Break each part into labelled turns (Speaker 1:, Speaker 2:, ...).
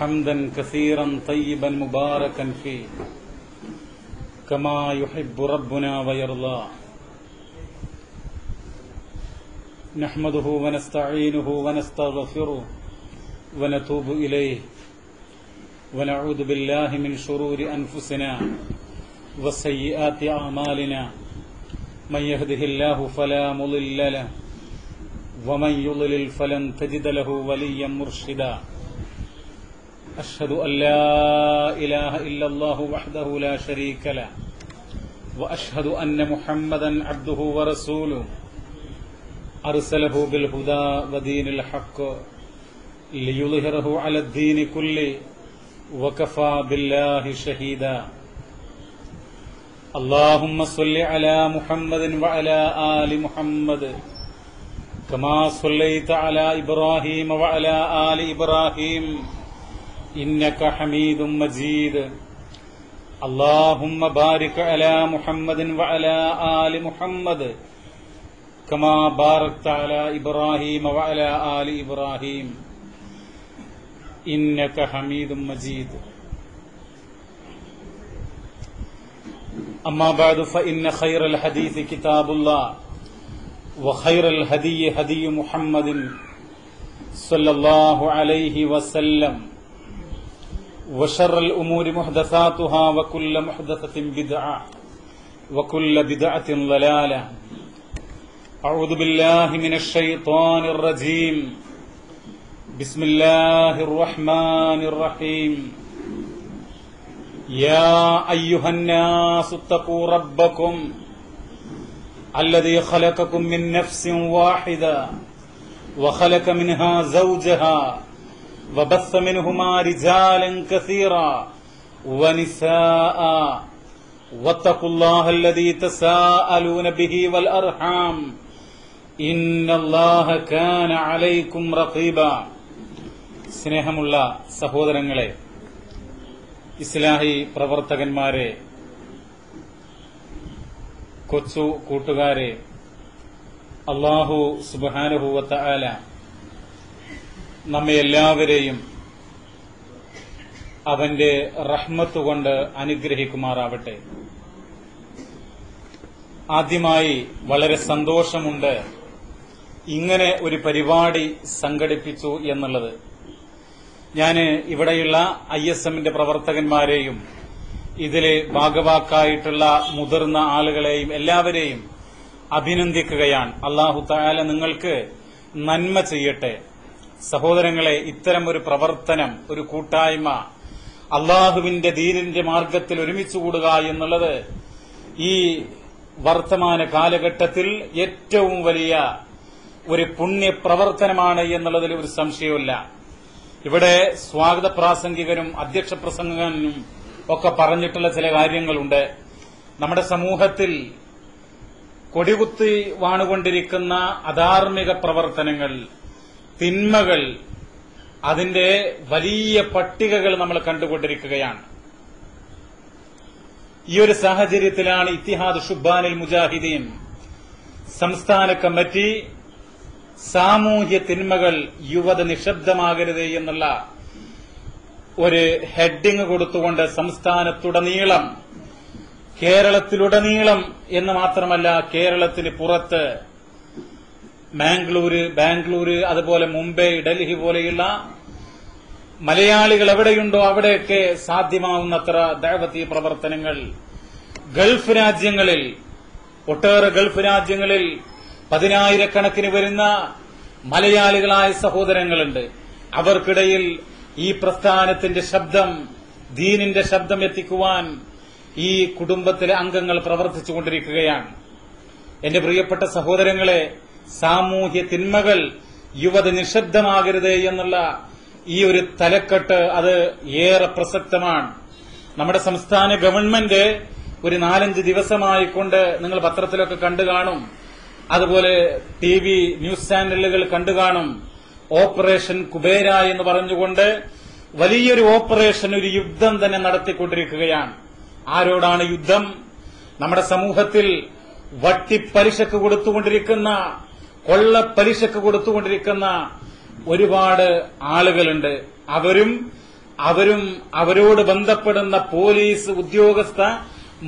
Speaker 1: حمدا كثيرا طيبا مباركا فيه كما يحب ربنا ويرضى. نحمده ونستعينه ونستغفره ونتوب إليه ونعوذ بالله من شرور أنفسنا وسيئات أعمالنا. من يهده الله فلا مضل له ومن يضلل فلن تجد له وليا مرشدا. أشهد أن لا إله إلا الله وحده لا شريك له وأشهد أن محمدا عبده ورسوله أرسله بالهدى ودين الحق ليظهره على الدين كله وكفى بالله شهيدا. اللهم صل على محمد وعلى آل محمد كما صليت على إبراهيم وعلى آل إبراهيم إنك حميد مجيد. اللهم بارك على محمد وعلى آل محمد كما باركت على إبراهيم وعلى آل إبراهيم إنك حميد مجيد. أما بعد فإن خير الحديث كتاب الله وخير الهدي هدي محمد صلى الله عليه وسلم وشر الأمور محدثاتها وكل محدثة بدعة وكل بدعة ضلالة. أعوذ بالله من الشيطان الرجيم. بسم الله الرحمن الرحيم. يا أيها الناس اتقوا ربكم الذي خلقكم من نفس واحدة وخلق منها زوجها وبث منهما رجالا كثيرا ونساء واتقوا الله الذي تساءلون به والأرحام إن الله كان عليكم رقيبا. സ്നേഹമുള്ള സഹോദരങ്ങളെ, ഇസ്ലാഹി പ്രവർത്തകന്മാരെ, കൊച്ചു കൂട്ടുകാരെ, അല്ലാഹു സുബ്ഹാനഹു വ തആല നമ്മെ എല്ലാവരെയും അവന്റെ റഹ്മത്ത് കൊണ്ട് അനുഗ്രഹിക്കുമാറാവട്ടെ. ആദ്യമായി വളരെ സന്തോഷമുണ്ട് ഇങ്ങനെ ഒരു പരിപാടി സംഘടിപ്പിച്ചു എന്നുള്ളത്. ഞാൻ ഇവിടെയുള്ള ISMന്റെ പ്രവർത്തകന്മാരെയും ഇതിലെ ഭാഗവാക്കായിട്ടുള്ള മുതിർന്ന ആളുകളെയും എല്ലാവരെയും അഭിനന്ദിക്കുകയാണ്. അല്ലാഹു തആല നിങ്ങൾക്ക് നന്മ ചെയ്യട്ടെ. സഹോദരങ്ങളെ, ഇത്തരം ഒരു പ്രവർത്തനം, ഒരു കൂട്ടായ്മ, അള്ളാഹുവിന്റെ ദീനിന്റെ മാർഗത്തിൽ ഒരുമിച്ച് കൂടുക എന്നുള്ളത് ഈ വർത്തമാന കാലഘട്ടത്തിൽ ഏറ്റവും വലിയ ഒരു പുണ്യപ്രവർത്തനമാണ് എന്നുള്ളതിൽ ഒരു സംശയവുമില്ല. ഇവിടെ സ്വാഗത പ്രാസംഗികനും അധ്യക്ഷ പ്രസംഗകനും ഒക്കെ പറഞ്ഞിട്ടുള്ള ചില കാര്യങ്ങളുണ്ട്. നമ്മുടെ സമൂഹത്തിൽ കൊടികുത്തി വാണുകൊണ്ടിരിക്കുന്ന അധാർമിക പ്രവർത്തനങ്ങൾ, തിന്മകൾ, അതിന്റെ വലിയ പട്ടികകൾ നമ്മൾ കണ്ടുകൊണ്ടിരിക്കുകയാണ്. ഈ ഒരു സാഹചര്യത്തിലാണ് ഇത്തിഹാദ് ഷുബ്ബാനിൽ മുജാഹിദീൻ സംസ്ഥാന കമ്മിറ്റി സാമൂഹ്യ തിന്മകൾ യുവത നിശബ്ദമാകരുത് എന്നുള്ള ഒരു ഹെഡിങ് കൊടുത്തുകൊണ്ട് സംസ്ഥാനത്തുടനീളം, കേരളത്തിലുടനീളം എന്ന് മാത്രമല്ല കേരളത്തിന് പുറത്ത് ബാംഗ്ലൂര്, അതുപോലെ മുംബൈ, ഡൽഹി പോലെയുള്ള മലയാളികൾ എവിടെയുണ്ടോ അവിടെയൊക്കെ സാധ്യമാവുന്നത്ര ദഅവത്തി പ്രവർത്തനങ്ങൾ ഗൾഫ് രാജ്യങ്ങളിൽ, ഒട്ടേറെ ഗൾഫ് രാജ്യങ്ങളിൽ 10,000-കണക്കിന് വരുന്ന മലയാളികളായ സഹോദരങ്ങളുണ്ട്. അവർക്കിടയിൽ ഈ പ്രസ്ഥാനത്തിന്റെ ശബ്ദം, ദീനിന്റെ ശബ്ദം എത്തിക്കുവാൻ ഈ കുടുംബത്തിലെ അംഗങ്ങൾ പ്രവർത്തിച്ചുകൊണ്ടിരിക്കുകയാണ്. എന്റെ പ്രിയപ്പെട്ട സഹോദരങ്ങളെ, സാമൂഹ്യ തിന്മകൾ യുവത നിശബ്ദമാകരുത് എന്നുള്ള ഈ ഒരു തലക്കെട്ട് അത് ഏറെ പ്രസക്തമാണ്. നമ്മുടെ സംസ്ഥാന ഗവൺമെന്റ് ഒരു 4-5 ദിവസമായിക്കൊണ്ട് നിങ്ങൾ പത്രത്തിലൊക്കെ കണ്ടു കാണും, അതുപോലെ TV ന്യൂസ് ചാനലുകൾ കണ്ടു കാണും, ഓപ്പറേഷൻ കുബേര എന്ന് പറഞ്ഞുകൊണ്ട് വലിയൊരു ഓപ്പറേഷൻ, ഒരു യുദ്ധം തന്നെ നടത്തിക്കൊണ്ടിരിക്കുകയാണ്. ആരോടാണ് യുദ്ധം? നമ്മുടെ സമൂഹത്തിൽ വട്ടിപ്പലിശക്ക് കൊടുത്തുകൊണ്ടിരിക്കുന്ന, കൊള്ളപ്പലിശക്ക് കൊടുത്തുകൊണ്ടിരിക്കുന്ന ഒരുപാട് ആളുകളുണ്ട്. അവരും അവരും അവരോട് ബന്ധപ്പെടുന്ന പോലീസ് ഉദ്യോഗസ്ഥ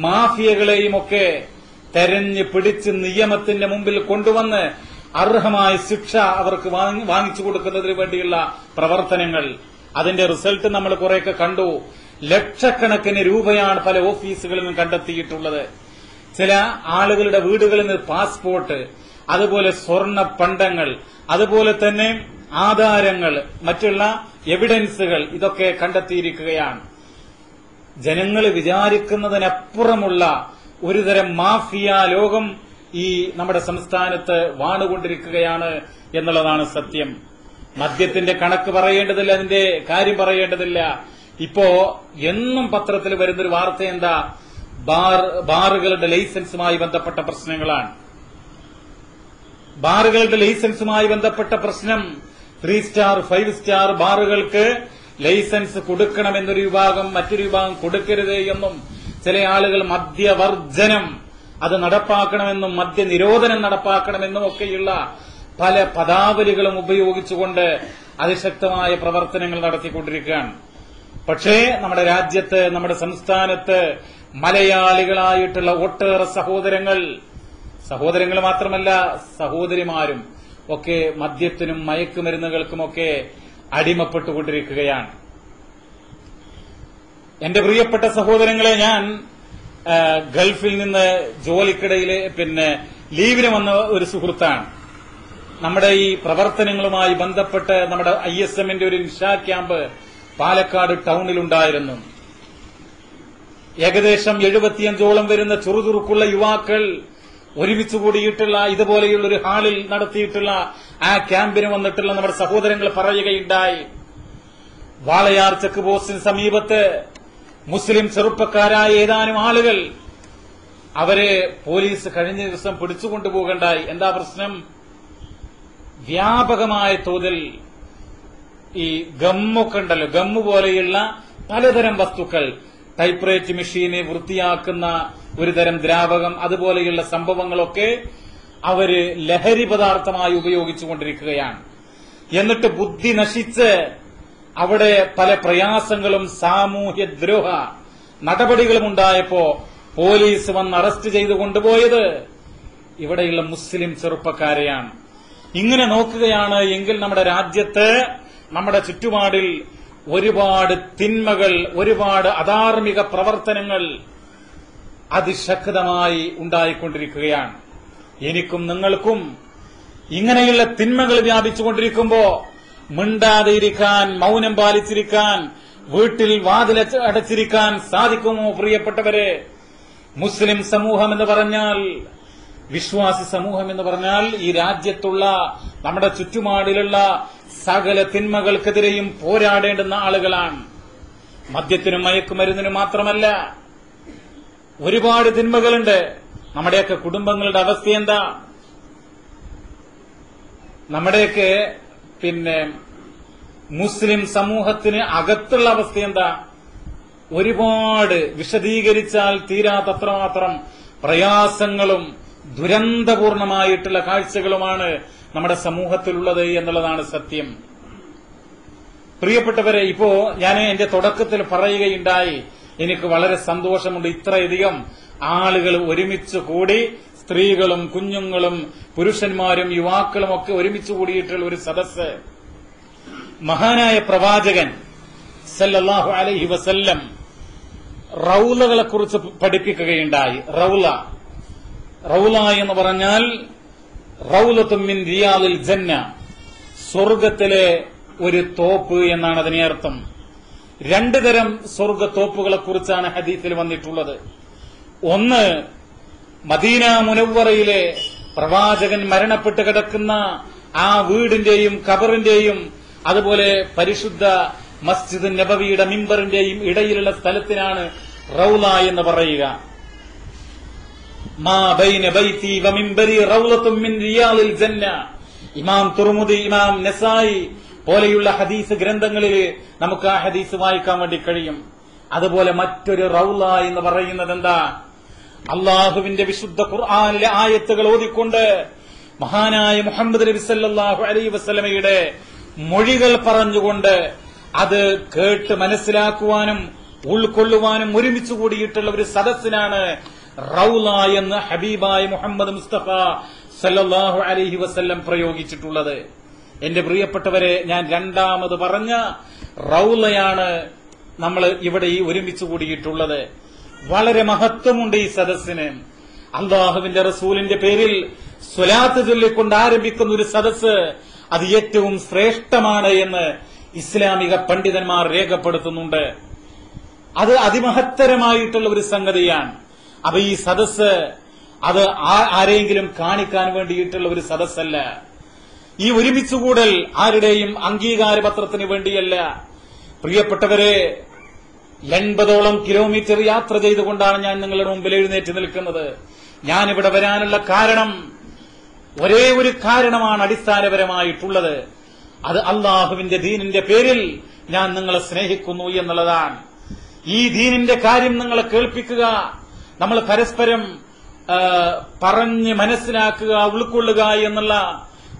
Speaker 1: മാഫിയകളെയുമൊക്കെ തെരഞ്ഞു പിടിച്ച് നിയമത്തിന്റെ മുമ്പിൽ കൊണ്ടുവന്ന് അർഹമായ ശിക്ഷ അവർക്ക് വാങ്ങിച്ചു കൊടുക്കുന്നതിന് വേണ്ടിയുള്ള പ്രവർത്തനങ്ങൾ. അതിന്റെ റിസൾട്ട് നമ്മൾ കുറെയൊക്കെ കണ്ടു. ലക്ഷക്കണക്കിന് രൂപയാണ് പല ഓഫീസുകളിൽ നിന്നും കണ്ടെത്തിയിട്ടുള്ളത്. ചില ആളുകളുടെ വീടുകളിൽ നിന്ന് പാസ്പോർട്ട്, അതുപോലെ സ്വർണ്ണ പണ്ടങ്ങൾ, അതുപോലെ തന്നെ ആധാരങ്ങൾ, മറ്റുള്ള എവിഡൻസുകൾ ഇതൊക്കെ കണ്ടെത്തിയിരിക്കുകയാണ്. ജനങ്ങൾ വിചാരിക്കുന്നതിനപ്പുറമുള്ള ഒരുതരം മാഫിയ ലോകം ഈ നമ്മുടെ സംസ്ഥാനത്ത് വാണുകൊണ്ടിരിക്കുകയാണ് എന്നുള്ളതാണ് സത്യം. മദ്യത്തിന്റെ കണക്ക് പറയേണ്ടതില്ല, അതിന്റെ കാര്യം പറയേണ്ടതില്ല. ഇപ്പോ എന്നും പത്രത്തിൽ വരുന്നൊരു വാർത്ത എന്താ? ബാറുകളുടെ ലൈസൻസുമായി ബന്ധപ്പെട്ട പ്രശ്നങ്ങളാണ്. ബാറുകളുടെ ലൈസൻസുമായി ബന്ധപ്പെട്ട പ്രശ്നം 3 സ്റ്റാർ 5 സ്റ്റാർ ബാറുകൾക്ക് ലൈസൻസ് കൊടുക്കണമെന്നൊരു വിഭാഗം, മറ്റൊരു വിഭാഗം കൊടുക്കരുത് എന്നും, ചില ആളുകൾ മദ്യവർജനം അത് നടപ്പാക്കണമെന്നും മദ്യനിരോധനം നടപ്പാക്കണമെന്നും ഒക്കെയുള്ള പല പദാവലികളും ഉപയോഗിച്ചുകൊണ്ട് അതിശക്തമായ പ്രവർത്തനങ്ങൾ നടത്തിക്കൊണ്ടിരിക്കുകയാണ്. പക്ഷേ നമ്മുടെ രാജ്യത്ത്, നമ്മുടെ സംസ്ഥാനത്ത് മലയാളികളായിട്ടുള്ള ഒട്ടേറെ സഹോദരങ്ങൾ മാത്രമല്ല സഹോദരിമാരും ഒക്കെ മദ്യത്തിനും മയക്കുമരുന്നുകൾക്കുമൊക്കെ അടിമപ്പെട്ടുകൊണ്ടിരിക്കുകയാണ്. എന്റെ പ്രിയപ്പെട്ട സഹോദരങ്ങളെ, ഞാൻ ഗൾഫിൽ നിന്ന് ജോലിക്കിടയില് ലീവിന് വന്ന ഒരു സുഹൃത്താണ്. നമ്മുടെ ഈ പ്രവർത്തനങ്ങളുമായി ബന്ധപ്പെട്ട് നമ്മുടെ ISMന്റെ ഒരു ഇൻഷാ ക്യാമ്പ് പാലക്കാട് ടൌണിലുണ്ടായിരുന്നു. ഏകദേശം 75ഓളം വരുന്ന ചുറുചുറുക്കുള്ള യുവാക്കൾ ഒരുമിച്ച് കൂടിയിട്ടുള്ള ഇതുപോലെയുള്ള ഒരു ഹാളിൽ നടത്തിയിട്ടുള്ള ആ ക്യാമ്പിന് വന്നിട്ടുള്ള നമ്മുടെ സഹോദരങ്ങൾ പറയുകയുണ്ടായി, വാളയാർ ചെക്ക് പോസ്റ്റിന് സമീപത്ത് മുസ്ലിം ചെറുപ്പക്കാരായ ഏതാനും ആളുകൾ അവരെ പോലീസ് കഴിഞ്ഞ ദിവസം പിടിച്ചുകൊണ്ടുപോകണ്ടായി. എന്താ പ്രശ്നം? വ്യാപകമായ തോതിൽ ഈ ഗമ്മൊക്കെ ഉണ്ടല്ലോ, ഗമ്മു പോലെയുള്ള പലതരം വസ്തുക്കൾ, ടൈപ്പ്റൈറ്റ് മെഷീനെ വൃത്തിയാക്കുന്ന ഒരുതരം ദ്രാവകം, അതുപോലെയുള്ള സംഭവങ്ങളൊക്കെ അവര് ലഹരി പദാർത്ഥമായി ഉപയോഗിച്ചുകൊണ്ടിരിക്കുകയാണ്. എന്നിട്ട് ബുദ്ധി നശിച്ച് അവിടെ പല പ്രയാസങ്ങളും സാമൂഹ്യദ്രോഹ നടപടികളും ഉണ്ടായപ്പോ പോലീസ് വന്ന് അറസ്റ്റ് ചെയ്തു കൊണ്ടുപോയത് ഇവിടെയുള്ള മുസ്ലിം ചെറുപ്പക്കാരെയാണ്. ഇങ്ങനെ നോക്കുകയാണ് എങ്കിൽ നമ്മുടെ രാജ്യത്ത്, നമ്മുടെ ചുറ്റുപാടിൽ ഒരുപാട് തിന്മകൾ, ഒരുപാട് അധാർമിക പ്രവർത്തനങ്ങൾ അതിശക്തമായി ഉണ്ടായിക്കൊണ്ടിരിക്കുകയാണ്. എനിക്കും നിങ്ങൾക്കും ഇങ്ങനെയുള്ള തിന്മകൾ വ്യാപിച്ചുകൊണ്ടിരിക്കുമ്പോ മിണ്ടാതെ ഇരിക്കാൻ, മൗനം പാലിച്ചിരിക്കാൻ, വീട്ടിൽ അടച്ചിരിക്കാൻ സാധിക്കുമോ? പ്രിയപ്പെട്ടവരെ, മുസ്ലിം സമൂഹം എന്ന് പറഞ്ഞാൽ, വിശ്വാസി സമൂഹം എന്ന് പറഞ്ഞാൽ ഈ രാജ്യത്തുള്ള നമ്മുടെ ചുറ്റുപാടിലുള്ള സകല തിന്മകൾക്കെതിരെയും പോരാടേണ്ടുന്ന ആളുകളാണ്. മദ്യത്തിനും മയക്കുമരുന്നിനും മാത്രമല്ല, ഒരുപാട് തിന്മകളുണ്ട്. നമ്മുടെയൊക്കെ കുടുംബങ്ങളുടെ അവസ്ഥ എന്താ? നമ്മുടെയൊക്കെ മുസ്ലിം സമൂഹത്തിന് അകത്തുള്ള അവസ്ഥ എന്താ? ഒരുപാട് വിശദീകരിച്ചാൽ തീരാത്തത്രമാത്രം പ്രയാസങ്ങളും ദുരന്തപൂർണമായിട്ടുള്ള കാഴ്ചകളുമാണ് നമ്മുടെ സമൂഹത്തിലുള്ളത് എന്നുള്ളതാണ് സത്യം. പ്രിയപ്പെട്ടവരെ, ഇപ്പോ ഞാൻ എന്റെ തുടക്കത്തിൽ പറയുകയുണ്ടായി, എനിക്ക് വളരെ സന്തോഷമുണ്ട്. ഇത്രയധികം ആളുകൾ ഒരുമിച്ച് കൂടി, സ്ത്രീകളും കുഞ്ഞുങ്ങളും പുരുഷന്മാരും യുവാക്കളും ഒക്കെ ഒരുമിച്ച് കൂടിയിട്ടുള്ള ഒരു സദസ്സ്. മഹാനായ പ്രവാചകൻ സല്ലല്ലാഹു അലൈഹി വസല്ലം റൗലകളെ കുറിച്ച് പഠിപ്പിക്കുകയുണ്ടായി. റൗല എന്ന് പറഞ്ഞാൽ റൗലത്തും മിൻ റിയാദിൽ ജന്ന, സ്വർഗത്തിലെ ഒരു തോപ്പ് എന്നാണ് അതിനെ അർത്ഥം. 2 തരം സ്വർഗത്തോപ്പുകളെ കുറിച്ചാണ് ഹദീസിൽ വന്നിട്ടുള്ളത്. ഒന്ന്, മദീന മുനവ്വറയിലെ പ്രവാചകൻ മരണപ്പെട്ട് കിടക്കുന്ന ആ വീടിന്റെയും ഖബറിന്റെയും അതുപോലെ പരിശുദ്ധ മസ്ജിദ് നബവിയുടെ മിമ്പറിന്റെയും ഇടയിലുള്ള സ്ഥലത്തിനാണ് റൗല എന്ന് പറയുക. മാ ബൈന ബൈതി വ മിമ്പരി റൗലത്തും മിൻ റിയാദിൽ ജന്ന. ഇമാം തുർമുദി, ഇമാം നസായി പോലെയുള്ള ഹദീസ് ഗ്രന്ഥങ്ങളിൽ നമുക്ക് ആ ഹദീസ് വായിക്കാൻ വേണ്ടി കഴിയും. അതുപോലെ മറ്റൊരു റൗല എന്ന് പറയുന്നത് എന്താ? അള്ളാഹുവിന്റെ വിശുദ്ധ ഖുർആനിലെ ആയത്തുകൾ ഓതിക്കൊണ്ട് മഹാനായ മുഹമ്മദ് നബി സല്ലല്ലാഹു അലൈഹി വസല്ലമയുടെ മൊഴികൾ പറഞ്ഞുകൊണ്ട് അത് കേട്ട് മനസ്സിലാക്കുവാനും ഉൾക്കൊള്ളുവാനും ഒരുമിച്ച് കൂടിയിട്ടുള്ള ഒരു സദസ്സിനാണ് റൗള എന്ന് ഹബീബായ മുഹമ്മദ് മുസ്തഫ സല്ലല്ലാഹു അലൈഹി വസല്ലം പ്രയോഗിച്ചിട്ടുള്ളത്. എന്റെ പ്രിയപ്പെട്ടവരെ, ഞാൻ രണ്ടാമത് പറഞ്ഞ റൗളയാണ് നമ്മൾ ഇവിടെ ഈ ഒരുമിച്ച് കൂടിയിട്ടുള്ളത്. വളരെ മഹത്വമുണ്ട് ഈ സദസ്സിന്. അള്ളാഹുവിന്റെ റസൂലിന്റെ പേരിൽ സ്വലാത്ത് ചൊല്ലിക്കൊണ്ട് ആരംഭിക്കുന്ന ഒരു സദസ്സ് അത് ഏറ്റവും ശ്രേഷ്ഠമാണ് എന്ന് ഇസ്ലാമിക പണ്ഡിതന്മാർ രേഖപ്പെടുത്തുന്നുണ്ട്. അത് അതിമഹത്തരമായിട്ടുള്ള ഒരു സംഗതിയാണ്. അപ്പൊ ഈ സദസ്സ് അത് ആരെങ്കിലും കാണിക്കാൻ വേണ്ടിയിട്ടുള്ള ഒരു സദസ്സല്ല. ഈ ഒരുമിച്ചുകൂടൽ ആരുടെയും അംഗീകാരപത്രത്തിന് വേണ്ടിയല്ല. പ്രിയപ്പെട്ടവരെ, 80ഓളം കിലോമീറ്റർ യാത്ര ചെയ്തുകൊണ്ടാണ് ഞാൻ നിങ്ങളുടെ മുമ്പിൽ എഴുന്നേറ്റ് നിൽക്കുന്നത്. ഞാനിവിടെ വരാനുള്ള കാരണം, ഒരേ ഒരു കാരണമാണ് അടിസ്ഥാനപരമായിട്ടുള്ളത്. അത് അള്ളാഹുവിന്റെ ദീനിന്റെ പേരിൽ ഞാൻ നിങ്ങളെ സ്നേഹിക്കുന്നു എന്നുള്ളതാണ്. ഈ ദീനിന്റെ കാര്യം നിങ്ങളെ കേൾപ്പിക്കുക, നമ്മൾ പരസ്പരം പറഞ്ഞ് മനസ്സിലാക്കുക, ഉൾക്കൊള്ളുക എന്നുള്ള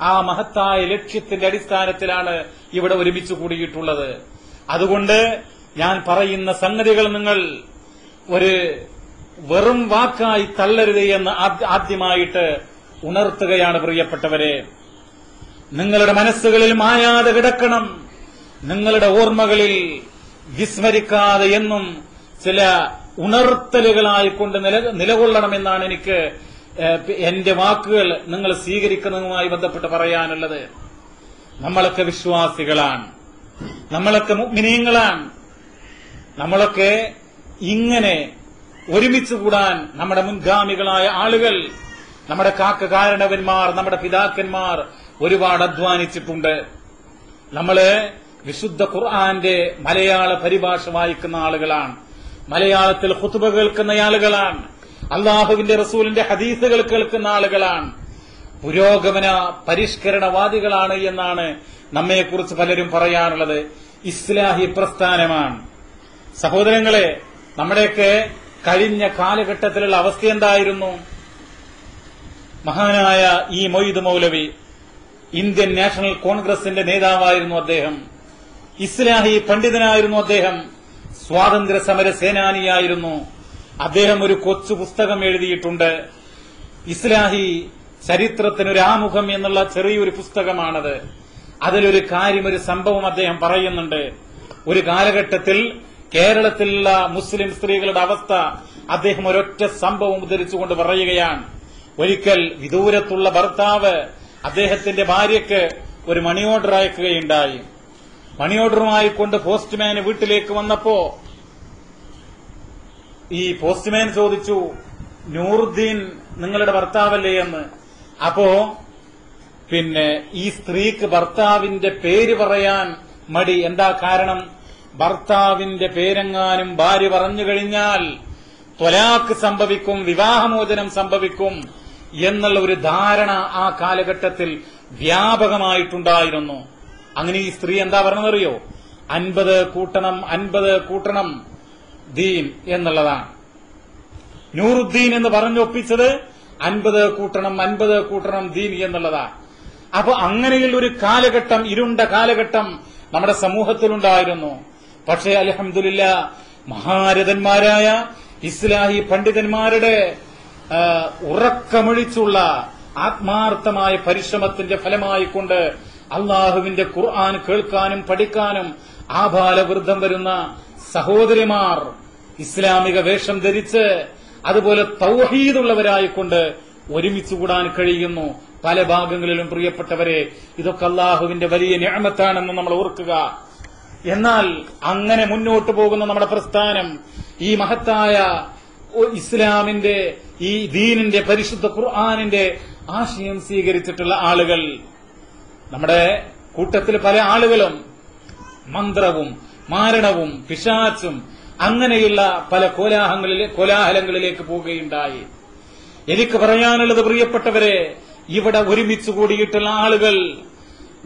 Speaker 1: ആ മഹത്തായ ലക്ഷ്യത്തിന്റെ അടിസ്ഥാനത്തിലാണ് ഇവിടെ ഒരുമിച്ച് കൂടിയിട്ടുള്ളത്. അതുകൊണ്ട് ഞാൻ പറയുന്ന സംഗതികൾ നിങ്ങൾ ഒരു വെറും വാക്കായി തള്ളരുത് എന്ന് ആദ്യമായിട്ട് ഉണർത്തുകയാണ്. പ്രിയപ്പെട്ടവരെ, നിങ്ങളുടെ മനസ്സുകളിൽ മായാതെ കിടക്കണം, നിങ്ങളുടെ ഓർമ്മകളിൽ വിസ്മരിക്കാതെ എന്നും ചില ഉണർത്തലുകളായിക്കൊണ്ട് നിലകൊള്ളണമെന്നാണ് എനിക്ക് എന്റെ വാക്കുകൾ നിങ്ങൾ സ്വീകരിക്കുന്നതുമായി ബന്ധപ്പെട്ട് പറയാനുള്ളത്. നമ്മളൊക്കെ വിശ്വാസികളാണ്, നമ്മളൊക്കെ മുഅ്മിനീങ്ങളാണ്. നമ്മളൊക്കെ ഇങ്ങനെ ഒരുമിച്ച് കൂടാൻ നമ്മുടെ മുൻഗാമികളായ ആളുകൾ, നമ്മുടെ കാരണവന്മാർ, നമ്മുടെ പിതാക്കന്മാർ ഒരുപാട് അധ്വാനിച്ചിട്ടുണ്ട്. നമ്മള് വിശുദ്ധ ഖുർആന്റെ മലയാള പരിഭാഷ വായിക്കുന്ന ആളുകളാണ്, മലയാളത്തിൽ ഖുതുബ കേൾക്കുന്ന ആളുകളാണ്, അള്ളാഹുവിന്റെ റസൂലിന്റെ ഹദീസുകൾ കേൾക്കുന്ന ആളുകളാണ്, പുരോഗമന പരിഷ്കരണവാദികളാണ് എന്നാണ് നമ്മെക്കുറിച്ച് പലരും പറയാറുള്ളത്. ഇസ്ലാഹി പ്രസ്ഥാനമാണ്. സഹോദരങ്ങളെ, നമ്മുടെയൊക്കെ കഴിഞ്ഞ കാലഘട്ടത്തിലുള്ള അവസ്ഥ എന്തായിരുന്നു? മഹാനായ ഈ മൊയ്ദ് മൗലവി ഇന്ത്യൻ നാഷണൽ കോൺഗ്രസിന്റെ നേതാവായിരുന്നു. അദ്ദേഹം ഇസ്ലാഹി പണ്ഡിതനായിരുന്നു. അദ്ദേഹം സ്വാതന്ത്ര്യ സമര സേനാനിയായിരുന്നു. അദ്ദേഹം ഒരു കൊച്ചു പുസ്തകം എഴുതിയിട്ടുണ്ട്. ഇസ്ലാഹി ചരിത്രത്തിനൊരു ആമുഖം എന്നുള്ള ചെറിയൊരു പുസ്തകമാണത്. അതിലൊരു കാര്യം, ഒരു സംഭവം അദ്ദേഹം പറയുന്നുണ്ട്. ഒരു കാലഘട്ടത്തിൽ കേരളത്തിലുള്ള മുസ്ലിം സ്ത്രീകളുടെ അവസ്ഥ അദ്ദേഹം ഒരൊറ്റ സംഭവം ഉദ്ധരിച്ചുകൊണ്ട് പറയുകയാണ്. ഒരിക്കൽ വിദൂരത്തുള്ള ഭർത്താവ് അദ്ദേഹത്തിന്റെ ഭാര്യയ്ക്ക് ഒരു മണി ഓർഡർ അയക്കുകയുണ്ടായി. മണി ഓർഡറുമായി കൊണ്ട് പോസ്റ്റ്മാൻ വീട്ടിലേക്ക് വന്നപ്പോ ഈ പോസ്റ്റ്മാൻ ചോദിച്ചു, നൂറുദ്ദീൻ നിങ്ങളുടെ ഭർത്താവല്ലേ എന്ന്. അപ്പോ ഈ സ്ത്രീക്ക് ഭർത്താവിന്റെ പേര് പറയാൻ മടി. എന്താ കാരണം? ഭർത്താവിന്റെ പേരെങ്ങാനും ഭാര്യ പറഞ്ഞു കഴിഞ്ഞാൽ ത്വലാഖ് സംഭവിക്കും, വിവാഹമോചനം സംഭവിക്കും എന്നുള്ള ഒരു ധാരണ ആ കാലഘട്ടത്തിൽ വ്യാപകമായിട്ടുണ്ടായിരുന്നു. അങ്ങനെ ഈ സ്ത്രീ എന്താ പറഞ്ഞതറിയോ? 50 കൂട്ടണം ദീൻ എന്നുള്ളതാണ്. നൂറുദ്ദീൻ എന്ന് പറഞ്ഞൊപ്പിച്ചത് 50 കൂട്ടണം ദീൻ എന്നുള്ളതാണ്. അപ്പൊ അങ്ങനെയുള്ള ഒരു കാലഘട്ടം, ഇരുണ്ട കാലഘട്ടം നമ്മുടെ സമൂഹത്തിലുണ്ടായിരുന്നു. പക്ഷേ അൽഹംദുലില്ലാ, മഹാരഥന്മാരായ ഇസ്ലാഹി പണ്ഡിതന്മാരുടെ ഉറക്കമൊഴിച്ചുള്ള ആത്മാർത്ഥമായ പരിശ്രമത്തിന്റെ ഫലമായിക്കൊണ്ട് അള്ളാഹുവിന്റെ ഖുർആൻ കേൾക്കാനും പഠിക്കാനും ആബാലവൃദ്ധം വരുന്ന സഹോദരിമാർ ഇസ്ലാമിക വേഷം ധരിച്ച് അതുപോലെ തൗഹീദുള്ളവരായിക്കൊണ്ട് ഒരുമിച്ചുകൂടാൻ കഴിയുന്നു പല ഭാഗങ്ങളിലും. പ്രിയപ്പെട്ടവരെ, ഇതൊക്കെ അള്ളാഹുവിന്റെ വലിയ നിഅമത്താണെന്ന് നമ്മൾ ഓർക്കുക. എന്നാൽ അങ്ങനെ മുന്നോട്ടു പോകുന്ന നമ്മുടെ പ്രസ്ഥാനം, ഈ മഹത്തായ ഇസ്ലാമിന്റെ, ഈ ദീനിന്റെ, പരിശുദ്ധ ഖുർആനിന്റെ ആശയം സ്വീകരിച്ചിട്ടുള്ള ആളുകൾ, നമ്മുടെ കൂട്ടത്തിൽ പല ആളുകളും മന്ത്രവും മാരണവും പിശാച്ചും അങ്ങനെയുള്ള പല കോലാഹലങ്ങളിലേക്ക് പോവുകയുണ്ടായി. എനിക്ക് പറയാനുള്ളത്, പ്രിയപ്പെട്ടവരെ, ഇവിടെ ഒരുമിച്ച് കൂടിയിട്ടുള്ള ആളുകൾ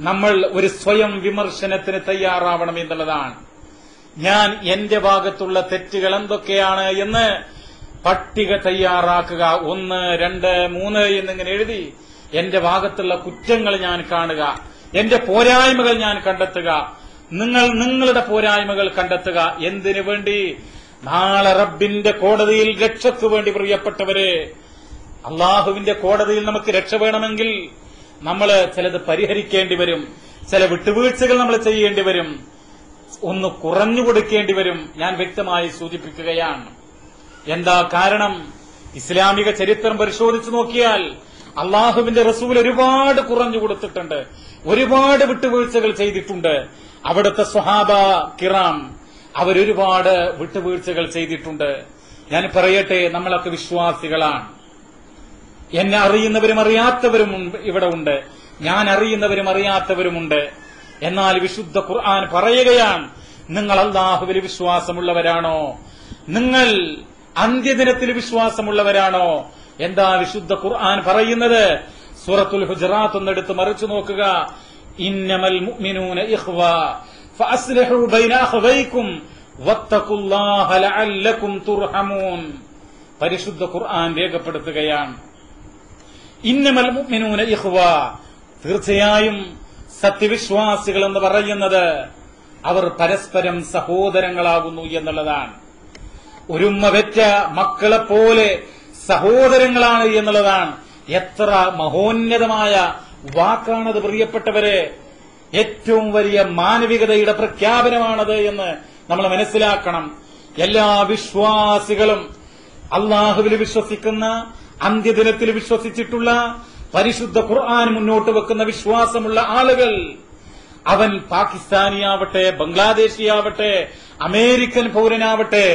Speaker 1: നമ്മൾ ഒരു സ്വയം വിമർശനത്തിന് തയ്യാറാവണം എന്നുള്ളതാണ്. ഞാൻ എന്റെ ഭാഗത്തുള്ള തെറ്റുകൾ എന്തൊക്കെയാണ് എന്ന് പട്ടിക തയ്യാറാക്കുക. 1, 2, 3 എന്നിങ്ങനെ എഴുതി എന്റെ ഭാഗത്തുള്ള കുറ്റങ്ങൾ ഞാൻ കാണുക, എന്റെ പോരായ്മകൾ ഞാൻ കണ്ടെത്തുക. നിങ്ങൾ നിങ്ങളുടെ പോരായ്മകൾ കണ്ടെത്തുക. എന്തിനു വേണ്ടി? നാളെ റബ്ബിന്റെ കോടതിയിൽ രക്ഷയ്ക്ക് വേണ്ടി. പ്രിയപ്പെട്ടവരെ, അള്ളാഹുവിന്റെ കോടതിയിൽ നമുക്ക് രക്ഷ വേണമെങ്കിൽ നമ്മൾ ചിലത് പരിഹരിക്കേണ്ടി വരും, ചില വിട്ടുവീഴ്ചകൾ നമ്മൾ ചെയ്യേണ്ടി വരും, ഒന്ന് കുറഞ്ഞു കൊടുക്കേണ്ടി വരും. ഞാൻ വ്യക്തമായി സൂചിപ്പിക്കുകയാണ്. എന്താ കാരണം? ഇസ്ലാമിക ചരിത്രം പരിശോധിച്ചു നോക്കിയാൽ അള്ളാഹുവിന്റെ റസൂൽ ഒരുപാട് കുറഞ്ഞു കൊടുത്തിട്ടുണ്ട്, ഒരുപാട് വിട്ടുവീഴ്ചകൾ ചെയ്തിട്ടുണ്ട്. അവിടുത്തെ സ്വഹാബ കിറാം അവരൊരുപാട് വിട്ടുവീഴ്ചകൾ ചെയ്തിട്ടുണ്ട്. ഞാൻ പറയട്ടെ, നമ്മളൊക്കെ വിശ്വാസികളാണ്. എന്നെ അറിയുന്നവരും അറിയാത്തവരും ഇവിടെ ഉണ്ട്, ഞാൻ അറിയുന്നവരും അറിയാത്തവരുമുണ്ട്. എന്നാൽ വിശുദ്ധ ഖുർആൻ പറയുകയാണ്, നിങ്ങൾ അല്ലാഹുവിൽ വിശ്വാസമുള്ളവരാണോ? നിങ്ങൾ അന്ത്യദിനത്തിൽ വിശ്വാസമുള്ളവരാണോ? എന്താ വിശുദ്ധ ഖുർആൻ പറയുന്നത്? സൂറത്തുൽ ഹുജറാത്ത് ഒന്നെടുത്ത് മറിച്ചു നോക്കുക. ഇന്നമൽ മുഅ്മിനൂന ഇഖ്വാ ഫഅസ്ലിഹു ബൈന അഖ്വൈകും വത്തഖുല്ലാഹ ലഅല്ലകും തുർഹമൂൻ. പരിശുദ്ധ ഖുർആൻ രേഖപ്പെടുത്തുകയാണ്, ഇന്നമൽ മുഅ്മിനൂന ഇഖ്വാ, തീർച്ചയായും സത്യവിശ്വാസികൾ എന്ന് പറയുന്നത് അവർ പരസ്പരം സഹോദരങ്ങളാകുന്നു എന്നുള്ളതാണ്. ഒരുമ്മ വെച്ച മക്കളെപ്പോലെ സഹോദരങ്ങളാണ് എന്നുള്ളതാണ്. എത്ര മഹോന്നതമായ വാക്കാണത് പ്രിയപ്പെട്ടവരെ! ഏറ്റവും വലിയ മാനവികതയുടെ പ്രഖ്യാപനമാണത് എന്ന് നമ്മൾ മനസ്സിലാക്കണം. എല്ലാ വിശ്വാസികളും അള്ളാഹുവിൽ വിശ്വസിക്കുന്ന, അന്ത്യദിനത്തിൽ വിശ്വസിച്ചിട്ടുള്ള, പരിശുദ്ധ ഖുർആൻ മുന്നോട്ട് വെക്കുന്ന വിശ്വാസമുള്ള ആളുകൾ, അവൻ പാകിസ്ഥാനിയാവട്ടെ, ബംഗ്ലാദേശിയാവട്ടെ, അമേരിക്കൻ പൌരനാവട്ടെ,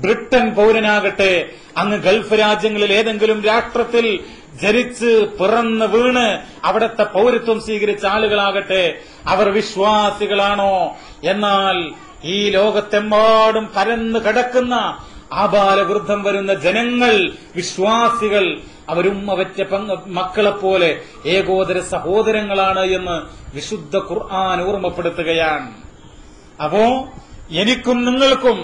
Speaker 1: ബ്രിട്ടൻ പൌരനാകട്ടെ, അങ്ങ് ഗൾഫ് രാജ്യങ്ങളിൽ ഏതെങ്കിലും രാഷ്ട്രത്തിൽ ജനിച്ച് പിറന്ന് വീണ് അവിടത്തെ പൌരത്വം സ്വീകരിച്ച ആളുകളാകട്ടെ, അവർ വിശ്വാസികളാണോ? എന്നാൽ ഈ ലോകത്തെമ്പാടും പരന്നു കിടക്കുന്ന ആബാലവൃദ്ധം വരുന്ന ജനങ്ങൾ, വിശ്വാസികൾ, അവരുമ്മ വെച്ച മക്കളെപ്പോലെ ഏകോദര സഹോദരങ്ങളാണ് എന്ന് വിശുദ്ധ ഖുർആൻ ഓർമ്മപ്പെടുത്തുകയാണ്. അപ്പോ എനിക്കും നിങ്ങൾക്കും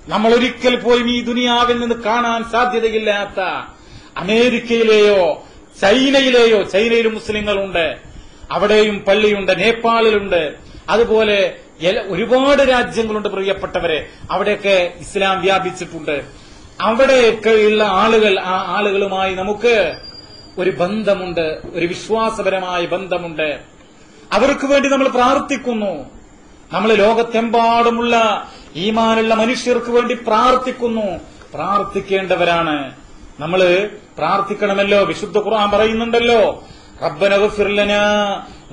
Speaker 1: നമ്മൾ ഒരിക്കൽ പോലും ഈ ദുനിയാവിൽ നിന്ന് കാണാൻ സാധ്യതയില്ലാത്ത അമേരിക്കയിലെയോ ചൈനയിലെയോ, ചൈനയിലും മുസ്ലിങ്ങളുണ്ട്, അവിടെയും പള്ളിയുണ്ട്, നേപ്പാളിലുണ്ട്, അതുപോലെ ഒരുപാട് രാജ്യങ്ങളുണ്ട് പ്രിയപ്പെട്ടവരെ. അവിടെയൊക്കെ ഇസ്ലാം വ്യാപിച്ചിട്ടുണ്ട്. അവിടെയൊക്കെയുള്ള ആളുകൾ, ആ ആളുകളുമായി നമുക്ക് ഒരു ബന്ധമുണ്ട്, ഒരു വിശ്വാസപരമായ ബന്ധമുണ്ട്. അവർക്ക് വേണ്ടി നമ്മൾ പ്രാർത്ഥിക്കുന്നു. നമ്മൾ ലോകത്തെമ്പാടുമുള്ള ഈമാനുള്ള മനുഷ്യർക്ക് വേണ്ടി പ്രാർത്ഥിക്കുന്നു, പ്രാർത്ഥിക്കേണ്ടവരാണ്. നമ്മൾ പ്രാർത്ഥിക്കണമല്ലോ. വിശുദ്ധ ഖുർആൻ പറയുന്നുണ്ടല്ലോ, റബ്ബന ഗ്ഫിർ ലനാ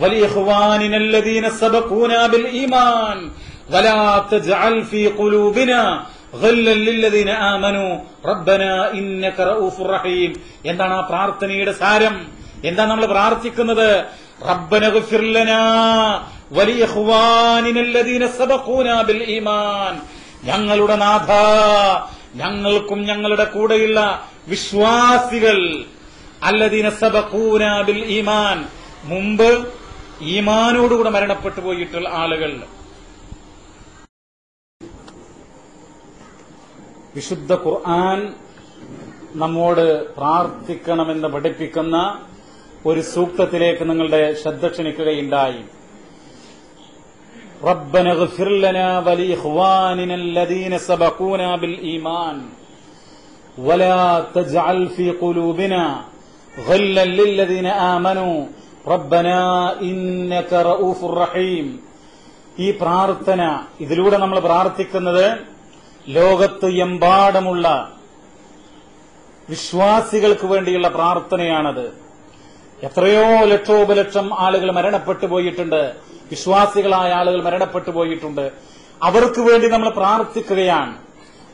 Speaker 1: വലിഇഖ്വാനിന അല്ലദീന സബഖൂനാ ബിൽ ഈമാൻ വലാ തജ്അൽ ഫീ ഖുലൂബിനാ ഗല്ലൻ ലില്ലദീന ആമനൂ റബ്ബനാ ഇന്നക റഊഫുർ റഹീം. എന്താണ് ആ പ്രാർത്ഥനയുടെ സാരം? എന്താ നമ്മൾ പ്രാർത്ഥിക്കുന്നത്? റബ്ബന ഗ്ഫിർ ലനാ വലിഇഖ്വാനിന അല്ലദീന സബഖൂനാ ബിൽ ഈമാൻ, ഞങ്ങളുടെ നാഥ, ഞങ്ങൾക്കും ഞങ്ങളുടെ കൂടെയുള്ള വിശ്വാസികൾ, അല്ലദീന സബഖൂനാ ബിൽ ഈമാൻ, മുമ്പ് ഈമാനോടുകൂടെ മരണപ്പെട്ടു പോയിട്ടുള്ള ആളുകൾ. വിശുദ്ധ ഖുർആൻ നമ്മോട് പ്രാർത്ഥിക്കണമെന്ന് പഠിപ്പിക്കുന്ന ഒരു സൂക്തത്തിലേക്ക് നിങ്ങളുടെ ശ്രദ്ധ ക്ഷണിക്കുകയുണ്ടായി. റബ്ബന ഗ്ഫിർ ലനാ വലിഇഖ്വാനിന അല്ലദീന സബഖൂനാ ബിൽ ഈമാൻ വലാ തജ്അൽ ഫീ ഖുലൂബിനാ ഗല്ലൻ ലില്ലദീന ആമനൂ റബ്ബനാ ഇന്നക റഊഫുർ റഹീം. ഈ പ്രാർത്ഥന, ഇതിലൂടെ നമ്മൾ പ്രാർത്ഥിക്കുന്നത് ലോകത്ത് എമ്പാടുമുള്ള വിശ്വാസികൾക്ക് വേണ്ടിയുള്ള പ്രാർത്ഥനയാണത്. എത്രയോ ലക്ഷോപലക്ഷം ആളുകൾ മരണപ്പെട്ടു പോയിട്ടുണ്ട്, വിശ്വാസികളായ ആളുകൾ മരണപ്പെട്ടു പോയിട്ടുണ്ട്. അവർക്ക് വേണ്ടി നമ്മൾ പ്രാർത്ഥിക്കുകയാണ്.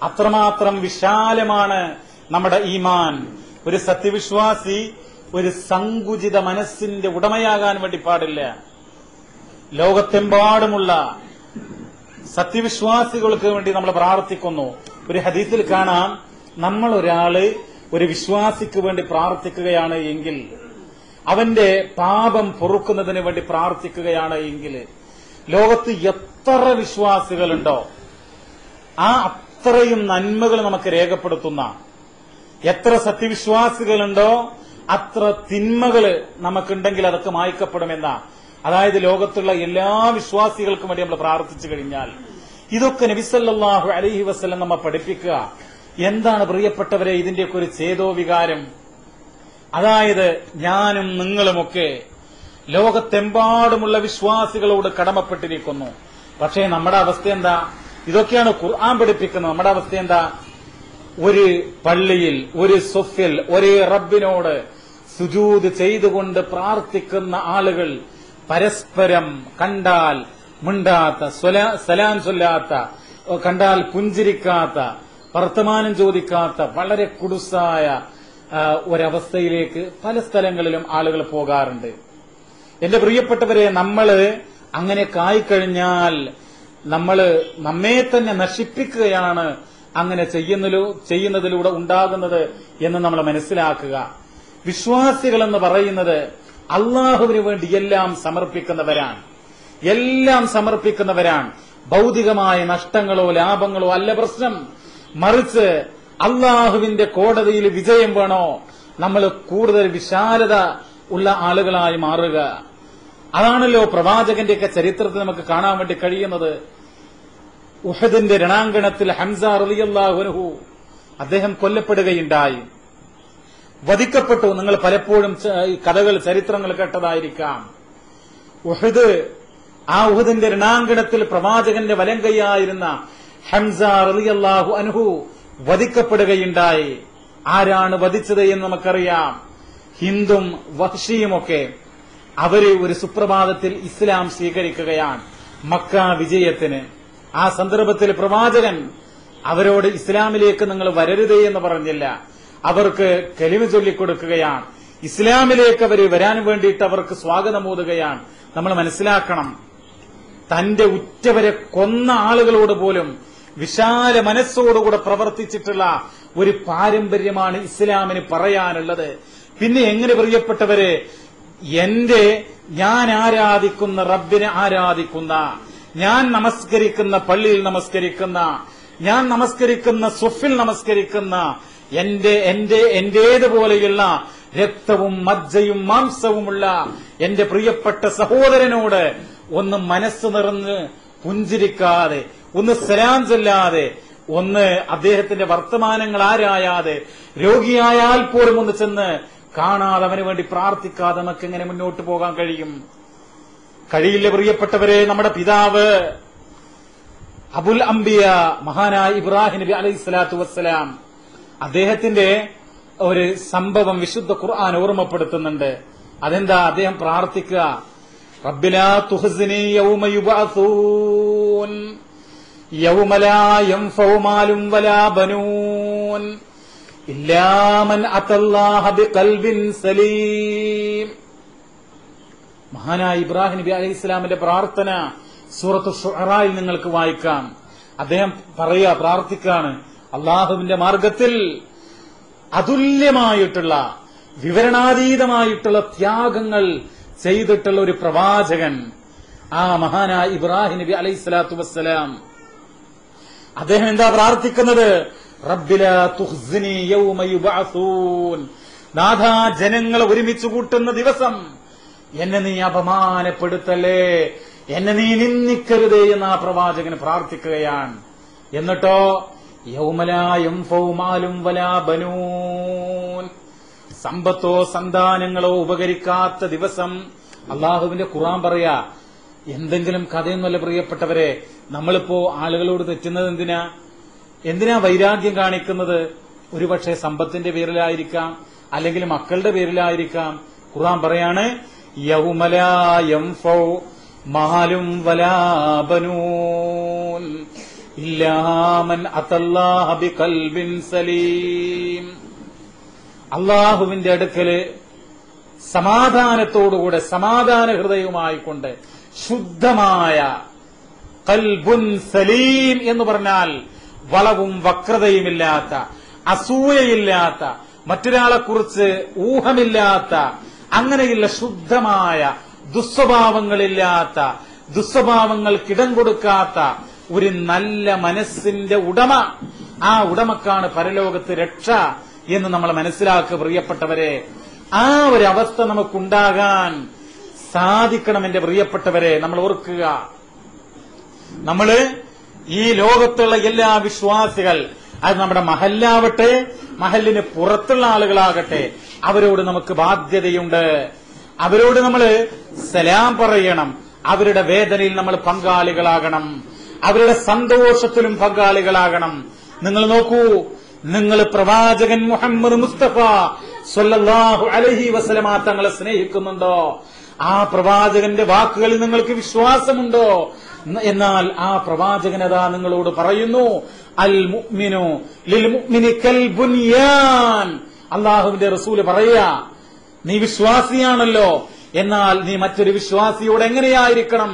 Speaker 1: അത്രമാത്രം വിശാലമാണ് നമ്മുടെ ഈമാൻ. ഒരു സത്യവിശ്വാസി ഒരു സങ്കുചിത മനസ്സിന്റെ ഉടമയാകാൻ വേണ്ടി പാടില്ല. ലോകത്തെമ്പാടുമുള്ള സത്യവിശ്വാസികൾക്ക് വേണ്ടി നമ്മൾ പ്രാർത്ഥിക്കുന്നു. ഒരു ഹദീസിൽ കാണാം, നമ്മൾ ഒരാള് ഒരു വിശ്വാസിക്ക് വേണ്ടി പ്രാർത്ഥിക്കുകയാണ് എങ്കിൽ, അവന്റെ പാപം പൊറുക്കുന്നതിന് വേണ്ടി പ്രാർത്ഥിക്കുകയാണ് എങ്കിൽ, ലോകത്ത് എത്ര വിശ്വാസികളുണ്ടോ ആ അത്രയും നന്മകൾ നമുക്ക് രേഖപ്പെടുത്തുന്ന, എത്ര സത്യവിശ്വാസികളുണ്ടോ അത്ര തിന്മകൾ നമുക്കുണ്ടെങ്കിൽ അതൊക്കെ മായ്ക്കപ്പെടുമെന്ന അതായത് ലോകത്തുള്ള എല്ലാ വിശ്വാസികൾക്കും വേണ്ടി നമ്മൾ പ്രാർത്ഥിച്ചു കഴിഞ്ഞാൽ ഇതൊക്കെ നബി സല്ലല്ലാഹു അലൈഹി വസല്ലം നമ്മെ പഠിപ്പിക്കുക. എന്താണ് പ്രിയപ്പെട്ടവരെ ഇതിന്റെയൊക്കെ ഒരു ചേതോ വികാരം? അതായത് ഞാനും നിങ്ങളുമൊക്കെ ലോകത്തെമ്പാടുമുള്ള വിശ്വാസികളോട് കടമപ്പെട്ടിരിക്കുന്നു. പക്ഷേ നമ്മുടെ അവസ്ഥ എന്താ? ഇതൊക്കെയാണ് ഖുർആൻ പഠിപ്പിക്കുന്നത്. നമ്മുടെ അവസ്ഥ എന്താ? ഒരു പള്ളിയിൽ ഒരു സ്വഫിൽ ഒരേ റബ്ബിനോട് സുജൂദ് ചെയ്തുകൊണ്ട് പ്രാർത്ഥിക്കുന്ന ആളുകൾ പരസ്പരം കണ്ടാൽ മിണ്ടാത്ത, സലാം ചൊല്ലാത്ത, കണ്ടാൽ പുഞ്ചിരിക്കാത്ത, വർത്തമാനം ചോദിക്കാത്ത വളരെ കുടുസായ ഒരവസ്ഥയിലേക്ക് പല സ്ഥലങ്ങളിലും ആളുകൾ പോകാറുണ്ട്. എന്റെ പ്രിയപ്പെട്ടവരെ, നമ്മള് അങ്ങനെ കായിക്കഴിഞ്ഞാൽ നമ്മെ തന്നെ നശിപ്പിക്കുകയാണ് അങ്ങനെ ചെയ്യുന്നതിലൂടെ ഉണ്ടാകുന്നത് എന്ന് നമ്മൾ മനസ്സിലാക്കുക. വിശ്വാസികളെന്ന് പറയുന്നത് അള്ളാഹുവിന് വേണ്ടി എല്ലാം സമർപ്പിക്കുന്നവരാണ്. ഭൗതികമായ നഷ്ടങ്ങളോ ലാഭങ്ങളോ അല്ല പ്രശ്നം. മറിച്ച് അള്ളാഹുവിന്റെ കോടതിയിൽ വിജയം വേണോ, നമ്മൾ കൂടുതൽ വിശാലത ഉള്ള ആളുകളായി മാറുക. അതാണല്ലോ പ്രവാചകന്റെയൊക്കെ ചരിത്രത്തിൽ നമുക്ക് കാണാൻ വേണ്ടി കഴിയുന്നത്. ഉഹദിന്റെ രണാങ്കണത്തിൽ ഹംസ റളിയല്ലാഹു അൻഹു അദ്ദേഹം കൊല്ലപ്പെടുകയുണ്ടായി, വധിക്കപ്പെട്ടു. നിങ്ങൾ പലപ്പോഴും കഥകൾ, ചരിത്രങ്ങൾ കേട്ടതായിരിക്കാം. ഉഹദിന്റെ രണാങ്കണത്തിൽ പ്രവാചകന്റെ വലം കൈയായിരുന്ന ഹംസ റളിയല്ലാഹു അൻഹു വധിക്കപ്പെടുകയുണ്ടായി. ആരാണ് വധിച്ചത് എന്ന് നമുക്കറിയാം. ഹിന്ദും വഹ്ഷിയുമൊക്കെ അവര് ഒരു സുപ്രഭാതത്തിൽ ഇസ്ലാം സ്വീകരിക്കുകയാണ് മക്ക വിജയത്തിന്. ആ സന്ദർഭത്തിൽ പ്രവാചകൻ അവരോട് ഇസ്ലാമിലേക്ക് നിങ്ങൾ വരരുതേ എന്ന് പറഞ്ഞില്ല, അവർക്ക് കലിമ ചൊല്ലിക്കൊടുക്കുകയാണ്. ഇസ്ലാമിലേക്ക് അവർ വരാൻ വേണ്ടിയിട്ട് അവർക്ക് സ്വാഗതമോതുകയാണ്. നമ്മൾ മനസ്സിലാക്കണം, തന്റെ ഉറ്റവരെ കൊന്ന ആളുകളോട് പോലും വിശാല മനസ്സോടുകൂടെ പ്രവർത്തിച്ചിട്ടുള്ള ഒരു പാരമ്പര്യമാണ് ഇസ്ലാമിന് പറയാനുള്ളത്. പിന്നെ എങ്ങനെ പ്രിയപ്പെട്ടവരെ, ഞാൻ ആരാധിക്കുന്ന റബ്ബിനെ ആരാധിക്കുന്ന, ഞാൻ നമസ്കരിക്കുന്ന പള്ളിയിൽ നമസ്കരിക്കുന്ന, ഞാൻ നമസ്കരിക്കുന്ന സുഫിൽ നമസ്കരിക്കുന്ന എന്റേതുപോലെയുള്ള രക്തവും മജ്ജയും മാംസവുമുള്ള എന്റെ പ്രിയപ്പെട്ട സഹോദരനോട് ഒന്ന് മനസ്സ് നിറഞ്ഞ് പുഞ്ചിരിക്കാതെ, ഒന്ന് സലാം ചൊല്ലാതെ, ഒന്ന് അദ്ദേഹത്തിന്റെ വർത്തമാനങ്ങൾ ആരായാതെ, രോഗിയായാൽ പോലും ഒന്ന് ചെന്ന് കാണാതെ അവന് വേണ്ടി പ്രാർത്ഥിക്കാതെ നമുക്ക് എങ്ങനെ മുന്നോട്ട് പോകാൻ കഴിയും? കഴിയില്ല പ്രിയപ്പെട്ടവരെ. നമ്മുടെ പിതാവ് അബുൽ അംബിയ മഹാനായ ഇബ്രാഹിം നബി അലൈഹി സ്വലാത്തു വസ്സലാം, അദ്ദേഹത്തിന്റെ ഒരു സംഭവം വിശുദ്ധ ഖുർആൻ ഓർമ്മപ്പെടുത്തുന്നുണ്ട്. അതെന്താ? അദ്ദേഹം പ്രാർത്ഥിക്കുക, റബ്ബിലാ തുഹ്സിനി യൗമ യുബഅസൂൻ യൗമ ലാ യൻഫഉ മാലും വലാ ബനൂൻ ഇല്ലാ മൻ അത്തല്ലാഹ ബിഖൽബിൻ സലീം. മഹാനായ ഇബ്രാഹിം നബി അലൈഹി ഇസ്ലാമിന്റെ പ്രാർത്ഥന സൂറത്തു ശുഅറായിൽ നിങ്ങൾക്ക് വായിക്കാം. അദ്ദേഹം പ്രാർത്ഥിക്കാണ്, അള്ളാഹുവിന്റെ മാർഗത്തിൽ അതുല്യമായിട്ടുള്ള, വിവരണാതീതമായിട്ടുള്ള ത്യാഗങ്ങൾ ചെയ്തിട്ടുള്ള ഒരു പ്രവാചകൻ, ആ മഹാനായ ഇബ്രാഹിം നബി അലൈഹി സ്വലാത്തു വസ്സലാം. അദ്ദേഹം എന്താ പ്രാർത്ഥിക്കുന്നത്? റബ്ബിലാ തുഖ്സിനി യൗമ യുബഅസൂൻ, നാഥാ ജനങ്ങളെ ഒരുമിച്ച് കൂട്ടുന്ന ദിവസം എന്നെ നീ അപമാനപ്പെടുത്തല്ലേ, എന്നെ നീ നിന്ദിക്കരുതേ എന്ന് ആ പ്രവാചകന് പ്രാർത്ഥിക്കുകയാണ്. എന്നിട്ടോ യൗമ ലാ യൻഫഉ മാലും വലാ ബനൂൻ, സമ്പത്തോ സന്താനങ്ങളോ ഉപകരിക്കാത്ത ദിവസം. അള്ളാഹുവിന്റെ ഖുർആൻ പറയാ, എന്തെങ്കിലും കഥയൊന്നുമല്ല പ്രിയപ്പെട്ടവരെ. നമ്മളിപ്പോ ആളുകളോട് തെറ്റുന്നത് എന്തിനാ വൈരാഗ്യം കാണിക്കുന്നത്? ഒരുപക്ഷെ സമ്പത്തിന്റെ പേരിലായിരിക്കാം, അല്ലെങ്കിൽ മക്കളുടെ പേരിലായിരിക്കാം. ഖുർആൻ പറയാണ്, യൗമ ലാ യൻഫഉ മാലും വലാ ബനൂൻ ഇല്ലാ മൻ അത്തല്ലാഹ ബിഖൽബിൻ സലീം. അള്ളാഹുവിന്റെ അടുക്കല് സമാധാനത്തോടുകൂടെ, സമാധാന ഹൃദയവുമായിക്കൊണ്ട്, ശുദ്ധമായ ഖൽബുൻ സലീം എന്ന് പറഞ്ഞാൽ വളവും വക്രതയുമില്ലാത്ത, അസൂയയില്ലാത്ത, മറ്റൊരാളെക്കുറിച്ച് ഊഹമില്ലാത്ത, അങ്ങനെയുള്ള ശുദ്ധമായ, ദുസ്വഭാവങ്ങളില്ലാത്ത, ദുസ്വഭാവങ്ങൾക്കിടം കൊടുക്കാത്ത ഒരു നല്ല മനസ്സിന്റെ ഉടമ. ആ ഉടമക്കാണ് പരലോകത്ത് രക്ഷ എന്ന് നമ്മൾ മനസ്സിലാക്കുക പ്രിയപ്പെട്ടവരെ. ആ ഒരു അവസ്ഥ നമുക്കുണ്ടാകാൻ സാധിക്കണം. എന്റെ പ്രിയപ്പെട്ടവരെ, നമ്മൾ ഓർക്കുക, നമ്മള് ഈ ലോകത്തുള്ള എല്ലാ വിശ്വാസികൾ, അത് നമ്മുടെ മഹല്ലാവട്ടെ, മഹല്ലിന് പുറത്തുള്ള ആളുകളാകട്ടെ, അവരോട് നമുക്ക് ബാധ്യതയുണ്ട്. അവരോട് നമ്മൾ സലാം പറയണം. അവരുടെ വേദനയിൽ നമ്മൾ പങ്കാളികളാകണം. അവരുടെ സന്തോഷത്തിലും പങ്കാളികളാകണം. നിങ്ങൾ നോക്കൂ, നിങ്ങൾ പ്രവാചകൻ മുഹമ്മദ് മുസ്തഫ സ്വല്ലല്ലാഹു അലൈഹി വസല്ലമ തങ്ങളെ സ്നേഹിക്കുന്നുണ്ടോ? ആ പ്രവാചകന്റെ വാക്കുകളിൽ നിങ്ങൾക്ക് വിശ്വാസമുണ്ടോ? എന്നാൽ ആ പ്രവാചകനതാ നിങ്ങളോട് പറയുന്നു, അൽ മുഅ്മിനു ലിൽ മുഅ്മിനി കൽ ബുനിയാൻ. അല്ലാഹുവിന്റെ റസൂല് പറയാ, നീ വിശ്വാസിയാണല്ലോ, എന്നാൽ നീ മറ്റൊരു വിശ്വാസിയോട് എങ്ങനെയായിരിക്കണം?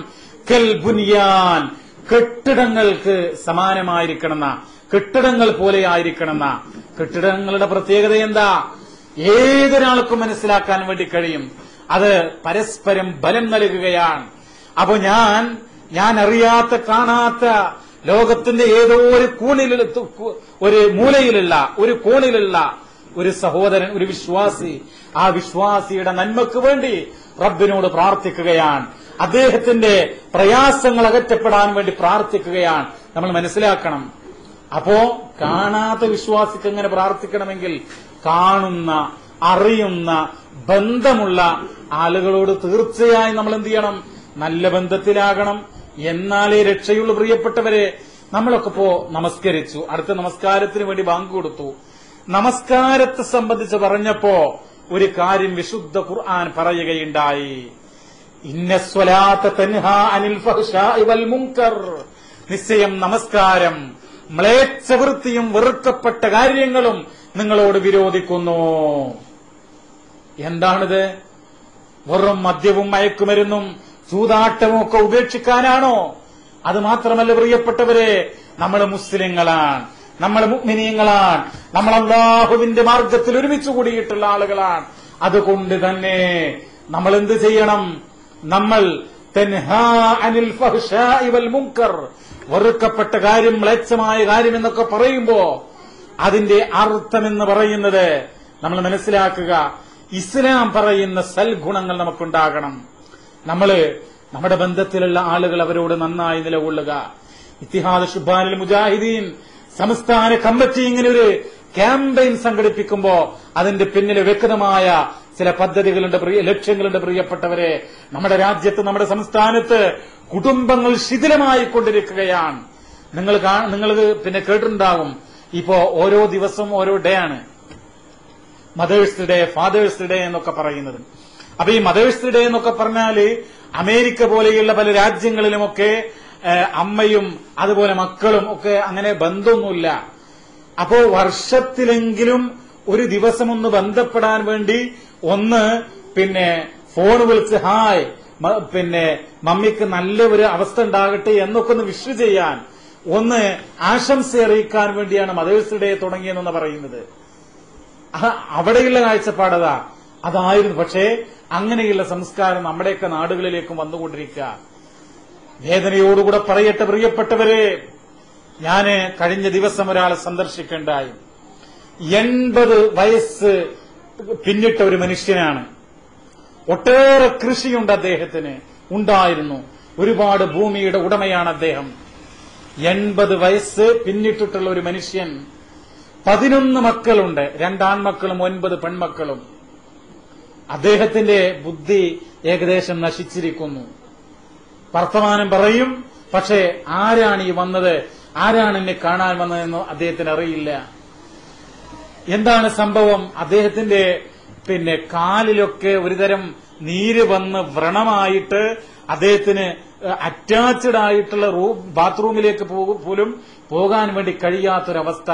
Speaker 1: കൽ ബുനിയാൻ, കെട്ടിടങ്ങൾക്ക് സമാനമായിരിക്കണമെന്ന, കെട്ടിടങ്ങൾ പോലെ ആയിരിക്കണമെന്ന. കെട്ടിടങ്ങളുടെ പ്രത്യേകത എന്താ? ഏതൊരാൾക്കും മനസ്സിലാക്കാൻ വേണ്ടി കഴിയും. അത് പരസ്പരം ബലം നൽകുകയാണ്. അപ്പൊ ഞാൻ അറിയാത്ത, കാണാത്ത ലോകത്തിന്റെ ഏതോ ഒരു ഒരു മൂലയിലുള്ള, ഒരു കോണിലുള്ള ഒരു സഹോദരൻ, ഒരു വിശ്വാസി, ആ വിശ്വാസിയുടെ നന്മക്ക് വേണ്ടി റബ്ബിനോട് പ്രാർത്ഥിക്കുകയാണ്. അദ്ദേഹത്തിന്റെ പ്രയാസങ്ങൾ അകറ്റപ്പെടാൻ വേണ്ടി പ്രാർത്ഥിക്കുകയാണ്. നമ്മൾ മനസ്സിലാക്കണം. അപ്പോ കാണാത്ത വിശ്വാസിക്ക് എങ്ങനെ പ്രാർത്ഥിക്കണമെങ്കിൽ കാണുന്ന, അറിയുന്ന, ബന്ധമുള്ള ആളുകളോട് തീർച്ചയായും നമ്മൾ എന്ത് ചെയ്യണം? നല്ല ബന്ധത്തിലാകണം. എന്നാലേ രക്ഷയുള്ളൂ. പ്രിയപ്പെട്ടവരെ, നമ്മളൊക്കെ ഇപ്പോ നമസ്കരിച്ചു, അടുത്ത നമസ്കാരത്തിന് വേണ്ടി ബാങ്ക് കൊടുത്തു. നമസ്കാരത്തെ സംബന്ധിച്ച് പറഞ്ഞപ്പോ ഒരു കാര്യം വിശുദ്ധ ഖുർആൻ പറയുകയുണ്ടായി. ഇന്ന സ്വലാത്ത തൻഹാ അനിൽ ഫഹ്ശാഇ വൽ മുൻകർ. നിശ്ചയം നമസ്കാരം മ്ലേച്ഛവൃത്തിയും വെറുക്കപ്പെട്ട കാര്യങ്ങളും നിങ്ങളോട് വിരോധിക്കുന്നു. എന്താണിത്? വെറും മദ്യവും മയക്കുമരുന്നും ചൂതാട്ടവും ഒക്കെ ഉപേക്ഷിക്കാനാണോ? അത് മാത്രമല്ല പ്രിയപ്പെട്ടവരെ, നമ്മൾ മുസ്ലിങ്ങളാണ്, നമ്മൾ മുഅ്മിനീങ്ങളാണ്, നമ്മൾ അല്ലാഹുവിന്റെ മാർഗത്തിൽ ഒരുമിച്ച് കൂടിയിട്ടുള്ള ആളുകളാണ്. അതുകൊണ്ട് തന്നെ നമ്മൾ എന്ത് ചെയ്യണം? നമ്മൾ തൻഹാ അനിൽ ഫഹ്ശാഇ വൽ മുൻകർ, വെറുക്കപ്പെട്ട കാര്യം, മ്ലേച്ഛമായ കാര്യം എന്നൊക്കെ പറയുമ്പോ അതിന്റെ അർത്ഥമെന്ന് പറയുന്നത് നമ്മൾ മനസ്സിലാക്കുക, ഇസ്ലാം പറയുന്ന സൽഗുണങ്ങൾ നമുക്കുണ്ടാകണം. നമ്മുടെ ബന്ധത്തിലുള്ള ആളുകൾ അവരോട് നന്നായി നിലകൊള്ളുക. ഇത്തിഹാദ് ശുബാനുൽ മുജാഹിദീൻ സംസ്ഥാന കമ്മിറ്റി ഇങ്ങനെ ഒരു ക്യാമ്പയിൻ സംഘടിപ്പിക്കുമ്പോ അതിന്റെ പിന്നിൽ വ്യക്തമായ ചില പദ്ധതികളുണ്ട്, ലക്ഷ്യങ്ങളുണ്ട്. പ്രിയപ്പെട്ടവരെ, നമ്മുടെ രാജ്യത്ത്, നമ്മുടെ സംസ്ഥാനത്ത് കുടുംബങ്ങൾ ശിഥിലമായി കൊണ്ടിരിക്കുകയാണ്. നിങ്ങൾക്ക് പിന്നെ കേട്ടിട്ടുണ്ടാകും, ഇപ്പോ ഓരോ ദിവസവും ഓരോ ഡേ ആണ്. മദേഴ്സ് ഡേ, ഫാദേഴ്സ് ഡേ എന്നൊക്കെ പറയുന്നത്. അപ്പൊ ഈ മദേഴ്സ് ഡേ എന്നൊക്കെ പറഞ്ഞാല് അമേരിക്ക പോലെയുള്ള പല രാജ്യങ്ങളിലുമൊക്കെ അമ്മയും അതുപോലെ മക്കളും ഒക്കെ അങ്ങനെ ബന്ധമൊന്നുമില്ല. അപ്പോ വർഷത്തിലെങ്കിലും ഒരു ദിവസം ഒന്ന് ബന്ധപ്പെടാൻ വേണ്ടി ഒന്ന് പിന്നെ ഫോൺ വിളിച്ച് ഹായ് പിന്നെ മമ്മിക്ക് നല്ല ഒരു അവസ്ഥ ഉണ്ടാകട്ടെ എന്നൊക്കെ ഒന്ന് വിഷ് ചെയ്യാൻ, ഒന്ന് ആശംസ അറിയിക്കാൻ വേണ്ടിയാണ് മദേഴ്സ് ഡേ തുടങ്ങിയതെന്ന് പറയുന്നത്. അവിടെയുള്ള കാഴ്ചപ്പാടതാ അതായിരുന്നു. പക്ഷേ അങ്ങനെയുള്ള സംസ്കാരം നമ്മുടെയൊക്കെ നാടുകളിലേക്കും വന്നുകൊണ്ടിരിക്കുക. വേദനയോടുകൂടെ പറയട്ടെ പ്രിയപ്പെട്ടവരെ, ഞാന് കഴിഞ്ഞ ദിവസം ഒരാളെ സന്ദർശിക്കേണ്ടായി. 80 വയസ്സ് പിന്നിട്ട ഒരു മനുഷ്യനാണ്. ഒട്ടേറെ കൃഷിയുണ്ട് അദ്ദേഹത്തിന്, ഉണ്ടായിരുന്നു. ഒരുപാട് ഭൂമിയുടെ ഉടമയാണ് അദ്ദേഹം. 80 വയസ്സ് പിന്നിട്ടിട്ടുള്ള ഒരു മനുഷ്യൻ. 11 മക്കളുണ്ട്, 2 ആൺമക്കളും 9 പെൺമക്കളും. അദ്ദേഹത്തിന്റെ ബുദ്ധി ഏകദേശം നശിച്ചിരിക്കുന്നു. വർത്തമാനം പറയും, പക്ഷേ ആരാണ് ഈ വന്നത്, ആരാണ് എന്നെ കാണാൻ വന്നതെന്നോ അദ്ദേഹത്തിന് അറിയില്ല. എന്താണ് സംഭവം? അദ്ദേഹത്തിന്റെ പിന്നെ കാലിലൊക്കെ ഒരുതരം നീര് വന്ന് വ്രണമായിട്ട് അദ്ദേഹത്തിന് അറ്റാച്ച്ഡ് ആയിട്ടുള്ള ബാത്റൂമിലേക്ക് പോലും പോകാൻ വേണ്ടി കഴിയാത്തൊരവസ്ഥ.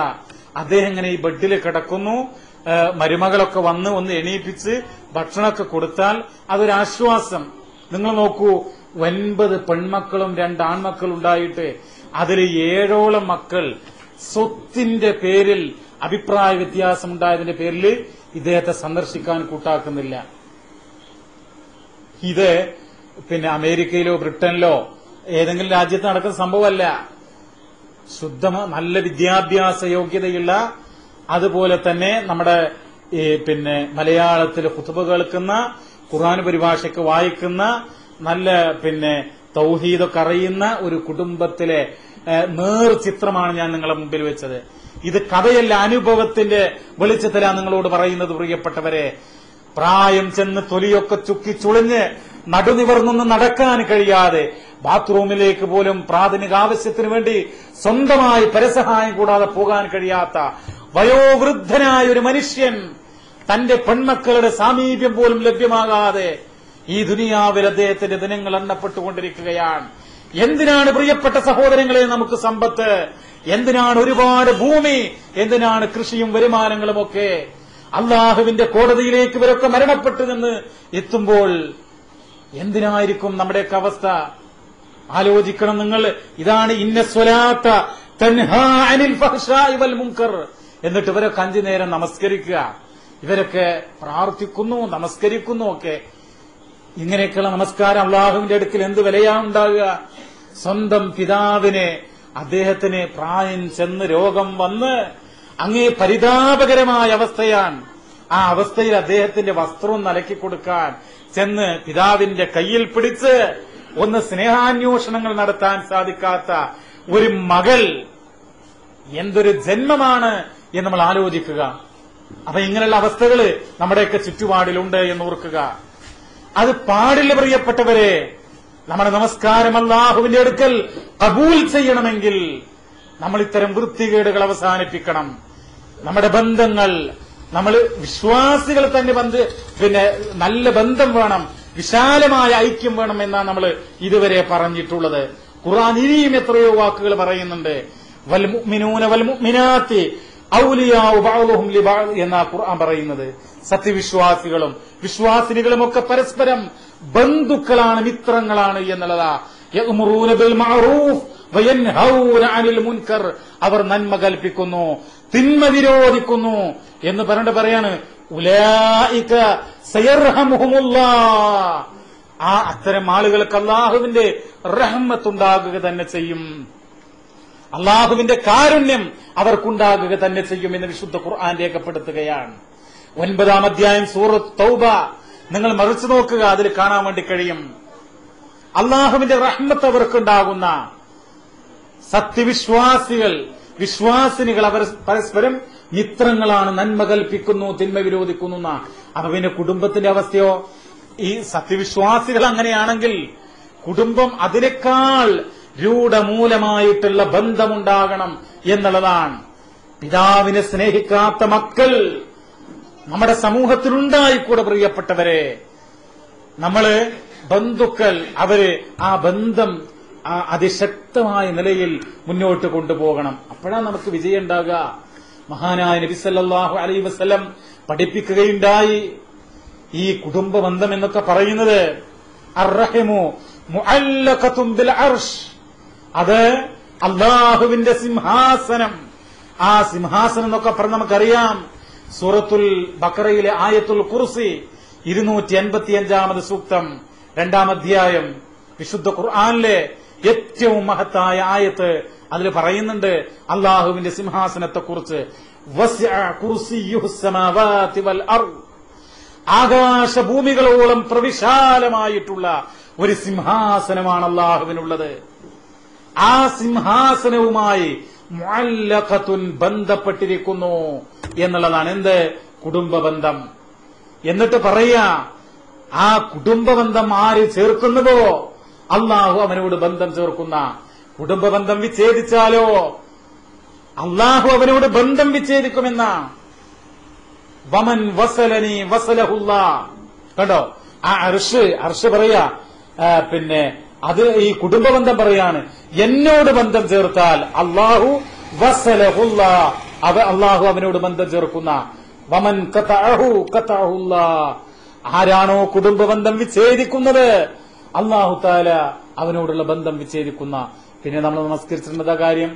Speaker 1: അദ്ദേഹം ഇങ്ങനെ ഈ ബെഡിൽ കിടക്കുന്നു. മരുമകളൊക്കെ വന്ന് ഒന്ന് എണീപ്പിച്ച് ഭക്ഷണമൊക്കെ കൊടുത്താൽ അതൊരാശ്വാസം. നിങ്ങൾ നോക്കൂ, 9 പെൺമക്കളും 2 ആൺമക്കളും ഉണ്ടായിട്ട് അതിൽ 7ഓളം മക്കൾ സ്വത്തിന്റെ പേരിൽ അഭിപ്രായ വ്യത്യാസം ഉണ്ടായതിന്റെ പേരിൽ ഇദ്ദേഹത്തെ സന്ദർശിക്കാൻ കൂട്ടാക്കുന്നില്ല. ഇത് പിന്നെ അമേരിക്കയിലോ ബ്രിട്ടനിലോ ഏതെങ്കിലും രാജ്യത്ത് നടക്കുന്ന സംഭവമല്ല. നല്ല വിദ്യാഭ്യാസ യോഗ്യതയുള്ള, അതുപോലെ തന്നെ നമ്മുടെ പിന്നെ മലയാളത്തിൽ ഖുതുബ കേൾക്കുന്ന, ഖുർആൻ പരിഭാഷയ്ക്ക് വായിക്കുന്ന നല്ല തൗഹീദൊക്കെ അറിയുന്ന ഒരു കുടുംബത്തിലെ നേർചിത്രമാണ് ഞാൻ നിങ്ങളെ മുമ്പിൽ വെച്ചത്. ഇത് കഥയല്ല, അനുഭവത്തിന്റെ വെളിച്ചത്തിലാണ് നിങ്ങളോട് പറയുന്നത്. പ്രിയപ്പെട്ടവരെ, പ്രായം ചെന്ന് തൊലിയൊക്കെ ചുക്കി ചുളിഞ്ഞ് നടുനിവർന്നൊന്നും നടക്കാൻ കഴിയാതെ ബാത്റൂമിലേക്ക് പോലും പ്രാഥമിക ആവശ്യത്തിന് വേണ്ടി സ്വന്തമായി പരസഹായം കൂടാതെ പോകാൻ കഴിയാത്ത വയോവൃദ്ധനായ ഒരു മനുഷ്യൻ തന്റെ പെൺമക്കളുടെ സാമീപ്യം പോലും ലഭ്യമാകാതെ ഈ ദുനിയാവിൽ അദ്ദേഹത്തിന്റെ ദിനങ്ങൾ എണ്ണപ്പെട്ടുകൊണ്ടിരിക്കുകയാണ്. എന്തിനാണ് പ്രിയപ്പെട്ട സഹോദരങ്ങളെ നമുക്ക് സമ്പത്ത്? എന്തിനാണ് ഒരുപാട് ഭൂമി? എന്തിനാണ് കൃഷിയും വരുമാനങ്ങളുമൊക്കെ? അള്ളാഹുവിന്റെ കോടതിയിലേക്ക് ഇവരൊക്കെ മരണപ്പെട്ടു നിന്ന് എത്തുമ്പോൾ എന്തിനായിരിക്കും നമ്മുടെയൊക്കെ അവസ്ഥ? ആലോചിക്കണം നിങ്ങൾ. ഇതാണ് ഇന്ന സ്വലാത്ത തൻഹാ അനിൽ ഫഹ്ശാഇ വൽ മുൻകർ. എന്നിട്ട് ഇവരൊക്കെ 5 നേരം നമസ്കരിക്കുക, ഇവരൊക്കെ പ്രാർത്ഥിക്കുന്നു, നമസ്കരിക്കുന്നു ഒക്കെ. ഇങ്ങനെയൊക്കെയുള്ള നമസ്കാരം അള്ളാഹുവിന്റെ അടുക്കൽ എന്ത് വിലയാ ഉണ്ടാകുക? സ്വന്തം പിതാവിനെ, അദ്ദേഹത്തിന് പ്രായം ചെന്ന് രോഗം വന്ന് അങ്ങേ പരിതാപകരമായ അവസ്ഥയാണ്. ആ അവസ്ഥയിൽ അദ്ദേഹത്തിന്റെ വസ്ത്രവും നലക്കി കൊടുക്കാൻ ചെന്ന് പിതാവിന്റെ കയ്യിൽ പിടിച്ച് ഒന്ന് സ്നേഹാന്വേഷണങ്ങൾ നടത്താൻ സാധിക്കാത്ത ഒരു മകൾ എന്തൊരു ജന്മമാണ് എന്ന് നമ്മൾ ആലോചിക്കുക. അപ്പൊ ഇങ്ങനെയുള്ള അവസ്ഥകൾ നമ്മുടെയൊക്കെ ചുറ്റുപാടിലുണ്ട് എന്ന് ഓർക്കുക. അത് പാടില്ല പ്രിയപ്പെട്ടവരെ. നമ്മുടെ നമസ്കാരം അല്ലാഹുവിന്റെ അടുക്കൽ കബൂൽ ചെയ്യണമെങ്കിൽ നമ്മൾ ഇത്തരം വൃത്തികേടുകൾ അവസാനിപ്പിക്കണം. നമ്മുടെ ബന്ധങ്ങൾ, നമ്മൾ വിശ്വാസികൾ തന്നെ നല്ല ബന്ധം വേണം, വിശാലമായ ഐക്യം വേണം എന്നാണ് നമ്മൾ ഇതുവരെ പറഞ്ഞിട്ടുള്ളത്. ഖുർആൻ ഇനിയും എത്രയോ വാക്കുകൾ പറയുന്നുണ്ട്. വൽ മുഅ്മിനൂന വൽ മുഅ്മിനാത്തി ഔലിയാഉ ബഅ്ദുഹും ലിബഅദ് എന്നാ ഖുർആൻ പറയുന്നത്. സത്യവിശ്വാസികളും വിശ്വാസിനികളും ഒക്കെ പരസ്പരം ബന്ധുക്കളാണ്, മിത്രങ്ങളാണ് എന്നുള്ളതാ. യഅ്മുറൂന ബിൽ മഅറൂഫ് വയൻഹൗന അനിൽ മുൻകർ. അവർ നന്മ കൽപ്പിക്കുന്നു, തിന്മ വിരോധിക്കുന്നു എന്ന് പറഞ്ഞിട്ട് പറയാണ് ഉലൈക സയർഹമുഹുമുല്ലാഹ്. അത്തരം ആളുകൾക്ക് അല്ലാഹുവിന്റെ റഹ്മത്തുണ്ടാകുക തന്നെ ചെയ്യും, അള്ളാഹുവിന്റെ കാരുണ്യം അവർക്കുണ്ടാകുക തന്നെ ചെയ്യും എന്ന് വിശുദ്ധ ഖുർആൻ രേഖപ്പെടുത്തുകയാണ്. 9-ാം അധ്യായം സൂറത്ത് തൗബ നിങ്ങൾ മറിച്ചു നോക്കുക, അതിൽ കാണാൻ വേണ്ടി കഴിയും. അള്ളാഹുവിന്റെ റഹ്മത്ത് അവർക്കുണ്ടാകുന്ന സത്യവിശ്വാസികൾ, വിശ്വാസിനികൾ അവർ പരസ്പരം മിത്രങ്ങളാണ്, നന്മ കൽപ്പിക്കുന്നു, തിന്മ വിരോധിക്കുന്നു. അപ്പൊ പിന്നെ കുടുംബത്തിന്റെ അവസ്ഥയോ? ഈ സത്യവിശ്വാസികൾ അങ്ങനെയാണെങ്കിൽ കുടുംബം അതിനേക്കാൾ രൂഢമൂലമായിട്ടുള്ള ബന്ധമുണ്ടാകണം എന്നുള്ളതാണ്. പിതാവിനെ സ്നേഹിക്കാത്ത മക്കൾ നമ്മുടെ സമൂഹത്തിലുണ്ടായിക്കൂടെ പ്രിയപ്പെട്ടവരെ? നമ്മള് ബന്ധുക്കൾ, അവര് ആ ബന്ധം അതിശക്തമായ നിലയിൽ മുന്നോട്ട് കൊണ്ടുപോകണം. അപ്പോഴാണ് നമുക്ക് വിജയം ഉണ്ടാകുക. മഹാനായ നബി സല്ലല്ലാഹു അലൈഹി വസല്ലം പഠിപ്പിക്കുകയുണ്ടായി, ഈ കുടുംബ ബന്ധം എന്നൊക്കെ പറയുന്നത് അർറഹിമു മുഅല്ലഖതുൻ ബിൽ അർശ്, അത് അല്ലാഹുവിന്റെ സിംഹാസനം. ആ സിംഹാസനം എന്നൊക്കെ പറഞ്ഞ് നമുക്കറിയാം. സൂറത്തുൽ ബഖറയിലെ ആയത്തുൽ കുർസി 285-ാമത് സൂക്തം 2-ാം അധ്യായം വിശുദ്ധ ഖുർആനിലെ ഏറ്റവും മഹത്തായ ആയത്ത്. അതിൽ പറയുന്നുണ്ട് അല്ലാഹുവിന്റെ സിംഹാസനത്തെക്കുറിച്ച്. വസിഅ കുർസിയ്യുഹുസ് സമാവാതി വൽ അർദ്, ആകാശഭൂമികളോളം പ്രവിശാലമായിട്ടുള്ള ഒരു സിംഹാസനമാണ് അല്ലാഹുവിനുള്ളത്. ആ സിംഹാസനവുമായി മുഅല്ലഖത്തുൻ ബന്ധപ്പെട്ടിരിക്കുന്നു എന്നുള്ളതാണ് എന്ത്? കുടുംബ ബന്ധം. എന്നിട്ട് പറയാ, ആ കുടുംബ ബന്ധം ആര് ചേർക്കുന്നുവോ അള്ളാഹു അവനോട് ബന്ധം ചേർക്കുന്ന. കുടുംബ ബന്ധം വിച്ഛേദിച്ചാലോ അള്ളാഹു അവനോട് ബന്ധം വിച്ഛേദിക്കുമെന്ന. വമൻ വസലനി വസലഹുല്ലാ. കണ്ടോ, ആ അർശ് പറയാ, അത് ഈ കുടുംബ ബന്ധം പറയാണ്, എന്നോട് ബന്ധം ചേർത്താൽ അള്ളാഹു വസലഹുല്ലാ, അള്ളാഹു അവനോട് ബന്ധം ചേർക്കുന്ന. വമൻ ഖതഅഹു ഖതഅഹുല്ലാ. ആരാണോ കുടുംബ ബന്ധം വിച്ഛേദിക്കുന്നത് അള്ളാഹു തആല അവനോടുള്ള ബന്ധം വിച്ഛേദിക്കുന്ന. പിന്നെ നമ്മൾ നമസ്കരിച്ചിരുന്നത് കാര്യം.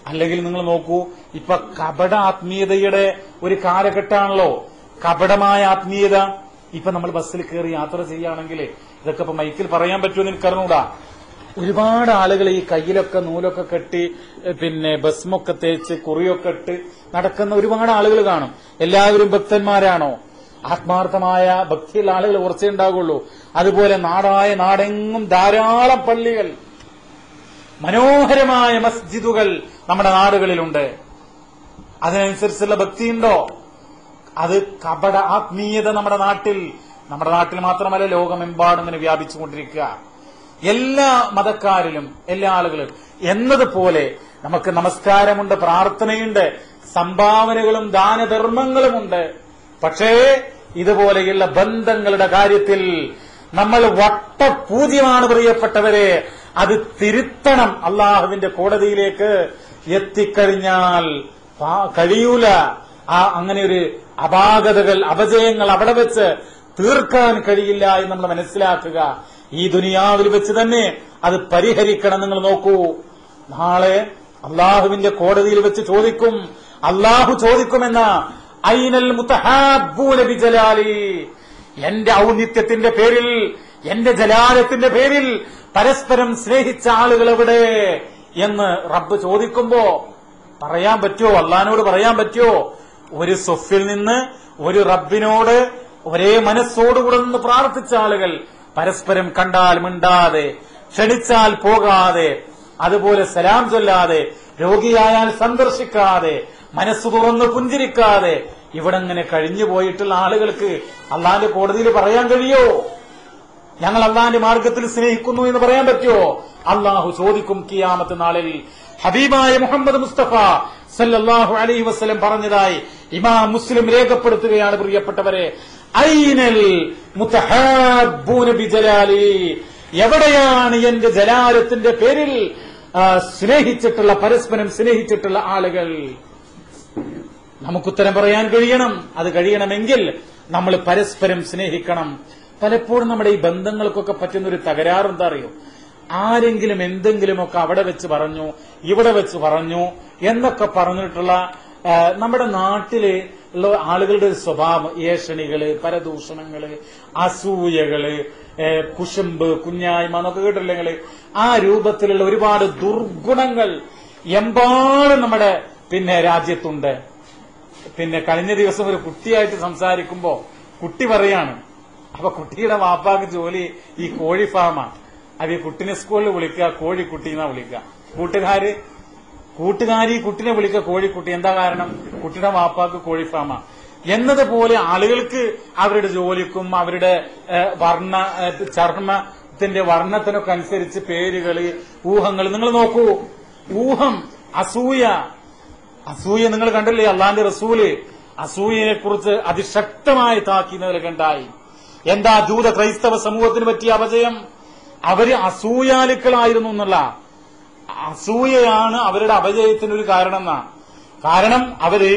Speaker 1: അല്ലെങ്കിൽ നിങ്ങൾ നോക്കൂ, ഇപ്പൊ കപട ആത്മീയതയുടെ ഒരു കാലഘട്ടമാണല്ലോ, കപടമായ ആത്മീയത. ഇപ്പൊ നമ്മൾ ബസ്സിൽ കയറി യാത്ര ചെയ്യുകയാണെങ്കിൽ, ഇതൊക്കെ ഇപ്പൊ മൈക്കിൽ പറയാൻ പറ്റുമെന്ന് എനിക്കറിഞ്ഞൂടാ, ഒരുപാട് ആളുകൾ ഈ കയ്യിലൊക്കെ നൂലൊക്കെ കെട്ടി ഭസ്മൊക്കെ തേച്ച് കുറിയൊക്കെ ഇട്ട് നടക്കുന്ന ഒരുപാട് ആളുകൾ കാണും. എല്ലാവരും ഭക്തന്മാരാണോ? ആത്മാർത്ഥമായ ഭക്തിയുള്ള ആളുകൾ കുറച്ചേ ഉണ്ടാകുള്ളൂ. അതുപോലെ നാടെങ്ങും ധാരാളം പള്ളികൾ, മനോഹരമായ മസ്ജിദുകൾ നമ്മുടെ നാടുകളിലുണ്ട്. അതിനനുസരിച്ചുള്ള ഭക്തിയുണ്ടോ? അത് കപട ആത്മീയത നമ്മുടെ നാട്ടിൽ മാത്രമല്ല ലോകമെമ്പാടും ഇങ്ങനെ വ്യാപിച്ചുകൊണ്ടിരിക്കുക. എല്ലാ മതക്കാരിലും എല്ലാ ആളുകളും എന്നതുപോലെ നമുക്ക് നമസ്കാരമുണ്ട്, പ്രാർത്ഥനയുണ്ട്, സംഭാവനകളും ദാനധർമ്മങ്ങളുമുണ്ട്. പക്ഷേ ഇതുപോലെയുള്ള ബന്ധങ്ങളുടെ കാര്യത്തിൽ നമ്മൾ വട്ടപൂജ്യമാണ് പ്രിയപ്പെട്ടവരെ. അത് തിരുത്തണം. അള്ളാഹുവിന്റെ കോടതിയിലേക്ക് എത്തിക്കഴിഞ്ഞാൽ കഴിയൂല. അങ്ങനെ ഒരു അപാകതകൾ, അപജയങ്ങൾ അവിടെ വെച്ച് തീർക്കാൻ കഴിയില്ല എന്ന് നമ്മൾ മനസ്സിലാക്കുക. ഈ ദുനിയാവിൽ വെച്ച് തന്നെ അത് പരിഹരിക്കണം. നിങ്ങൾ നോക്കൂ, നാളെ അള്ളാഹുവിന്റെ കോടതിയിൽ വെച്ച് ചോദിക്കും. അള്ളാഹു ചോദിക്കുമെന്ന ഐനൽ മുതഹാബ്ബൂന ബിജലാലി, എന്റെ ഔന്നിത്യത്തിന്റെ പേരിൽ, എന്റെ ജലാലത്തിന്റെ പേരിൽ പരസ്പരം സ്നേഹിച്ച ആളുകൾ എവിടെ എന്ന് റബ്ബ് ചോദിക്കുമ്പോ പറയാൻ പറ്റുമോ? അള്ളാഹിനോട് പറയാൻ പറ്റുമോ? ഒരു സൊഫിൽ നിന്ന് ഒരു റബ്ബിനോട് ഒരേ മനസ്സോടുകൂടെ നിന്ന് പ്രാർത്ഥിച്ച ആളുകൾ പരസ്പരം കണ്ടാൽ മിണ്ടാതെ, ക്ഷണിച്ചാൽ പോകാതെ, അതുപോലെ സലാം ചൊല്ലാതെ, രോഗിയായാൽ സന്ദർശിക്കാതെ, മനസ്സ് തുറന്ന് പുഞ്ചിരിക്കാതെ ഇവിടെ ഇങ്ങനെ കഴിഞ്ഞു പോയിട്ടുള്ള ആളുകൾക്ക് അള്ളാന്റെ കോടതിയിൽ പറയാൻ കഴിയോ? ഞങ്ങൾ അള്ളാന്റെ മാർഗത്തിൽ സ്നേഹിക്കുന്നു എന്ന് പറയാൻ പറ്റുമോ? അള്ളാഹു ചോദിക്കും ഖിയാമത്ത് നാളിൽ. ഹബീബായ മുഹമ്മദ് മുസ്തഫ സല്ലല്ലാഹു അലൈഹി വസല്ലം പറഞ്ഞതായി ഇമാം മുസ്ലിം രേഖപ്പെടുത്തുകയാണ്. പ്രിയപ്പെട്ടവരെ, ഐനൽ മുതഹാബ്ബൂന ബിജലാലി, എവിടെയാണ് എന്റെ ജലാലത്തിന്റെ പേരിൽ സ്നേഹിച്ചിട്ടുള്ള, പരസ്പരം സ്നേഹിച്ചിട്ടുള്ള ആളുകൾ? നമുക്കുത്തരം പറയാൻ കഴിയണം. അത് കഴിയണമെങ്കിൽ നമ്മൾ പരസ്പരം സ്നേഹിക്കണം. പലപ്പോഴും നമ്മുടെ ഈ ബന്ധങ്ങൾക്കൊക്കെ പറ്റുന്നൊരു തകരാറ് എന്താ അറിയോ? ആരെങ്കിലും എന്തെങ്കിലുമൊക്കെ അവിടെ വെച്ച് പറഞ്ഞു, ഇവിടെ വെച്ച് പറഞ്ഞു എന്നൊക്കെ പറഞ്ഞിട്ടുള്ള നമ്മുടെ നാട്ടില് ഉള്ള ആളുകളുടെ ഒരു സ്വഭാവം, ഏഷണികള്, പരദൂഷണങ്ങള്, അസൂയകള്, കുശുമ്പ്, കുഞ്ഞായ്മ എന്നൊക്കെ കേട്ടില്ലെങ്കിൽ ആ രൂപത്തിലുള്ള ഒരുപാട് ദുർഗുണങ്ങൾ എമ്പാടും നമ്മുടെ രാജ്യത്തുണ്ട്. കഴിഞ്ഞ ദിവസം ഒരു കുട്ടിയായിട്ട് സംസാരിക്കുമ്പോ കുട്ടി പറയാണ്, അപ്പൊ കുട്ടിയുടെ വാപ്പാക്ക് ജോലി ഈ കോഴി ഫാമാണ്. അത് ഈ കുട്ടിനെ സ്കൂളിൽ വിളിക്കുക കോഴിക്കുട്ടി എന്നാ വിളിക്കുക. കൂട്ടുകാരി കുട്ടിനെ വിളിക്കുക കോഴിക്കുട്ടി. എന്താ കാരണം? കുട്ടിയുടെ വാപ്പാക്ക് കോഴി ഫാമാ. എന്നതുപോലെ ആളുകൾക്ക് അവരുടെ ജോലിക്കും അവരുടെ ചർമ്മത്തിന്റെ വർണ്ണത്തിനൊക്കെ അനുസരിച്ച് പേരുകള്, ഊഹങ്ങൾ. നിങ്ങൾ നോക്കൂ, ഊഹം, അസൂയ നിങ്ങൾ കണ്ടില്ലേ? അള്ളാന്റെ റസൂല് അസൂയയെ കുറിച്ച് അതിശക്തമായി താക്കീത് നൽകണ്ടായി. എന്താ ജൂത ക്രൈസ്തവ സമൂഹത്തിന് പറ്റിയ അപജയം? അവര് അസൂയാലുക്കളായിരുന്നു എന്നുള്ള അസൂയയാണ് അവരുടെ അപജയത്തിനൊരു കാരണം. കാരണം അവര്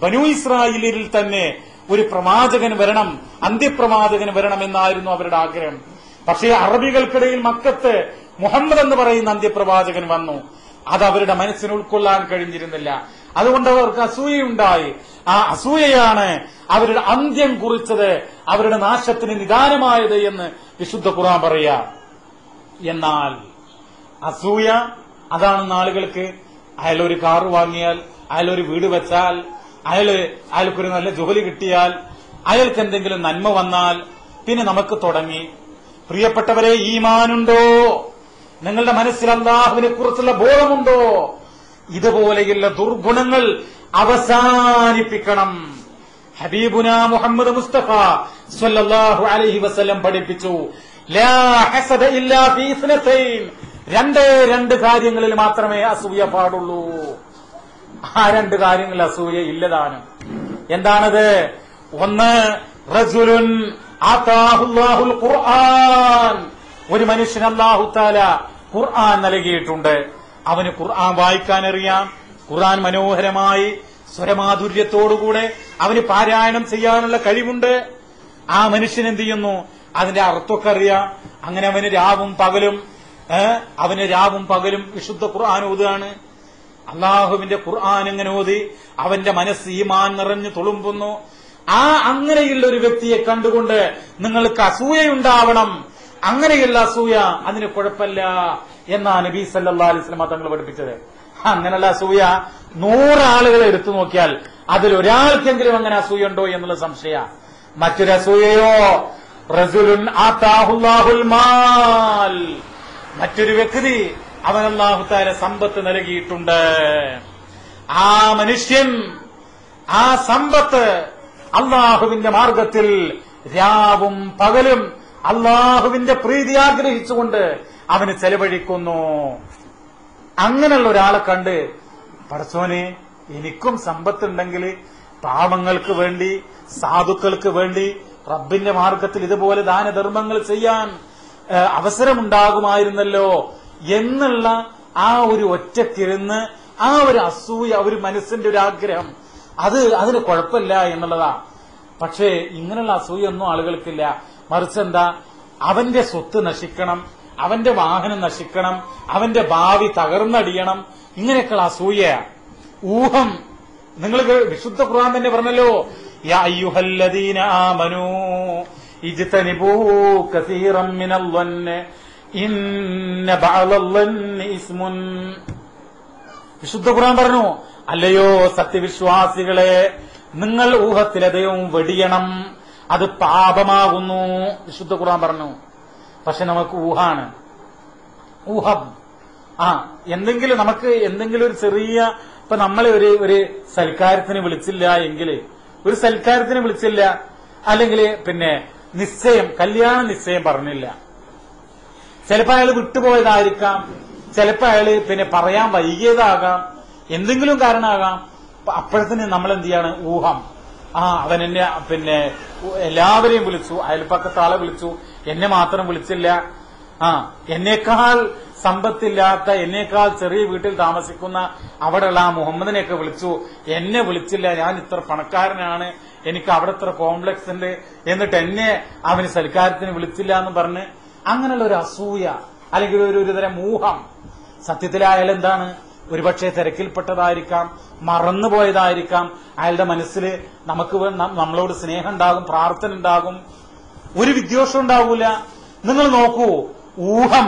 Speaker 1: ബനൂ ഇസ്രായേലിൽ തന്നെ ഒരു പ്രവാചകൻ വരണം, അന്ത്യപ്രവാചകൻ വരണം എന്നായിരുന്നു അവരുടെ ആഗ്രഹം. പക്ഷേ അറബികൾക്കിടയിൽ മക്കത്ത് മുഹമ്മദ് എന്ന് പറയുന്ന അന്ത്യപ്രവാചകൻ വന്നു. അത് അവരുടെ മനസ്സിന് ഉൾക്കൊള്ളാൻ കഴിഞ്ഞിരുന്നില്ല. അതുകൊണ്ട് അവർക്ക് അസൂയയുണ്ടായി. ആ അസൂയയാണ് അവരുടെ അന്ത്യം കുറിച്ചത്, അവരുടെ നാശത്തിന് നിദാനമായത് എന്ന് വിശുദ്ധ ഖുർആൻ പറയാ. എന്നാൽ അസൂയ അതാണെന്ന് ആളുകൾക്ക്, അയാളൊരു കാറ് വാങ്ങിയാൽ, അയാളൊരു വീട് വെച്ചാൽ, അയാൾക്കൊരു നല്ല ജോലി കിട്ടിയാൽ, അയാൾക്ക് എന്തെങ്കിലും നന്മ വന്നാൽ പിന്നെ നമുക്ക് തുടങ്ങി. പ്രിയപ്പെട്ടവരെ, ഈമാനുണ്ടോ? നിങ്ങളുടെ മനസ്സിൽ അല്ലാഹുവിനെ കുറിച്ചുള്ള ബോധമുണ്ടോ? ഇതുപോലെയുള്ള ദുർഗുണങ്ങൾ അവസാനിപ്പിക്കണം. ഹബീബുന മുഹമ്മദ് മുസ്തഫ സ്വല്ലല്ലാഹു അലൈഹി വസല്ലം പഠിപ്പിച്ചു, ലാ ഹസദ ഇല്ലാ ഫീ ഇസ്നതൈൻ, രണ്ട് കാര്യങ്ങളിൽ മാത്രമേ അസൂയ പാടുള്ളൂ. ആ രണ്ട് കാര്യങ്ങളിൽ അസൂയ ഇല്ലതാനും. എന്താണത്? ഒന്ന്, റജുലുൻ ആതാഹുല്ലാഹുൽ ഖുർആൻ, ഒരു മനുഷ്യന് അല്ലാഹു തആല ഖുർആൻ നൽകിയിട്ടുണ്ട്. അവന് ഖുർആൻ വായിക്കാനറിയാം, ഖുർആൻ മനോഹരമായി സ്വരമാധുര്യത്തോടുകൂടെ അവന് പാരായണം ചെയ്യാനുള്ള കഴിവുണ്ട്. ആ മനുഷ്യൻ എന്ത് ചെയ്യുന്നു? അതിന്റെ അർത്ഥമൊക്കെ അറിയാം. അങ്ങനെ അവന് രാവും പകലും വിശുദ്ധ ഖുർആൻ ഓതുകയാണ്. അള്ളാഹുവിന്റെ ഖുർആൻ എങ്ങനെ ഓതി അവന്റെ മനസ്സ് ഈമാൻ നിറഞ്ഞു തുളുമ്പുന്നു. അങ്ങനെയുള്ള ഒരു വ്യക്തിയെ കണ്ടുകൊണ്ട് നിങ്ങൾക്ക് അസൂയയുണ്ടാവണം. അങ്ങനെയുള്ള അസൂയ അതിന് കുഴപ്പമില്ല എന്നാണ് നബി സല്ലല്ലാഹു അലൈഹി വസല്ലം തങ്ങൾ പഠിപ്പിച്ചത്. അങ്ങനെയുള്ള അസൂയ 100 ആളുകളെ എടുത്തു നോക്കിയാൽ അതിൽ ഒരാൾക്കെങ്കിലും അങ്ങനെ അസൂയ ഉണ്ടോ എന്നുള്ള സംശയ. മറ്റൊരു അസൂയയോ റജുലുൻ ആതാഹുല്ലാഹുൽ മാൽ, മറ്റൊരു വ്യക്തി അവൻ അല്ലാഹു തആല സമ്പത്ത് നൽകിയിട്ടുണ്ട്. ആ മനുഷ്യൻ ആ സമ്പത്ത് അള്ളാഹുവിന്റെ മാർഗത്തിൽ രാവും പകലും അള്ളാഹുവിന്റെ പ്രീതി ആഗ്രഹിച്ചുകൊണ്ട് അവന് ചെലവഴിക്കുന്നു. അങ്ങനെയുള്ള ഒരാളെ കണ്ട് പടച്ചോനെ എനിക്കും സമ്പത്തുണ്ടെങ്കിൽ പാവങ്ങൾക്ക് വേണ്ടി സാധുക്കൾക്ക് വേണ്ടി റബ്ബിന്റെ മാർഗത്തിൽ ഇതുപോലെ ദാനധർമ്മങ്ങൾ ചെയ്യാൻ അവസരമുണ്ടാകുമായിരുന്നല്ലോ എന്നുള്ള ആ ഒരു ഒറ്റക്കിരുന്ന് ആ ഒരു അസൂയ, ഒരു മനസ്സിന്റെ ഒരു ആഗ്രഹം, അതിന് കുഴപ്പമില്ല എന്നുള്ളതാ. പക്ഷേ ഇങ്ങനെയുള്ള അസൂയൊന്നും ആളുകൾക്കില്ല. മറിച്ച് എന്താ, അവന്റെ സ്വത്ത് നശിക്കണം, അവന്റെ വാഹനം നശിക്കണം, അവന്റെ ഭാവി തകർന്നടിയണം, ഇങ്ങനെയൊക്കെയുള്ള അസൂയ, ഊഹം. നിങ്ങൾ വിശുദ്ധ ഖുർആൻ തന്നെ പറഞ്ഞല്ലോ, യാ അയ്യുഹല്ലദീന ആമനൂ ഇജ്തനിബൂ കസീറൻ മിനൽ ളന്നി ഇന്ന ബഅദൽ ളന്നി ഇസ്മുൻ. വിശുദ്ധ ഖുർആൻ പറഞ്ഞു, അല്ലയോ സത്യവിശ്വാസികളെ, നിങ്ങൾ ഊഹത്തിലധികവും വെടിയണം, അത് പാപമാകുന്നു. വിശുദ്ധ ഖുർആൻ പറഞ്ഞു. പക്ഷെ നമുക്ക് ഊഹാണ്, ഊഹം. എന്തെങ്കിലും നമുക്ക് എന്തെങ്കിലും ഒരു ചെറിയ, ഇപ്പൊ നമ്മളെ ഒരു സൽക്കാരത്തിന് വിളിച്ചില്ല എങ്കിൽ, ഒരു സൽക്കാരത്തിന് വിളിച്ചില്ല, അല്ലെങ്കിൽ പിന്നെ നിശ്ചയം, കല്യാണ നിശ്ചയം പറഞ്ഞില്ല, ചിലപ്പോ അയാൾ വിട്ടുപോയതായിരിക്കാം, ചിലപ്പോ അയാള് പിന്നെ പറയാൻ വൈകിയതാകാം, എന്തെങ്കിലും കാരണമാകാം. അപ്പോഴത്തിന് നമ്മൾ എന്ത് ചെയ്യാണ്, ഊഹം. അവൻ എന്നെ പിന്നെ എല്ലാവരെയും വിളിച്ചു, അയൽപ്പക്കത്തെ ആളെ വിളിച്ചു, എന്നെ മാത്രം വിളിച്ചില്ല, എന്നേക്കാൾ സമ്പത്തില്ലാത്ത, എന്നേക്കാൾ ചെറിയ വീട്ടിൽ താമസിക്കുന്ന അവിടെയുള്ള ആ മുഹമ്മദിനെയൊക്കെ വിളിച്ചു, എന്നെ വിളിച്ചില്ല, ഞാൻ ഇത്ര പണക്കാരനാണ്, എനിക്ക് അവിടെ ഇത്ര കോംപ്ലക്സ് ഉണ്ട്, എന്നിട്ട് എന്നെ അവന് സൽക്കാരത്തിന് വിളിച്ചില്ല എന്ന് പറഞ്ഞ് അങ്ങനെയുള്ള ഒരു അസൂയ അല്ലെങ്കിൽ ഒരു തരം ഊഹം. സത്യത്തിലായാലും എന്താണ്, ഒരുപക്ഷെ തിരക്കിൽപ്പെട്ടതായിരിക്കാം, മറന്നുപോയതായിരിക്കാം, അയാളുടെ മനസ്സിൽ നമുക്ക് നമ്മളോട് സ്നേഹം ഉണ്ടാകും, പ്രാർത്ഥന ഉണ്ടാകും, ഒരു വിദ്വേഷം ഉണ്ടാവൂല. നിങ്ങൾ നോക്കൂ, ഊഹം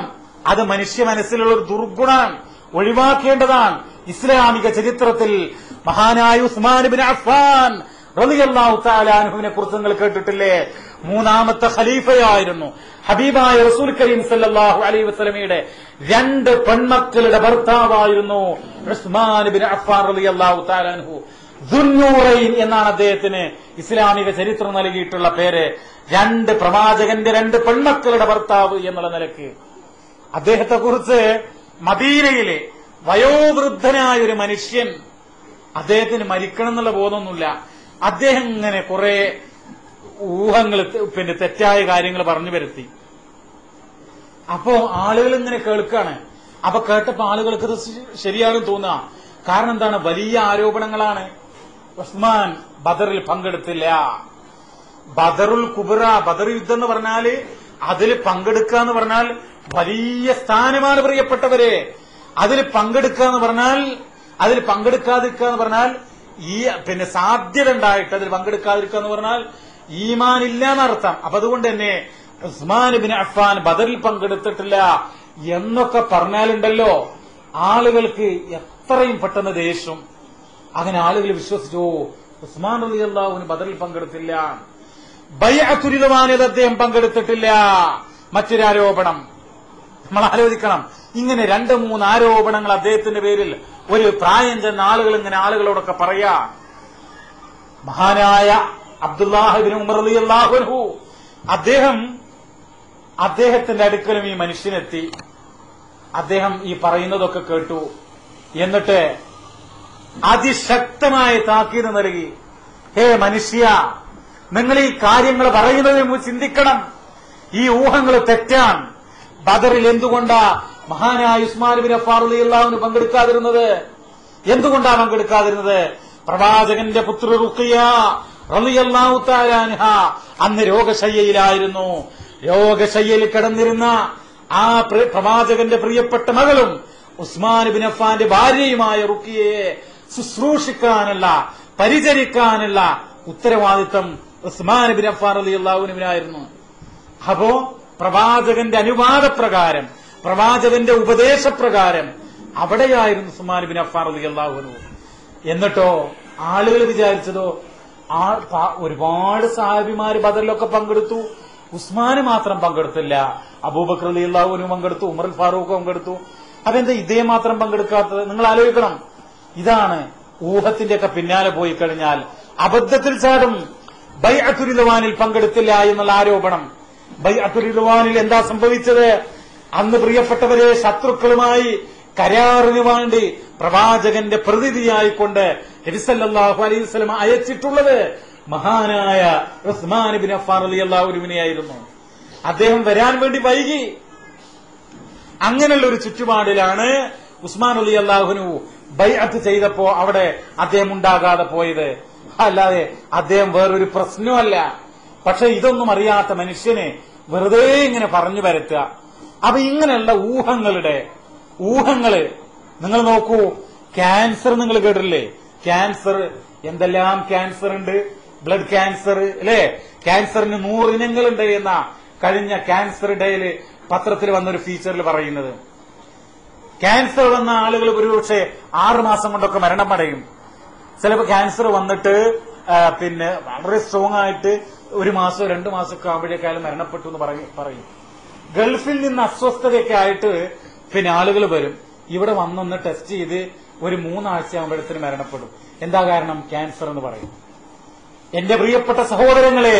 Speaker 1: അത് മനുഷ്യ മനസ്സിലുള്ള ഒരു ദുർഗുണം, ഒഴിവാക്കേണ്ടതാണ്. ഇസ്ലാമിക ചരിത്രത്തിൽ മഹാനായ ഉസ്മാൻ ഇബ്നു അഫ്ഫാൻ റളിയല്ലാഹു തആല അൻഹുവിനെ കുറിച്ച് നിങ്ങൾ കേട്ടിട്ടില്ലേ? മൂന്നാമത്തെ ഖലീഫയായിരുന്നു. ഹബീബായ റസൂൽ കരീം സല്ലല്ലാഹു അലൈഹി വസല്ലമയുടെ 2 പെൺമക്കളുടെ ഭർത്താവായിരുന്നു ഉസ്മാൻ ഇബ്നു അഫ്ഫാൻ റളിയല്ലാഹു തആല അൻഹു. ദുന്നൂറൈൻ എന്നാണ് അദ്ദേഹത്തിന് ഇസ്ലാമിക ചരിത്രം നൽകിയിട്ടുള്ള പേര്. 2 പ്രവാചകന്റെ 2 പെൺമക്കളുടെ ഭർത്താവ് എന്നുള്ള നിലക്ക് അദ്ദേഹത്തെക്കുറിച്ച് മദീനയിലെ വയോവൃദ്ധനായ ഒരു മനുഷ്യൻ, അദ്ദേഹത്തിന് മരിക്കണം എന്നുള്ള ബോധമൊന്നുമില്ല, അദ്ദേഹം ഇങ്ങനെ കുറെ ഊഹങ്ങൾ, പിന്നെ തെറ്റായ കാര്യങ്ങൾ പറഞ്ഞു വരുത്തി. അപ്പോ ആളുകൾ ഇങ്ങനെ കേൾക്കാണ്. അപ്പൊ കേട്ടപ്പോ ആളുകൾക്ക് ഇത് ശരിയാകും തോന്നുക. കാരണം എന്താണ്, വലിയ ആരോപണങ്ങളാണ്. ഉസ്മാൻ ബദറിൽ പങ്കെടുത്തില്ല. ബദറുൽ കുബ്ര, ബദർ യുദ്ധം എന്ന് പറഞ്ഞാല് അതിൽ പങ്കെടുക്കുക എന്ന് പറഞ്ഞാൽ വലിയ സ്ഥാനമാണ് പ്രിയപ്പെട്ടവരെ. അതിൽ പങ്കെടുക്കുക എന്ന് പറഞ്ഞാൽ, അതിൽ പങ്കെടുക്കാതിരിക്കുക എന്ന് പറഞ്ഞാൽ ഈ പിന്നെ സാധ്യത ഉണ്ടായിട്ട് അതിൽ പങ്കെടുക്കാതിരിക്കുക എന്ന് പറഞ്ഞാൽ ഈമാൻ ഇല്ല എന്നർത്ഥം. അപ്പൊ അതുകൊണ്ട് തന്നെ ഉസ്മാൻ ഇബ്നു അഫ്ഫാൻ ബദറിൽ പങ്കെടുത്തിട്ടില്ല എന്നൊക്കെ പറഞ്ഞാലുണ്ടല്ലോ, ആളുകൾക്ക് എത്രയും പെട്ടെന്ന് ദേഷ്യം. അങ്ങനെ ആളുകൾ വിശ്വസിച്ചു, ഉസ്മാൻ റളിയല്ലാഹു അൻഹു ബദറിൽ പങ്കെടുത്തില്ല, ബൈഅത്തുൽ റിദ്വാനിൽ അദ്ദേഹം പങ്കെടുത്തിട്ടില്ല. മറ്റൊരു ആരോപണം നമ്മൾ ആലോചിക്കണം. ഇങ്ങനെ 2-3 ആരോപണങ്ങൾ അദ്ദേഹത്തിന്റെ പേരിൽ ഒരു പ്രായം ചെന്ന ആളുകൾ ഇങ്ങനെ ആളുകളോടൊക്കെ പറയാ. മഹാനായ അബ്ദുല്ലാഹ് ഇബ്നു ഉമർ റളിയല്ലാഹു അൻഹു അദ്ദേഹത്തിന്റെ അടുക്കലും ഈ മനുഷ്യനെത്തി. അദ്ദേഹം ഈ പറയുന്നതൊക്കെ കേട്ടു. എന്നിട്ട് അതിശക്തമായ താക്കീത് നൽകി. ഹേ മനുഷ്യ, നിങ്ങൾ ഈ കാര്യങ്ങൾ പറയുന്നതിന് മുമ്പ് ചിന്തിക്കണം. ഈ ഊഹങ്ങൾ തെറ്റാൻ. ബദറിൽ എന്തുകൊണ്ടാ മഹാനായ ഉസ്മാൻ ഇബ്നു അഫ്ഫാൻ റളിയല്ലാഹു അൻഹു പങ്കെടുക്കാതിരുന്നത്? എന്തുകൊണ്ടാ പങ്കെടുക്കാതിരുന്നത്? പ്രവാചകന്റെ പുത്രി റുഖിയ റളിയല്ലാഹു തആല അൻഹ അന്ന് രോഗശയ്യയിലായിരുന്നു. രോഗശയ്യയിൽ കിടന്നിരുന്ന ആ പ്രവാചകന്റെ പ്രിയപ്പെട്ട മകളും ഉസ്മാൻ ഇബ്നു അഫ്ഫാന്റെ ഭാര്യയുമായ റുഖിയയെ ശുശ്രൂഷിക്കാനുള്ള, പരിചരിക്കാനുള്ള ഉത്തരവാദിത്തം ഉസ്മാൻ ഇബ്നു അഫ്ഫാൻ റളിയല്ലാഹു അൻഹുവിനായിരുന്നു. അപ്പോ പ്രവാചകന്റെ അനുവാദപ്രകാരം, പ്രവാചകന്റെ ഉപദേശപ്രകാരം അവിടെയായിരുന്നു ഉസ്മാൻ ഇബ്നു അഫ്ഫാൻ റളിയല്ലാഹു അൻഹു. എന്നിട്ടോ ആളുകൾ വിചാരിച്ചതോ ഒരുപാട് സഹാബിമാര് ബദറിലൊക്കെ പങ്കെടുത്തു. ഉസ്മാന് മാത്രം പങ്കെടുത്തില്ല. അബൂബക്കർ റളിയല്ലാഹു അൻഹു പങ്കെടുത്തു, ഉമർ ഫാറൂഖ് പങ്കെടുത്തു. അതെന്താ ഇതേ മാത്രം പങ്കെടുക്കാത്തത്? നിങ്ങൾ ആലോചിക്കണം. ഇതാണ് ഊഹത്തിന്റെ ഒക്കെ പിന്നാലെ പോയി കഴിഞ്ഞാൽ അബദ്ധത്തിൽ ചാടും. ബൈഅത്തുൽ റിദ്വാനിൽ പങ്കെടുത്തില്ല എന്നുള്ള ആരോപണം. ബൈഅത്തുൽ റിദ്വാനിൽ എന്താ സംഭവിച്ചത്? അന്ന് പ്രിയപ്പെട്ടവരെ ശത്രുക്കളുമായി കരാറിന് വേണ്ടി പ്രവാചകന്റെ പ്രതിനിധിയായിക്കൊണ്ട് നബി സല്ലല്ലാഹു അലൈഹി വസല്ലം അയച്ചിട്ടുള്ളത് മഹാനായ ഉസ്മാൻ ഇബ്നു അഫ്ഫാൻ റളിയല്ലാഹു അൻഹുവിനെയായിരുന്നു. അദ്ദേഹം വരാൻ വേണ്ടി വൈകി. അങ്ങനെയുള്ള ഒരു ചുറ്റുപാടിലാണ് ഉസ്മാൻ റളിയല്ലാഹു അൻഹു ബൈഅത്ത് ചെയ്തപ്പോ അവിടെ അദ്ദേഹം ഉണ്ടാകാതെ പോയത്. അല്ലാതെ അദ്ദേഹം വേറൊരു പ്രശ്നമല്ല. പക്ഷെ ഇതൊന്നും അറിയാത്ത മനുഷ്യനെ വെറുതെ ഇങ്ങനെ പറഞ്ഞു വരുത്തുക. അപ്പൊ ഇങ്ങനെയുള്ള ഊഹങ്ങള് നിങ്ങൾ നോക്കൂ. ക്യാൻസർ നിങ്ങൾ കേട്ടില്ലേ? ക്യാൻസർ, എന്തെല്ലാം ക്യാൻസർ ഉണ്ട്. ബ്ലഡ് ക്യാൻസർ അല്ലെ? ക്യാൻസറിന് 100 ഇനങ്ങളുണ്ട് എന്ന കഴിഞ്ഞ ക്യാൻസർ ഡേയില് പത്രത്തിൽ വന്നൊരു ഫീച്ചറിൽ പറയുന്നത്. ക്യാൻസർ വന്ന ആളുകൾ ഒരുപക്ഷെ 6 മാസം കൊണ്ടൊക്കെ മരണമടയും. ചിലപ്പോൾ ക്യാൻസർ വന്നിട്ട് പിന്നെ വളരെ സ്ട്രോങ് ആയിട്ട് 1 മാസമോ 2 മാസമൊക്കെ ആകുമ്പോഴേക്കാളും മരണപ്പെട്ടു എന്ന് പറയും. ഗൾഫിൽ നിന്ന് അസ്വസ്ഥതയൊക്കെ ആയിട്ട് പിന്നെ ആളുകൾ വരും. ഇവിടെ വന്നൊന്ന് ടെസ്റ്റ് ചെയ്ത് ഒരു 3 ആഴ്ച ആകുമ്പോഴത്തേന് മരണപ്പെടും. എന്താ കാരണം? ക്യാൻസർ എന്ന് പറയും. എന്റെ പ്രിയപ്പെട്ട സഹോദരങ്ങളെ,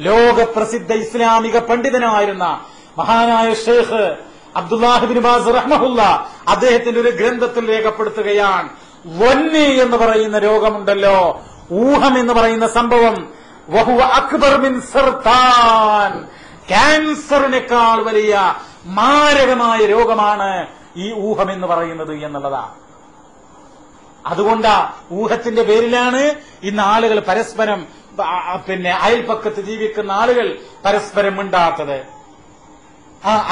Speaker 1: ലോകപ്രസിദ്ധ ഇസ്ലാമിക പണ്ഡിതനായിരുന്ന മഹാനായ ഷെയ്ഖ് അബ്ദുല്ലാഹ് ഇബ്നു ബാസ് റഹ്മഹുല്ല അദ്ദേഹത്തിന്റെ ഒരു ഗ്രന്ഥത്തിൽ രേഖപ്പെടുത്തുകയാണ്, വന്നി എന്ന് പറയുന്ന രോഗമുണ്ടല്ലോ, ഊഹം എന്ന് പറയുന്ന സംഭവം, വഹുവ അക്ബർ മിൻ സർത്താൻ, ക്യാൻസറിനേക്കാൾ വലിയ മാരകമായ രോഗമാണ് ഈ ഊഹം എന്ന് പറയുന്നത് എന്നുള്ളതാണ്. അതുകൊണ്ടാ ഊഹത്തിന്റെ പേരിലാണ് ഇന്ന് ആളുകൾ പരസ്പരം പിന്നെ അയൽപ്പക്കത്ത് ജീവിക്കുന്ന ആളുകൾ പരസ്പരം മിണ്ടാത്തത്.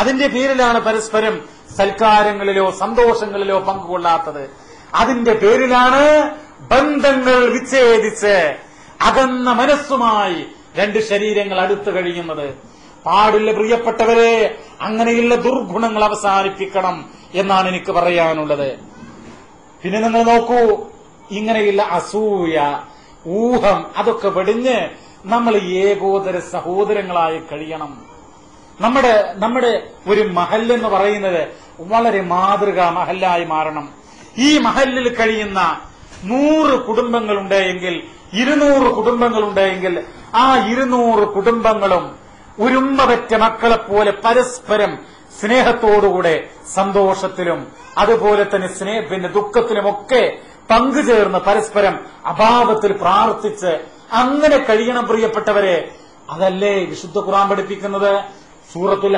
Speaker 1: അതിന്റെ പേരിലാണ് പരസ്പരം സൽക്കാരങ്ങളിലോ സന്തോഷങ്ങളിലോ പങ്കുകൊള്ളാത്തത്. അതിന്റെ പേരിലാണ് ബന്ധങ്ങൾ വിച്ഛേദിച്ച് അകന്ന മനസ്സുമായി 2 ശരീരങ്ങൾ അടുത്തു കഴിയുന്നത്. പാടില്ല പ്രിയപ്പെട്ടവരെ, അങ്ങനെയുള്ള ദുർഗുണങ്ങൾ അവസാനിപ്പിക്കണം എന്നാണ് എനിക്ക് പറയാനുള്ളത്. പിന്നെ നിങ്ങൾ നോക്കൂ, ഇങ്ങനെയുള്ള അസൂയ, ഊഹം അതൊക്കെ വെടിഞ്ഞ് നമ്മൾ ഏകോദര സഹോദരങ്ങളായി കഴിയണം. നമ്മുടെ ഒരു മഹല്ല് എന്ന് പറയുന്നത് വളരെ മാതൃകാ മഹല്ലായി മാറണം. ഈ മഹല്ലിൽ കഴിയുന്ന 100 കുടുംബങ്ങളുണ്ടെങ്കിൽ 200 കുടുംബങ്ങളുണ്ടെങ്കിൽ ആ 200 കുടുംബങ്ങളും ഒരുമ്മ പെറ്റ മക്കളെപ്പോലെ പരസ്പരം സ്നേഹത്തോടുകൂടെ സന്തോഷത്തിലും അതുപോലെ തന്നെ പിന്നെ ദുഃഖത്തിലുമൊക്കെ പങ്കുചേർന്ന് പരസ്പരം അഭാവത്തിൽ പ്രാർത്ഥിച്ച് അങ്ങനെ കഴിയണം പ്രിയപ്പെട്ടവരെ. അതല്ലേ വിശുദ്ധ ഖുർആൻ പഠിപ്പിക്കുന്നത്? സൂറത്തുൽ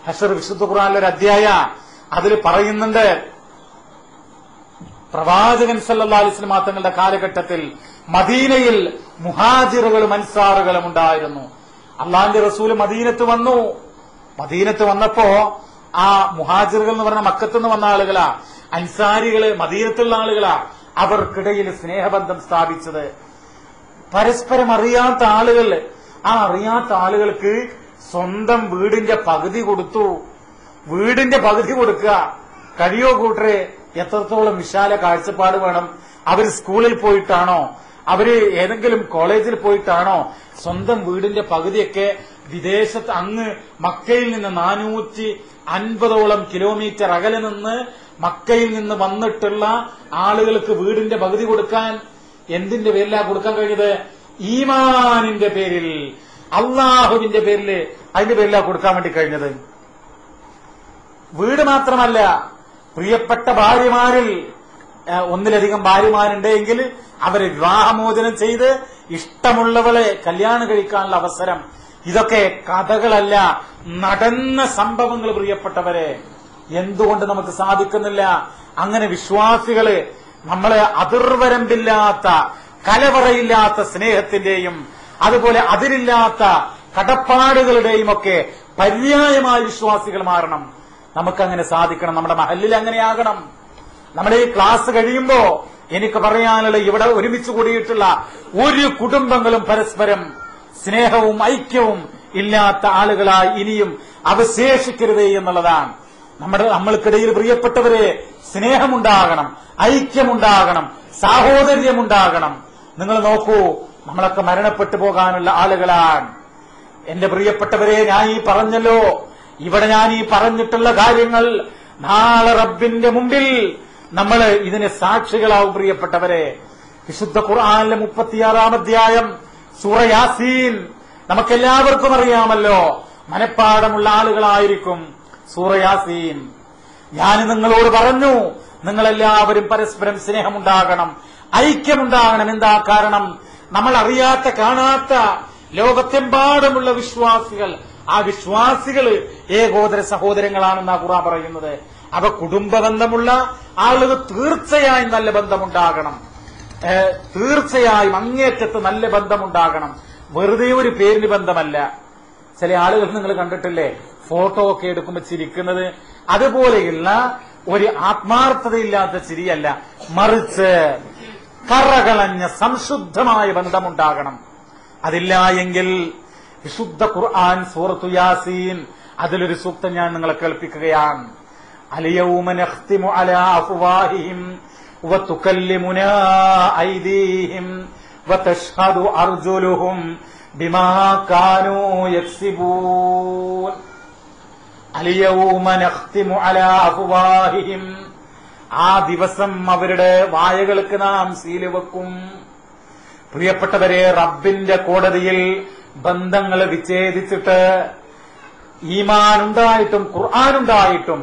Speaker 1: ഹശർ വിശുദ്ധ ഖുർആനിലൊരു അധ്യായ, അതിൽ പറയുന്നുണ്ട്, പ്രവാചകൻ സല്ലല്ലാഹു അലൈഹി വസല്ലം തങ്ങളുടെ കാലഘട്ടത്തിൽ മദീനയിൽ മുഹാജിറുകളും അൻസാറുകളും ഉണ്ടായിരുന്നു. അള്ളാഹിന്റെ റസൂല് മദീനത്ത് വന്നപ്പോ ആ മുഹാജിറുകൾ എന്ന് പറഞ്ഞ മക്കത്തുനിന്ന് വന്ന ആളുകളാ, അൻസാരികള് മദീനത്തുള്ള ആളുകളാ. അവർക്കിടയിൽ സ്നേഹബന്ധം സ്ഥാപിച്ചത്. പരസ്പരം അറിയാത്ത ആളുകൾ, ആ അറിയാത്ത ആളുകൾക്ക് സ്വന്തം വീടിന്റെ പകുതി കൊടുത്തു. വീടിന്റെ പകുതി കൊടുക്കുക കഴിയോ കൂട്ടരെ? എത്രത്തോളം വിശാല കാഴ്ചപ്പാട് വേണം? അവര് സ്കൂളിൽ പോയിട്ടാണോ? അവര് ഏതെങ്കിലും കോളേജിൽ പോയിട്ടാണോ? സ്വന്തം വീടിന്റെ പകുതിയൊക്കെ വിദേശത്ത് അങ്ങ് മക്കയിൽ നിന്ന് 450ഓളം കിലോമീറ്റർ അകലെ നിന്ന് മക്കയിൽ നിന്ന് വന്നിട്ടുള്ള ആളുകൾക്ക് വീടിന്റെ പകുതി കൊടുക്കാൻ എന്തിന്റെ പേരിലാ കൊടുക്കാൻ കഴിഞ്ഞത്? ഈമാനിന്റെ പേരിൽ, അള്ളാഹുവിന്റെ പേരിൽ, അതിന്റെ പേരിലാ കൊടുക്കാൻ വേണ്ടി കഴിഞ്ഞത്. വീട് മാത്രമല്ല, പ്രിയപ്പെട്ട ഭാര്യമാരിൽ ഒന്നിലധികം ഭാര്യമാരുണ്ടെങ്കിൽ അവരെ വിവാഹമോചനം ചെയ്ത് ഇഷ്ടമുള്ളവളെ കല്യാണം കഴിക്കാനുള്ള അവസരം. ഇതൊക്കെ കഥകളല്ല, നടന്ന സംഭവങ്ങൾ പ്രിയപ്പെട്ടവരെ. എന്തുകൊണ്ട് നമുക്ക് സാധിക്കുന്നില്ല? അങ്ങനെ വിശ്വാസികള് നമ്മളെ അതിർവരമ്പില്ലാത്ത കലവറയില്ലാത്ത സ്നേഹത്തിന്റെയും അതുപോലെ അതിരില്ലാത്ത കടപ്പാടുകളുടെയും ഒക്കെ പര്യായമായ വിശ്വാസികൾ മാറണം. നമുക്കങ്ങനെ സാധിക്കണം. നമ്മുടെ മഹല്ലിൽ അങ്ങനെയാകണം. നമ്മുടെ ഈ ക്ലാസ് കഴിയുമ്പോ എനിക്ക് പറയാനുള്ള, ഇവിടെ ഒരുമിച്ച് കൂടിയിട്ടുള്ള ഒരു കുടുംബങ്ങളും പരസ്പരം സ്നേഹവും ഐക്യവും ഇല്ലാത്ത ആളുകളായി ഇനിയും അവശേഷിക്കരുത് എന്നുള്ളതാണ്. നമ്മൾക്കിടയിൽ പ്രിയപ്പെട്ടവരെ സ്നേഹമുണ്ടാകണം, ഐക്യമുണ്ടാകണം, സാഹോദര്യമുണ്ടാകണം. നിങ്ങൾ നോക്കൂ, നമ്മളൊക്കെ മരണപ്പെട്ടു പോകാനുള്ള ആളുകളാണ്. എന്റെ പ്രിയപ്പെട്ടവരെ, ഞാൻ ഈ പറഞ്ഞല്ലോ, ഇവിടെ ഞാൻ ഈ പറഞ്ഞിട്ടുള്ള കാര്യങ്ങൾ നാളെ റബ്ബിന്റെ മുമ്പിൽ നമ്മൾ ഇതിന് സാക്ഷികളാവും. പ്രിയപ്പെട്ടവരെ, വിശുദ്ധ ഖുർആനിലെ 36-ാം അധ്യായം സൂറ യാസീൻ നമുക്കെല്ലാവർക്കും അറിയാമല്ലോ, മനപ്പാടമുള്ള ആളുകളായിരിക്കും സൂറ യാസീൻ. ഞാൻ നിങ്ങളോട് പറഞ്ഞു, നിങ്ങളെല്ലാവരും പരസ്പരം സ്നേഹമുണ്ടാകണം, ഐക്യമുണ്ടാകണം. എന്താ കാരണം? നമ്മൾ അറിയാത്ത കാണാത്ത ലോകത്തെമ്പാടുമുള്ള വിശ്വാസികൾ, ആ വിശ്വാസികൾ ഏകോദര സഹോദരങ്ങളാണെന്നാ ഖുർആൻ പറയുന്നത്. അവ കുടുംബ ബന്ധമുള്ള ആളുകൾ തീർച്ചയായും നല്ല ബന്ധമുണ്ടാകണം, തീർച്ചയായും അങ്ങേറ്റത്ത് നല്ല ബന്ധമുണ്ടാകണം. വെറുതെ ഒരു പേരിന് ബന്ധമല്ല. ചില ആളുകൾ നിങ്ങൾ കണ്ടിട്ടില്ലേ, ഫോട്ടോ ഒക്കെ എടുക്കുമ്പോൾ ചിരിക്കുന്നത്, അതുപോലെയുള്ള ഒരു ആത്മാർത്ഥതയില്ലാത്ത ചിരിയല്ല, മറിച്ച് കറകളഞ്ഞ സംശുദ്ധമായ ബന്ധമുണ്ടാകണം. അതില്ല എങ്കിൽ വിശുദ്ധ ഖുർആൻ സൂറത്തു യാസീൻ അതിലൊരു സൂക്തം ഞാൻ നിങ്ങളെ കേൾപ്പിക്കുകയാണ്. അൽയൗമ നഖ്തിമു അലാ അഫ്വാഹിഹിം വതുകല്ലിമുനാ ഐദീഹിം വതശ്ഹദു അർജുലുഹും ബിമാ കാനൂ യക്സിബൂൻ. അൽയൗമ നഖ്തിമു അലാ അഫ്വാഹിഹിം, ആ ദിവസം അവരുടെ വായകൾക്ക് നാം സീല് വെക്കും. പ്രിയപ്പെട്ടവരെ, റബ്ബിന്റെ കോടതിയിൽ ബന്ധങ്ങൾ വിച്ഛേദിച്ചിട്ട് ഈമാനുണ്ടായിട്ടും ഖുർആനുണ്ടായിട്ടും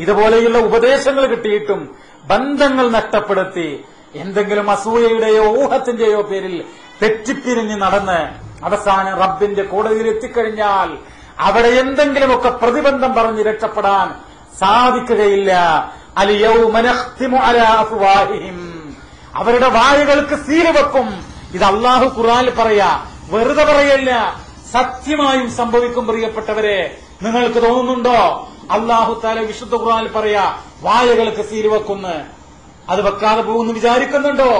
Speaker 1: ഇതുപോലെയുള്ള ഉപദേശങ്ങൾ കിട്ടിയിട്ടും ബന്ധങ്ങൾ നഷ്ടപ്പെടുത്തി എന്തെങ്കിലും അസൂയയുടെയോ ഊഹത്തിന്റെയോ പേരിൽ തെറ്റിപ്പിരിഞ്ഞ് നടന്ന് അവസാനം റബ്ബിന്റെ കോടതിയിൽ എത്തിക്കഴിഞ്ഞാൽ അവിടെ എന്തെങ്കിലുമൊക്കെ പ്രതിബന്ധം പറഞ്ഞ് രക്ഷപ്പെടാൻ സാധിക്കുകയില്ല. അൽയൗമ നഖ്തിമു അലാ അഫ്വാഹിഹിം, അവരുടെ വായകൾക്ക് സീല് വെക്കും. ഇത് അല്ലാഹു ഖുർആനിൽ പറയാ, വെറുതെ പറയല്ല, സത്യമായും സംഭവിക്കും. പ്രിയപ്പെട്ടവരെ, നിങ്ങൾക്ക് തോന്നുന്നുണ്ടോ അല്ലാഹു തആല വിശുദ്ധ ഖുർആനിൽ പറയാ വായകൾക്ക് സീല് വെക്കുന്നു? അത് വെക്കാതെ പോകുന്നു വിചാരിക്കുന്നുണ്ടോ?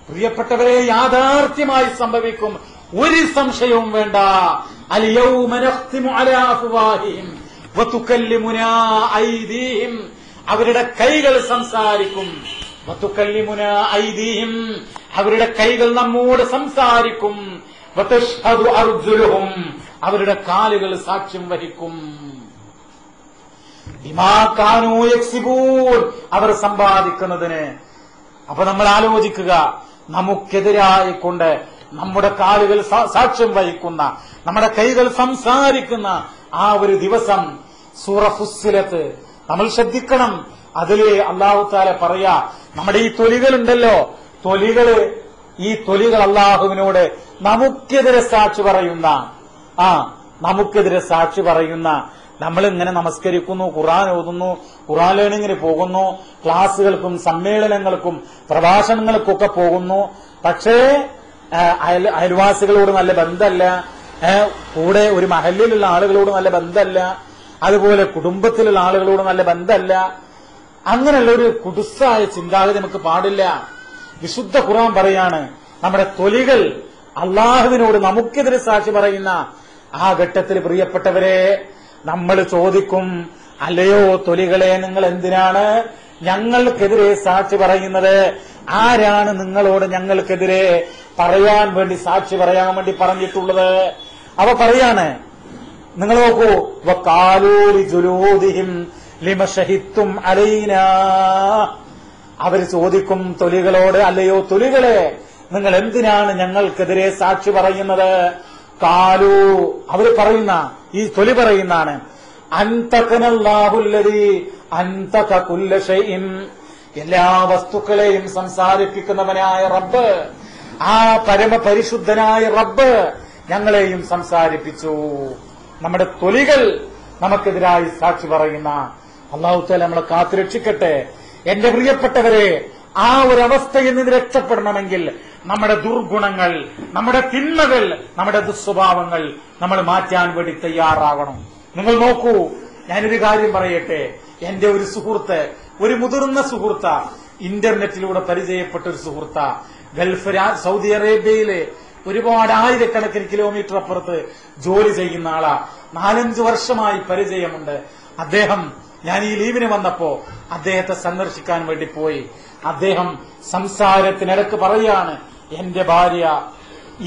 Speaker 1: പ്രിയപ്പെട്ടവരെ, യാഥാർത്ഥ്യമായി സംഭവിക്കും, ഒരു സംശയവും വേണ്ട. അൽയൗമ നഖ്തിമു അലാ അഫ്വാഹിഹിം വതുകല്ലിമുനാ ഐദീഹിം, അവരുടെ കൈകൾ സംസാരിക്കും. വതുകല്ലിമുനാ ഐദീഹിം, അവരുടെ കൈകൾ നമ്മോട് സംസാരിക്കും. വതശ്ഹദു അർജുലുഹും, അവരുടെ കാലുകൾ സാക്ഷ്യം വഹിക്കും. ബിമാ കാനൂ യക്സിബൂൻ, അവർ സമ്പാദിക്കുന്നതിന്. അപ്പൊ നമ്മൾ ആലോചിക്കുക, നമുക്കെതിരായി കൊണ്ട് നമ്മുടെ കാലുകൾ സാക്ഷ്യം വഹിക്കുന്ന, നമ്മുടെ കൈകൾ സംസാരിക്കുന്ന ആ ഒരു ദിവസം സൂറ ഫുസ്സിലത്ത് നമ്മൾ ശ്രദ്ധിക്കണം. അതില് അല്ലാഹു തആല പറയാ, നമ്മുടെ ഈ തൊലികളുണ്ടല്ലോ, ഈ തൊലികൾ അല്ലാഹുവിനോട് നമുക്കെതിരെ സാക്ഷി പറയുന്ന, നമുക്കെതിരെ സാക്ഷി പറയുന്ന, നമ്മളിങ്ങനെ നമസ്കരിക്കുന്നു, ഖുർആൻ ഓതുന്നു, ഖുർആൻ ലേണിങ്ങിന് പോകുന്നു, ക്ലാസുകൾക്കും സമ്മേളനങ്ങൾക്കും പ്രഭാഷണങ്ങൾക്കൊക്കെ പോകുന്നു. പക്ഷേ അയൽവാസികളോട് നല്ല ബന്ധമല്ല, കൂടെ ഒരു മഹല്ലിലുള്ള ആളുകളോട് നല്ല ബന്ധമല്ല, അതുപോലെ കുടുംബത്തിലുള്ള ആളുകളോട് നല്ല ബന്ധമല്ല. അങ്ങനെയുള്ള ഒരു കുടുസായ ചിന്താഗതി നമുക്ക് പാടില്ല. വിശുദ്ധ ഖുർആൻ പറയാണ്, നമ്മുടെ തൊലികൾ അള്ളാഹുവിനോട് നമുക്കെതിരെ സാക്ഷി പറയുന്ന ആ ഘട്ടത്തിൽ പ്രിയപ്പെട്ടവരെ നമ്മൾ ചോദിക്കും, അല്ലയോ തൊലികളെ, നിങ്ങൾ എന്തിനാണ് ഞങ്ങൾക്കെതിരെ സാക്ഷി പറയുന്നത്? ആരാണ് നിങ്ങളോട് ഞങ്ങൾക്കെതിരെ പറയാൻ വേണ്ടി, സാക്ഷി പറയാൻ വേണ്ടി പറഞ്ഞിട്ടുള്ളത്? അവ പറയാണ്, നിങ്ങൾ നോക്കൂ, വഖാലൂ ലിജുലൂദിഹിം ലിമ ശഹിദ്തും അലൈനാ, അവർ ചോദിക്കും തൊലികളോട്, അല്ലയോ തൊലികളെ, നിങ്ങൾ എന്തിനാണ് ഞങ്ങൾക്കെതിരെ സാക്ഷി പറയുന്നത്? കാലു, അവർ പറയുന്ന, ഈ തൊലി പറയുന്നതാണ്, അൻതകനല്ലാഹുല്ലദീ അൻതക കുല്ല ശൈഇൻ, എല്ലാ വസ്തുക്കളെയും സംസാരിപ്പിക്കുന്നവനായ റബ്ബ്, ആ പരമപരിശുദ്ധനായ റബ്ബ് ഞങ്ങളെയും സംസാരിപ്പിച്ചു. നമ്മുടെ തൊലികൾ നമുക്കെതിരായി സാക്ഷി പറയുന്ന അല്ലാഹു തആല നമ്മളെ കാത്തുരക്ഷിക്കട്ടെ. എന്റെ പ്രിയപ്പെട്ടവരെ, ആ ഒരവസ്ഥയിൽ നിന്ന് രക്ഷപ്പെടണമെങ്കിൽ നമ്മുടെ ദുർഗുണങ്ങൾ, നമ്മുടെ തിന്മകൾ, നമ്മുടെ ദുസ്വഭാവങ്ങൾ നമ്മൾ മാറ്റാൻ വേണ്ടി തയ്യാറാകണം. നിങ്ങൾ നോക്കൂ, ഞാനൊരു കാര്യം പറയട്ടെ. എന്റെ ഒരു സുഹൃത്ത്, ഒരു മുതിർന്ന സുഹൃത്താ, ഇന്റർനെറ്റിലൂടെ പരിചയപ്പെട്ട ഒരു സുഹൃത്താ, ഗൾഫ് സൗദി അറേബ്യയിലെ ഒരുപാട് ആയിരക്കണക്കിന് കിലോമീറ്റർ അപ്പുറത്ത് ജോലി ചെയ്യുന്ന ആളാ. 4-5 വർഷമായി പരിചയമുണ്ട്. അദ്ദേഹം, ഞാൻ ഈ ലീവിന് വന്നപ്പോ അദ്ദേഹത്തെ സന്ദർശിക്കാൻ വേണ്ടി പോയി. അദ്ദേഹം സംസാരത്തിനിടക്ക് പറയാണ്, എന്റെ ഭാര്യ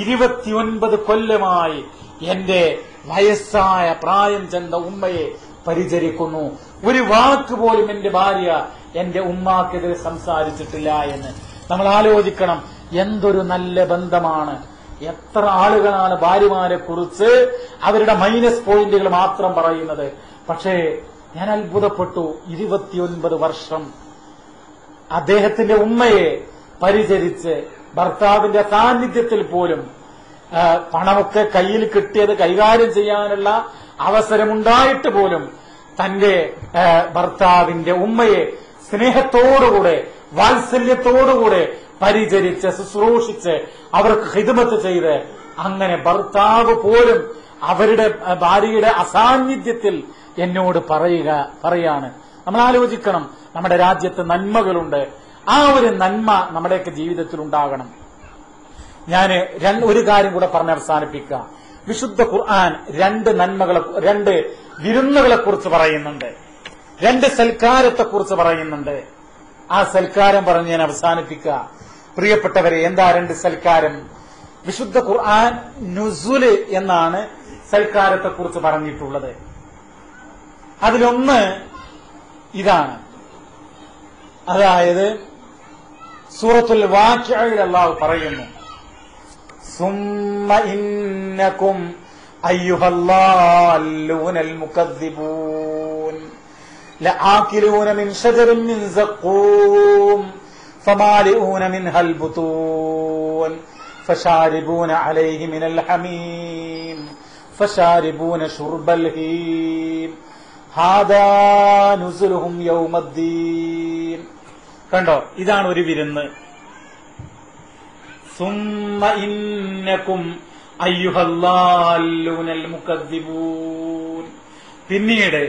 Speaker 1: 29 കൊല്ലമായി എന്റെ വയസ്സായ പ്രായം ചെന്ന ഉമ്മയെ പരിചരിക്കുന്നു. ഒരു വാക്ക് പോലും എന്റെ ഭാര്യ എന്റെ ഉമ്മാക്കെതിരെ സംസാരിച്ചിട്ടില്ല എന്ന് നമ്മൾ ആലോചിക്കണം. എന്തൊരു നല്ല ബന്ധമാണ്. എത്ര ആളുകളാണ് ഭാര്യമാരെ കുറിച്ച് അവരുടെ മൈനസ് പോയിന്റുകൾ മാത്രം പറയുന്നത്. പക്ഷേ ഞാൻ അത്ഭുതപ്പെട്ടു. 29 വർഷം അദ്ദേഹത്തിന്റെ ഉമ്മയെ പരിചരിച്ച് ഭർത്താവിന്റെ സാന്നിധ്യത്തിൽ പോലും പണമൊക്കെ കയ്യിൽ കിട്ടിയത് കൈകാര്യം ചെയ്യാനുള്ള അവസരമുണ്ടായിട്ട് പോലും തന്റെ ഭർത്താവിന്റെ ഉമ്മയെ സ്നേഹത്തോടുകൂടെ വാത്സല്യത്തോടുകൂടെ പരിചരിച്ച് ശുശ്രൂഷിച്ച് അവർക്ക് ഖിദ്മത്ത് ചെയ്ത് അങ്ങനെ ഭർത്താവ് പോലും അവരുടെ ഭാര്യയുടെ അസാന്നിധ്യത്തിൽ എന്നോട് പറയാണ്. നമ്മൾ ആലോചിക്കണം, നമ്മുടെ രാജ്യത്ത് നന്മകളുണ്ട്. ആ ഒരു നന്മ നമ്മുടെയൊക്കെ ജീവിതത്തിൽ ഉണ്ടാകണം. ഞാൻ ഒരു കാര്യം കൂടെ പറഞ്ഞ് അവസാനിപ്പിക്കാം. വിശുദ്ധ ഖുർആൻ 2 വിരുന്നുകളെ കുറിച്ച് പറയുന്നുണ്ട്, 2 സൽക്കാരത്തെക്കുറിച്ച് പറയുന്നുണ്ട്. ആ സൽക്കാരം പറഞ്ഞ് ഞാൻ അവസാനിപ്പിക്കുക. പ്രിയപ്പെട്ടവരെ, എന്താ 2 സൽക്കാരം? വിശുദ്ധ ഖുർആൻ നുസുല് എന്നാണ് സൽക്കാരത്തെക്കുറിച്ച് പറഞ്ഞിട്ടുള്ളത്. അതിലൊന്ന് ഇതാണ്, അതായത് സൂറത്തുൽ വാഖിഅയിൽ അല്ലാഹു പറയുന്നു, സുമ്മ ഇന്നകും അയ്യുഹല്ലാലൂനൽ മുകദ്ദിബൂൻ ലആകിലൂന മിൻ ശജറിൻ മിൻ സഖൂം ഫമാലിഊന മിൻഹൽ ബുതൂൻ ഫശാരിബൂന അലൈഹി മിനൽ ഹമീം ഫശാരിബൂന ശുർബൽ ഹീം ഹാദാ നുസുലുഹും യൗമദ്ദീൻ. കണ്ടോ, ഇതാണ് ഒരു വിരുന്ന്. സുമ്മ ഇന്നകും അയ്യുഹല്ലാലൂനൽ മുകദ്ദിബൂൻ. പിന്നീട്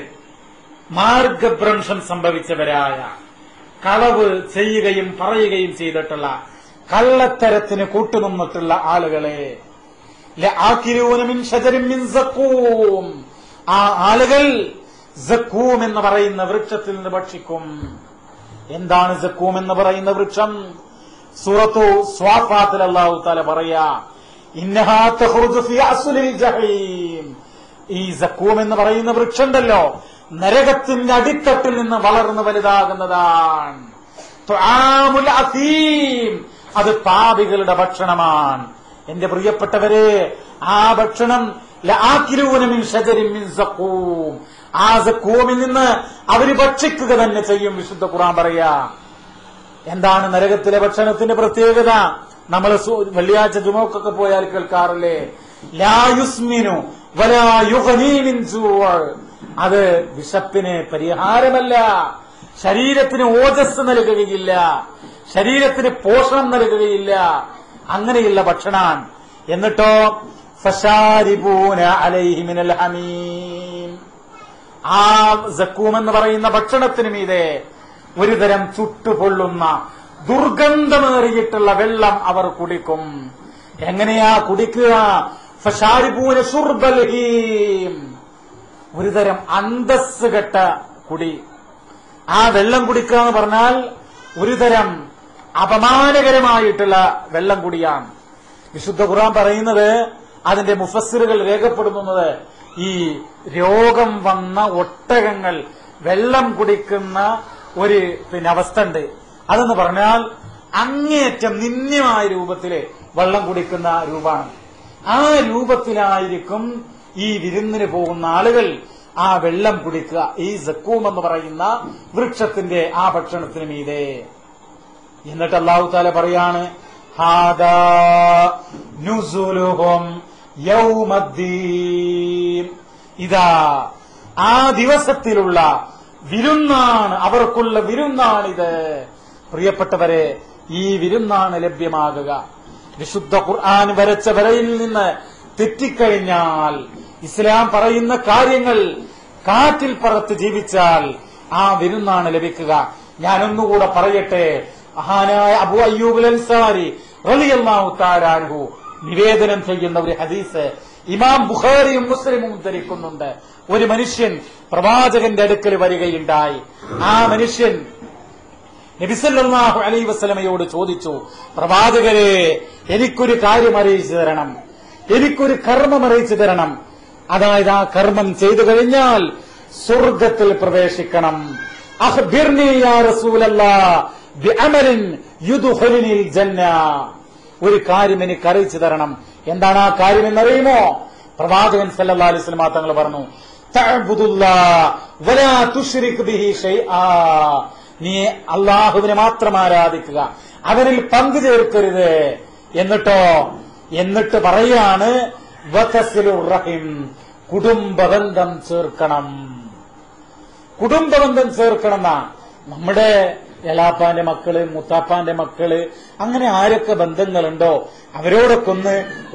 Speaker 1: മാർഗഭ്രംശം സംഭവിച്ചവരായ, കളവ് ചെയ്യുകയും പറയുകയും ചെയ്തിട്ടുള്ള, കള്ളത്തരത്തിന് കൂട്ടുനിന്നിട്ടുള്ള ആളുകളെ, ലആകിലൂന മിൻ ശജറിൻ മിൻ സഖൂം, ആ ആളുകൾ സഖൂം എന്ന് പറയുന്ന വൃക്ഷത്തിൽ നിന്ന് ഭക്ഷിക്കും. എന്താണ് സഖൂം എന്ന് പറയുന്ന വൃക്ഷം? സൂറത്തു സ്വാഫാത്തിൽ അല്ലാഹു തആല പറയാ, ഇന്നഹാ തഖ്റുജു ഫീ അസ്ലിൽ ജഹീം. ഈ സഖൂം എന്ന് പറയുന്ന വൃക്ഷമുണ്ടല്ലോ, നരകത്തിന്റെ അടിത്തട്ടിൽ നിന്ന് വളർന്നു വലുതാകുന്നതാണ്. തുആമുൽ അസീം, അത് പാപികളുടെ ഭക്ഷണമാണ്. എന്റെ പ്രിയപ്പെട്ടവരെ, ആ ഭക്ഷണം ലആകിലൂന മിൻ ശജറിൻ മിൻ സഖൂം, ആ സഖൂമിൽ നിന്ന് അവര് ഭക്ഷിക്കുക തന്നെ ചെയ്യും. വിശുദ്ധ ഖുർആൻ പറയാ. എന്താണ് നരകത്തിലെ ഭക്ഷണത്തിന്റെ പ്രത്യേകത? നമ്മൾ വെള്ളിയാഴ്ച ജുമുഅക്കൊക്കെ പോയാൽ കേൾക്കാറില്ലേ, ലാ യുസ്മിനു വലാ യുഗ്നീ മിൻ ജൂഅ്. അത് വിശപ്പിന് പരിഹാരമല്ല, ശരീരത്തിന് ഓജസ് നൽകുകയില്ല, ശരീരത്തിന് പോഷണം നൽകുകയില്ല. അങ്ങനെയുള്ള ഭക്ഷണം. എന്നിട്ടോ ഫശാരിബൂന അലൈഹി മിനൽ ഹമീം, ആ സഖൂം എന്ന് പറയുന്ന ഭക്ഷണത്തിന് മീതെ ഒരുതരം ചുട്ടുപൊള്ളുന്ന ദുർഗന്ധമേറിയിട്ടുള്ള വെള്ളം അവർ കുടിക്കും. എങ്ങനെയാ കുടിക്കുക? ഫശാരിബൂന ശുർബൽ ഹീം, ഒരുതരം അന്തസ് കെട്ട കുടി. ആ വെള്ളം കുടിക്കുക എന്ന് പറഞ്ഞാൽ ഒരുതരം അപമാനകരമായിട്ടുള്ള വെള്ളം കുടിയാണ്. വിശുദ്ധ ഖുർആൻ പറയുന്നത്, അതിന്റെ മുഫസ്സിറുകൾ രേഖപ്പെടുത്തുന്നത്, ഈ രോഗം വന്ന ഒട്ടകങ്ങൾ വെള്ളം കുടിക്കുന്ന ഒരു അവസ്ഥ ഉണ്ട്. അതെന്ന് പറഞ്ഞാൽ അങ്ങേയറ്റം നിന്ദ്യമായ രൂപത്തില് വെള്ളം കുടിക്കുന്ന രൂപമാണ്. ആ രൂപത്തിലായിരിക്കും ഈ വിരുന്നിന് പോകുന്ന ആളുകൾ ആ വെള്ളം കുടിക്കുക, ഈ സഖൂം എന്ന് പറയുന്ന വൃക്ഷത്തിന്റെ ആ ഭക്ഷണത്തിന് മീതെ. എന്നിട്ട് അല്ലാഹു തആല പറയാണ്, ഹാദാ നുസുലുഹും യൗമദ്ദീൻ, ഇതാ ആ ദിവസത്തിലുള്ള വിരുന്നാണ്, അവർക്കുള്ള വിരുന്നാണിത്. പ്രിയപ്പെട്ടവരെ, ഈ വിരുന്നാണ് ലഭ്യമാകുക. വിശുദ്ധ ഖുർആൻ വരച്ച വരയിൽ നിന്ന് തെറ്റിക്കഴിഞ്ഞാൽ, ഇസ്ലാം പറയുന്ന കാര്യങ്ങൾ കാറ്റിൽ പറത്ത് ജീവിച്ചാൽ ആ വിരുന്നാണ് ലഭിക്കുക. ഞാനൊന്നുകൂടെ പറയട്ടെ. മഹാനായ അബൂ അയ്യൂബുൽ അൻസാരി റളിയല്ലാഹു തആല അൻഹു നിവേദനം ചെയ്യുന്ന ഒരു ഹദീസ് ഇമാം ബുഖാരിയും മുസ്ലിമും ഉദ്ധരിക്കുന്നുണ്ട്. ഒരു മനുഷ്യൻ പ്രവാചകന്റെ അടുക്കൽ വരികയുണ്ടായി. ആ മനുഷ്യൻ നബി സല്ലല്ലാഹു അലൈഹി വസല്ലമയോട് ചോദിച്ചു, പ്രവാചകരെ, എനിക്കൊരു കാര്യം അറിയിച്ചു തരണം, എനിക്കൊരു കർമ്മം അറിയിച്ചു തരണം. അതായത് ആ കർമ്മം ചെയ്തു കഴിഞ്ഞാൽ സ്വർഗത്തിൽ പ്രവേശിക്കണം. അഖ്ബിർനി യാ റസൂലല്ലാഹ് ബിഅമലിൻ യുദ്ഖിലുനിൽ ജന്ന. ഒരു കാര്യം എനിക്ക് അറിയിച്ചു തരണം. എന്താണ് ആ കാര്യം എന്നറിയുമോ? പ്രവാചകൻ സല്ലല്ലാഹു അലൈഹി വസല്ലം തങ്ങൾ പറഞ്ഞു, തഅബ്ദുല്ലാഹ് വലാ തുശ്രിക് ബിഹി ഷൈആ. നീ അല്ലാഹുവിനെ മാത്രം ആരാധിക്കുക, അവനിൽ പങ്കു ചേർക്കരുത്. എന്നിട്ട് പറയാണ്, വതസിലുർ റഹിം, കുടുംബബന്ധം ചേർക്കണം. കുടുംബബന്ധം ചേർക്കണം. നമ്മുടെ എളാപ്പാന്റെ മക്കള്, മുത്താപ്പാന്റെ മക്കള്, അങ്ങനെ ആരൊക്കെ ബന്ധങ്ങളുണ്ടോ അവരോടൊക്കെ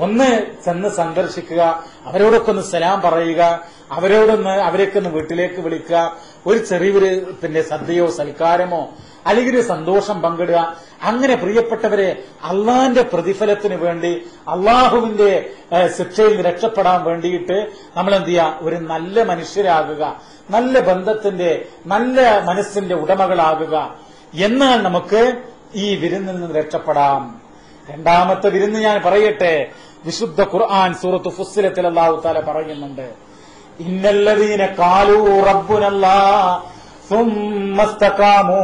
Speaker 1: ഒന്ന് ചെന്ന് സന്ദർശിക്കുക, അവരോടൊക്കെ ഒന്ന് സലാം പറയുക, അവരെയൊക്കെ ഒന്ന് വീട്ടിലേക്ക് വിളിക്കുക, ഒരു ചെറിയൊരു സദ്യയോ സൽക്കാരമോ അല്ലെങ്കിൽ ഒരു സന്തോഷം പങ്കിടുക. അങ്ങനെ പ്രിയപ്പെട്ടവരെ, അള്ളാന്റെ പ്രതിഫലത്തിന് വേണ്ടി, അള്ളാഹുവിന്റെ ശിക്ഷയിൽ നിന്ന് രക്ഷപ്പെടാൻ വേണ്ടിയിട്ട് നമ്മൾ എന്ത് ചെയ്യുക? ഒരു നല്ല മനുഷ്യരാകുക, നല്ല ബന്ധത്തിന്റെ, നല്ല മനസ്സിന്റെ ഉടമകളാകുക. എന്നാൽ നമുക്ക് ഈ വിരുന്നിൽ നിന്ന് രക്ഷപ്പെടാം. രണ്ടാമത്തെ വിരുന്ന് ഞാൻ പറയട്ടെ. വിശുദ്ധ ഖുർആൻ സൂറത്ത് ഫുസ്സിലത്തിൽ അല്ലാഹു തആല പറയുന്നുണ്ട്, ഇന്നല്ലദീന ഖാലൂ റബ്ബുനല്ലാഹ് സുമ്മ ഇസ്തഖാമൂ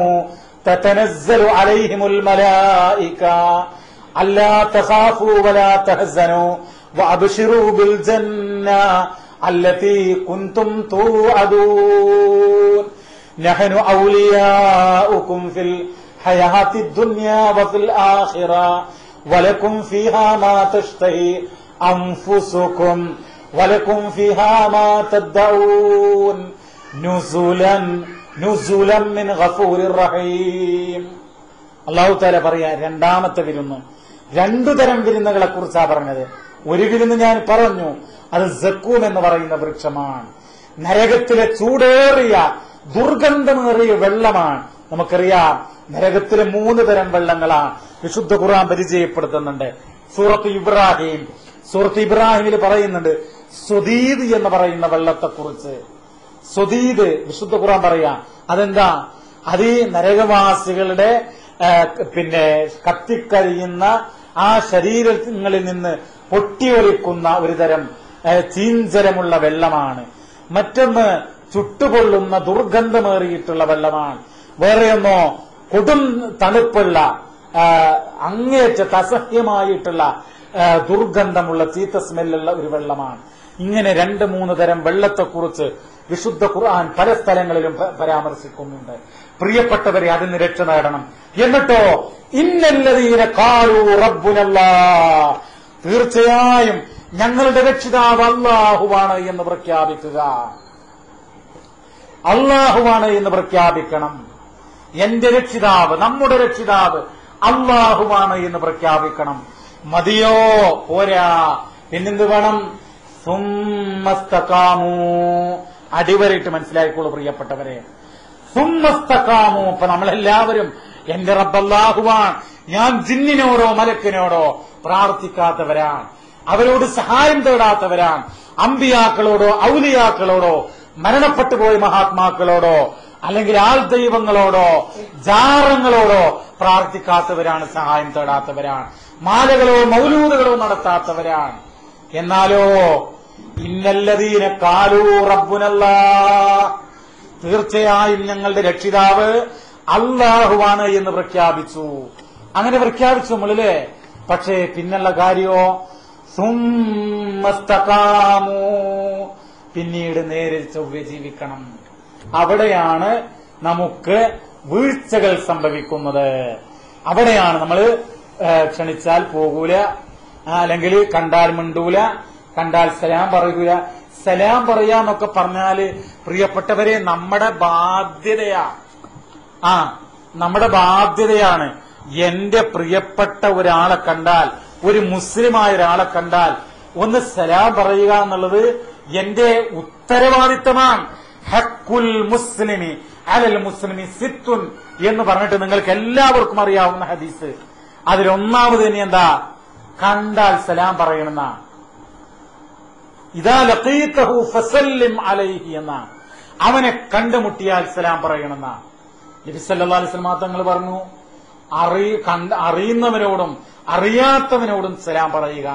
Speaker 1: തതനസ്സലു അലൈഹിമുൽ മലായിക അല്ലാ തഖാഫൂ വലാ തഹ്സനൂ വഅബ്ശിറൂ ബിൽ ജന്ന അല്ലതീ കുൻതും തുഅദൂൻ നഹ്നു ഔലിയാഉകും ഫിൽ ഹയാത്തിദ് ദുനിയാ വഫിൽ ആഖിറ വലകും ഫീഹാ മാ തശ്തഹി അൻഫുസുകും വലകും ഫീഹാ മാ തദ്ദഊൻ നുസുലൻ മിൻ ഗഫൂരിർ റഹീം. അല്ലാഹു തആല പറയാ, രണ്ടാമത്തെ വിരുന്ന്, രണ്ടു തരം വിരുന്നുകളെ കുറിച്ചാണ് പറഞ്ഞത്. ഒരു വിരുന്ന് ഞാൻ പറഞ്ഞു, അത് സക്കൂം എന്ന് പറയുന്ന വൃക്ഷമാണ്. നരകത്തിലെ ചൂടേറിയ ദുർഗന്ധമേറിയ വെള്ളമാണ്. നമുക്കറിയാം, നരകത്തിലെ 3 തരം വെള്ളങ്ങളാണ് വിശുദ്ധ ഖുർആൻ പരിചയപ്പെടുത്തുന്നുണ്ട്. സൂറത്ത് ഇബ്രാഹിമിൽ പറയുന്നുണ്ട് സ്വദീദ് എന്ന് പറയുന്ന വെള്ളത്തെക്കുറിച്ച്. സ്വദീദ് വിശുദ്ധ ഖുർആൻ പറയാ, അതെന്താ? അത് ഈ നരകവാസികളുടെ കത്തിക്കരിയുന്ന ആ ശരീരങ്ങളിൽ നിന്ന് പൊട്ടിയൊലിക്കുന്ന ഒരു തരം ചീഞ്ചലമുള്ള വെള്ളമാണ്. മറ്റൊന്ന് ചുട്ടുപൊള്ളുന്ന ദുർഗന്ധമേറിയിട്ടുള്ള വെള്ളമാണ്. വേറെയൊന്നോ കൊടും തണുപ്പുള്ള അങ്ങേയറ്റ അസഹ്യമായിട്ടുള്ള ദുർഗന്ധമുള്ള ചീത്ത സ്മെല്ലുള്ള ഒരു വെള്ളമാണ്. ഇങ്ങനെ 2-3 തരം വെള്ളത്തെക്കുറിച്ച് വിശുദ്ധ ഖുർആൻ പല സ്ഥലങ്ങളിലും പരാമർശിക്കുന്നുണ്ട്. പ്രിയപ്പെട്ടവരെ, അതിന് രക്ഷ നേടണം. എന്നിട്ടോ ഇന്നല്ലദീന ഖാലൂ റബ്ബുനല്ലാഹ്, തീർച്ചയായും ഞങ്ങളുടെ രക്ഷിതാവ് അല്ലാഹുവാണ് എന്ന് പ്രഖ്യാപിക്കുക. അല്ലാഹുവാണ് എന്ന് പ്രഖ്യാപിക്കണം. എന്റെ രക്ഷിതാവ്, നമ്മുടെ രക്ഷിതാവ് അല്ലാഹുവാണ് എന്ന് പ്രഖ്യാപിക്കണം. മതിയോ? പോരാ. പിന്നെന്ത് വേണം? സുമ്മസ്തഖാമൂ. അടിവരയിട്ട് മനസ്സിലായിക്കോളൂ പ്രിയപ്പെട്ടവരെ. സുമ്മസ്തഖാമൂ. ഇപ്പൊ നമ്മളെല്ലാവരും എന്റെ റബ്ബ് അല്ലാഹുവാൻ, ഞാൻ ജിന്നിനോടോ മലക്കിനോടോ പ്രാർത്ഥിക്കാത്തവരാണ്, അവരോട് സഹായം തേടാത്തവരാണ്. അമ്പിയാക്കളോടോ ഔലിയാക്കളോടോ മരണപ്പെട്ടു പോയ മഹാത്മാക്കളോടോ അല്ലെങ്കിൽ ആൾ ദൈവങ്ങളോടോ ജാറങ്ങളോടോ പ്രാർത്ഥിക്കാത്തവരാണ്, സഹായം തേടാത്തവരാണ്, മാലകളോ മൗലൂദുകളോ നടത്താത്തവരാണ്. എന്നാലോ ഇന്നല്ലദീന ഖാലൂ റബ്ബുനല്ലാഹ്, തീർച്ചയായും ഞങ്ങളുടെ രക്ഷിതാവ് അല്ലാഹുവാണ് എന്ന് പ്രഖ്യാപിച്ചു. അങ്ങനെ പ്രഖ്യാപിച്ചു നമ്മളില്ലേ. പക്ഷേ പിന്നുള്ള കാര്യോ സുമ്മസ്തഖാമൂ, പിന്നീട് നേരെ ചൊവ്വെ ജീവിക്കണം. അവിടെയാണ് നമുക്ക് വീഴ്ചകൾ സംഭവിക്കുന്നത്. അവിടെയാണ് നമ്മൾ ക്ഷണിച്ചാൽ പോകൂല, അല്ലെങ്കിൽ കണ്ടാൽ മിണ്ടൂല, കണ്ടാൽ സലാം പറയൂല. സലാം പറയാന്നൊക്കെ പറഞ്ഞാല് പ്രിയപ്പെട്ടവരെ നമ്മുടെ ബാധ്യതയാണ്. എന്റെ പ്രിയപ്പെട്ട ഒരാളെ കണ്ടാൽ, ഒരു മുസ്ലിമായ ഒരാളെ കണ്ടാൽ ഒന്ന് സലാം പറയുക എന്നുള്ളത് എന്റെ ഉത്തരവാദിത്തമാണ്. ഹഖുൽ മുസ്ലിമി അലൽ മുസ്ലിമി സിത്തുൻ എന്ന് പറഞ്ഞിട്ട് നിങ്ങൾക്ക് എല്ലാവർക്കും അറിയാവുന്ന ഹദീസ്. അതിലൊന്നാമത് തന്നെ എന്താ? കണ്ടാൽ സലാം പറയണമെന്ന. ഇദാ ലഖീതഹു ഫസല്ലിം അലൈഹി എന്ന. അവനെ കണ്ടുമുട്ടിയാൽ സലാം പറയണമെന്ന. നബി സല്ലല്ലാഹു അലൈഹി വസല്ലം തങ്ങൾ പറഞ്ഞു, അറിയുന്നവനോടും അറിയാത്തവനോടും സലാം പറയുക.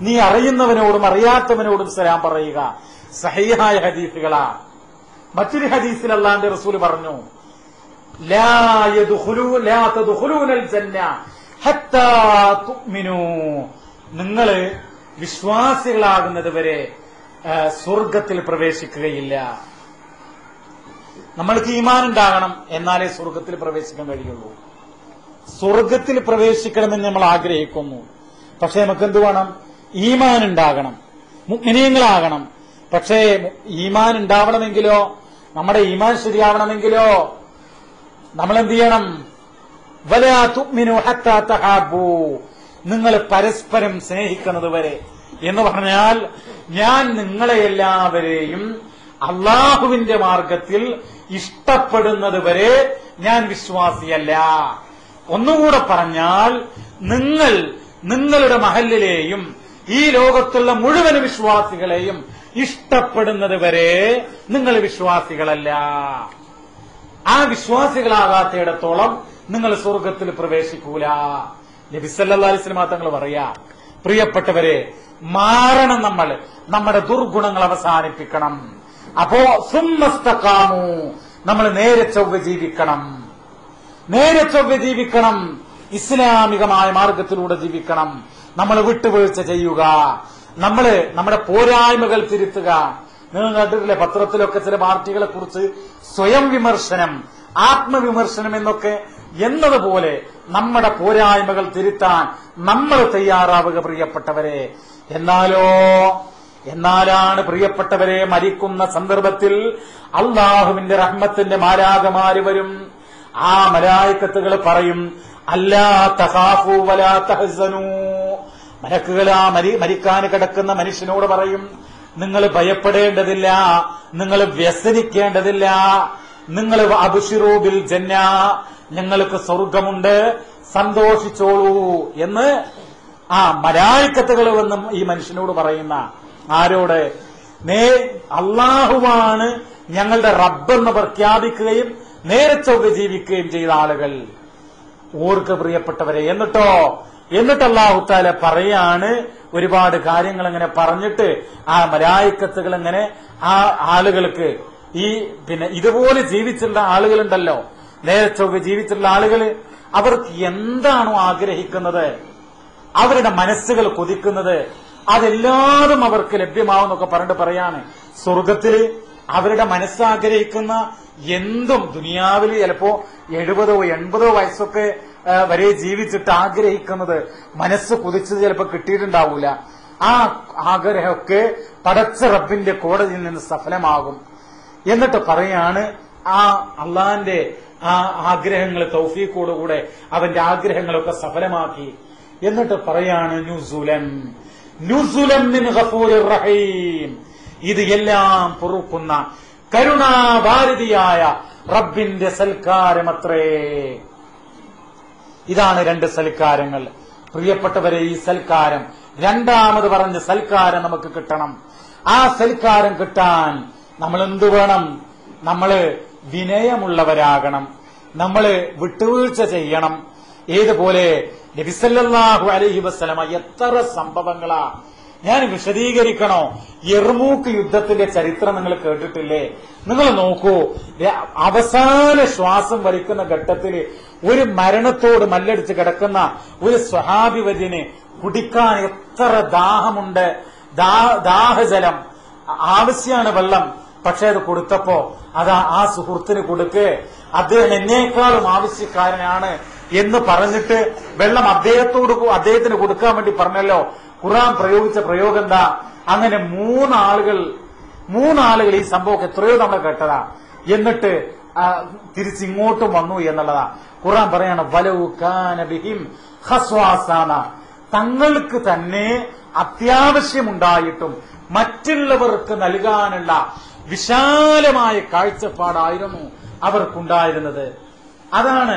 Speaker 1: നീ അറിയുന്നവനോടും അറിയാത്തവനോടും സലാം പറയുക. സഹീഹായ ഹദീസുകളാ. മറ്റൊരു ഹദീസിൽ അല്ലാഹുവിന്റെ റസൂൽ പറഞ്ഞു, ലാ തദ്ഖുലൂനൽ ജന്ന ഹത്താ തുഅ്മിനൂ. നിങ്ങൾ വിശ്വാസികളാകുന്നത് വരെ സ്വർഗത്തിൽ പ്രവേശിക്കുകയില്ല. നമ്മൾക്ക് ഈമാൻ ഉണ്ടാകണം, എന്നാലേ സ്വർഗത്തിൽ പ്രവേശിക്കാൻ കഴിയുള്ളൂ. സ്വർഗത്തിൽ പ്രവേശിക്കണമെന്ന് നമ്മൾ ആഗ്രഹിക്കുന്നു. പക്ഷെ നമുക്ക് എന്ത് വേണം? ഈമാൻ ഉണ്ടാകണം, മുഅ്മിനീങ്ങളാകണം. പക്ഷേ ഈമാൻ ഉണ്ടാവണമെങ്കിലോ, നമ്മുടെ ഈമാൻ ശരിയാവണമെങ്കിലോ നമ്മൾ എന്ത് ചെയ്യണം? വലാ തുഅ്മിനൂ ഹത്താ തഹാബൂ. നിങ്ങൾ പരസ്പരം സ്നേഹിക്കുന്നത് വരെ എന്ന് പറഞ്ഞാൽ, ഞാൻ നിങ്ങളെ എല്ലാവരെയും അള്ളാഹുവിന്റെ മാർഗത്തിൽ ഇഷ്ടപ്പെടുന്നത് വരെ ഞാൻ വിശ്വാസിയല്ല. ഒന്നുകൂടെ പറഞ്ഞാൽ, നിങ്ങൾ നിങ്ങളുടെ മഹല്ലിലെയും ഈ ലോകത്തുള്ള മുഴുവൻ വിശ്വാസികളെയും ഇഷ്ടപ്പെടുന്നത് വരെ നിങ്ങൾ വിശ്വാസികളല്ല. ആ വിശ്വാസികളാകാത്തിടത്തോളം നിങ്ങൾ സ്വർഗത്തിൽ പ്രവേശിക്കൂല. നബി സല്ലല്ലാഹു അലൈഹി വസല്ലം തങ്ങൾ പറയാ, പ്രിയപ്പെട്ടവരെ, മാറണം, നമ്മൾ നമ്മുടെ ദുർഗുണങ്ങൾ അവസാനിപ്പിക്കണം. അപ്പോ സുമ്മസ്തഖാമു, നമ്മൾ നേരെ ചൊവ്വ ജീവിക്കണം. നേരെ ചൊവ്വ ജീവിക്കണം, ഇസ്ലാമികമായ മാർഗത്തിലൂടെ ജീവിക്കണം. നമ്മൾ വിട്ടുവീഴ്ച ചെയ്യുക, നമ്മള് നമ്മുടെ പോരായ്മകൾ തിരുത്തുക. നിങ്ങൾ കണ്ടിട്ടില്ലേ പത്രത്തിലൊക്കെ ചില പാർട്ടികളെ കുറിച്ച് സ്വയം വിമർശനം, ആത്മവിമർശനം എന്നൊക്കെ എന്നതുപോലെ നമ്മുടെ പോരായ്മകൾ തിരുത്താൻ നമ്മൾ തയ്യാറാവുക പ്രിയപ്പെട്ടവരെ. എന്നാലാണ് പ്രിയപ്പെട്ടവരെ, മരിക്കുന്ന സന്ദർഭത്തിൽ അള്ളാഹുവിന്റെ റഹ്മത്തിന്റെ മാലാഖമാര് വരും. ആ മലായികത്തുകൾ പറയും, അല്ലാ തഖാഫൂ വലാ തഹ്സനൂ. മലക്കുകൾ ആ മരിക്കാൻ കിടക്കുന്ന മനുഷ്യനോട് പറയും, നിങ്ങൾ ഭയപ്പെടേണ്ടതില്ല, നിങ്ങൾ വ്യസനിക്കേണ്ടതില്ല, നിങ്ങൾ അബ്ശിറൂ ബിൽ ജന്ന, ഞങ്ങൾക്ക് സ്വർഗമുണ്ട്, സന്തോഷിച്ചോളൂ എന്ന് ആ മലായികത്തുകൾ വന്നും ഈ മനുഷ്യനോട് പറയുന്ന. ആരോട്? അള്ളാഹുവാണ് ഞങ്ങളുടെ റബ്ബെന്ന് പ്രഖ്യാപിക്കുകയും നേരെ ചൊവ്വ ജീവിക്കുകയും ചെയ്ത ആളുകൾ. ഓർക്ക് പ്രിയപ്പെട്ടവരെ, എന്നിട്ട് അല്ലാഹു തആല പറയാണ്, ഒരുപാട് കാര്യങ്ങൾ ഇങ്ങനെ പറഞ്ഞിട്ട് ആ മലായികത്തുകൾ ഇങ്ങനെ ആ ആളുകൾക്ക് ഇതുപോലെ ജീവിച്ചിട്ടുള്ള ആളുകളുണ്ടല്ലോ, നേരെ ചൊവ്വ ജീവിച്ചിട്ടുള്ള ആളുകൾ, അവർക്ക് എന്താണോ ആഗ്രഹിക്കുന്നത്, അവരുടെ മനസ്സുകൾ കൊതിക്കുന്നത്, അതെല്ലാതും അവർക്ക് ലഭ്യമാവുന്നൊക്കെ പറഞ്ഞിട്ട് പറയാണ്. സ്വർഗത്തില് അവരുടെ മനസ്സാഗ്രഹിക്കുന്ന എന്തും, ദുനിയാവിൽ ചിലപ്പോ 70 80 വയസ്സൊക്കെ വരെ ജീവിച്ചിട്ട് ആഗ്രഹിക്കുന്നത്, മനസ്സ് കുതിച്ചത് ചിലപ്പോ കിട്ടിയിട്ടുണ്ടാവൂല. ആ ആഗ്രഹമൊക്കെ പടച്ച റബ്ബിന്റെ കോടതിയിൽ നിന്ന് സഫലമാകും. എന്നിട്ട് പറയാണ്, ആ അള്ളാന്റെ ആ ആഗ്രഹങ്ങൾ തൗഫീഖോടുകൂടെ അവന്റെ ആഗ്രഹങ്ങളൊക്കെ സഫലമാക്കി. എന്നിട്ട് പറയാണ്, നുസുലൻ മിൻ ഗഫൂരിർ റഹീം. ഇത് എല്ലാം പൊറുക്കുന്ന കരുണാഭാരതിയായ റബ്ബിന്റെ സൽക്കാരമത്രേ. ഇതാണ് 2 സൽക്കാരങ്ങൾ. പ്രിയപ്പെട്ടവരെ, ഈ സൽക്കാരം, രണ്ടാമത് പറഞ്ഞ സൽക്കാരം നമുക്ക് കിട്ടണം. ആ സൽക്കാരം കിട്ടാൻ നമ്മൾ എന്തു വേണം? നമ്മള് വിനയമുള്ളവരാകണം, നമ്മള് വിട്ടുവീഴ്ച ചെയ്യണം. ഏതുപോലെ നബി സല്ലല്ലാഹു അലൈഹി വസല്ലമ എത്ര സംഭവങ്ങളാ, ഞാൻ വിശദീകരിക്കണോ? യർമൂക്ക് യുദ്ധത്തിന്റെ ചരിത്രം നിങ്ങൾ കേട്ടിട്ടില്ലേ? നിങ്ങൾ നോക്കൂ, അവസാന ശ്വാസം വലിക്കുന്ന ഘട്ടത്തിൽ ഒരു മരണത്തോട് മല്ലടിച്ച് കിടക്കുന്ന ഒരു സ്വഹാബി വര്യന് കുടിക്കാൻ എത്ര ദാഹമുണ്ട്, ദാഹജലം ആവശ്യമാണ്, വെള്ളം. പക്ഷെ അത് കൊടുത്തപ്പോ ആ സുഹൃത്തിന് കൊടുക്ക്, അദ്ദേഹം എന്നേക്കാളും ആവശ്യക്കാരനാണ് എന്ന് പറഞ്ഞിട്ട് വെള്ളം അദ്ദേഹത്തിന് കൊടുക്കാൻ വേണ്ടി പറഞ്ഞല്ലോ. ഖുർആൻ പ്രയോഗിച്ച പ്രയോഗം എന്താ? അങ്ങനെ മൂന്നാളുകൾ ഈ സംഭവം എത്രയോ നമ്മൾ കേട്ടതാ. എന്നിട്ട് തിരിച്ചിങ്ങോട്ടും വന്നു എന്നുള്ളതാ. ഖുർആൻ പറയാണ്, വലൗ കാന ബിഹിം ഖസ്വാസാന, തങ്ങൾക്ക് തന്നെ അത്യാവശ്യമുണ്ടായിട്ടും മറ്റുള്ളവർക്ക് നൽകാനുള്ള വിശാലമായ കാഴ്ചപ്പാടായിരുന്നു അവർക്കുണ്ടായിരുന്നത്. അതാണ്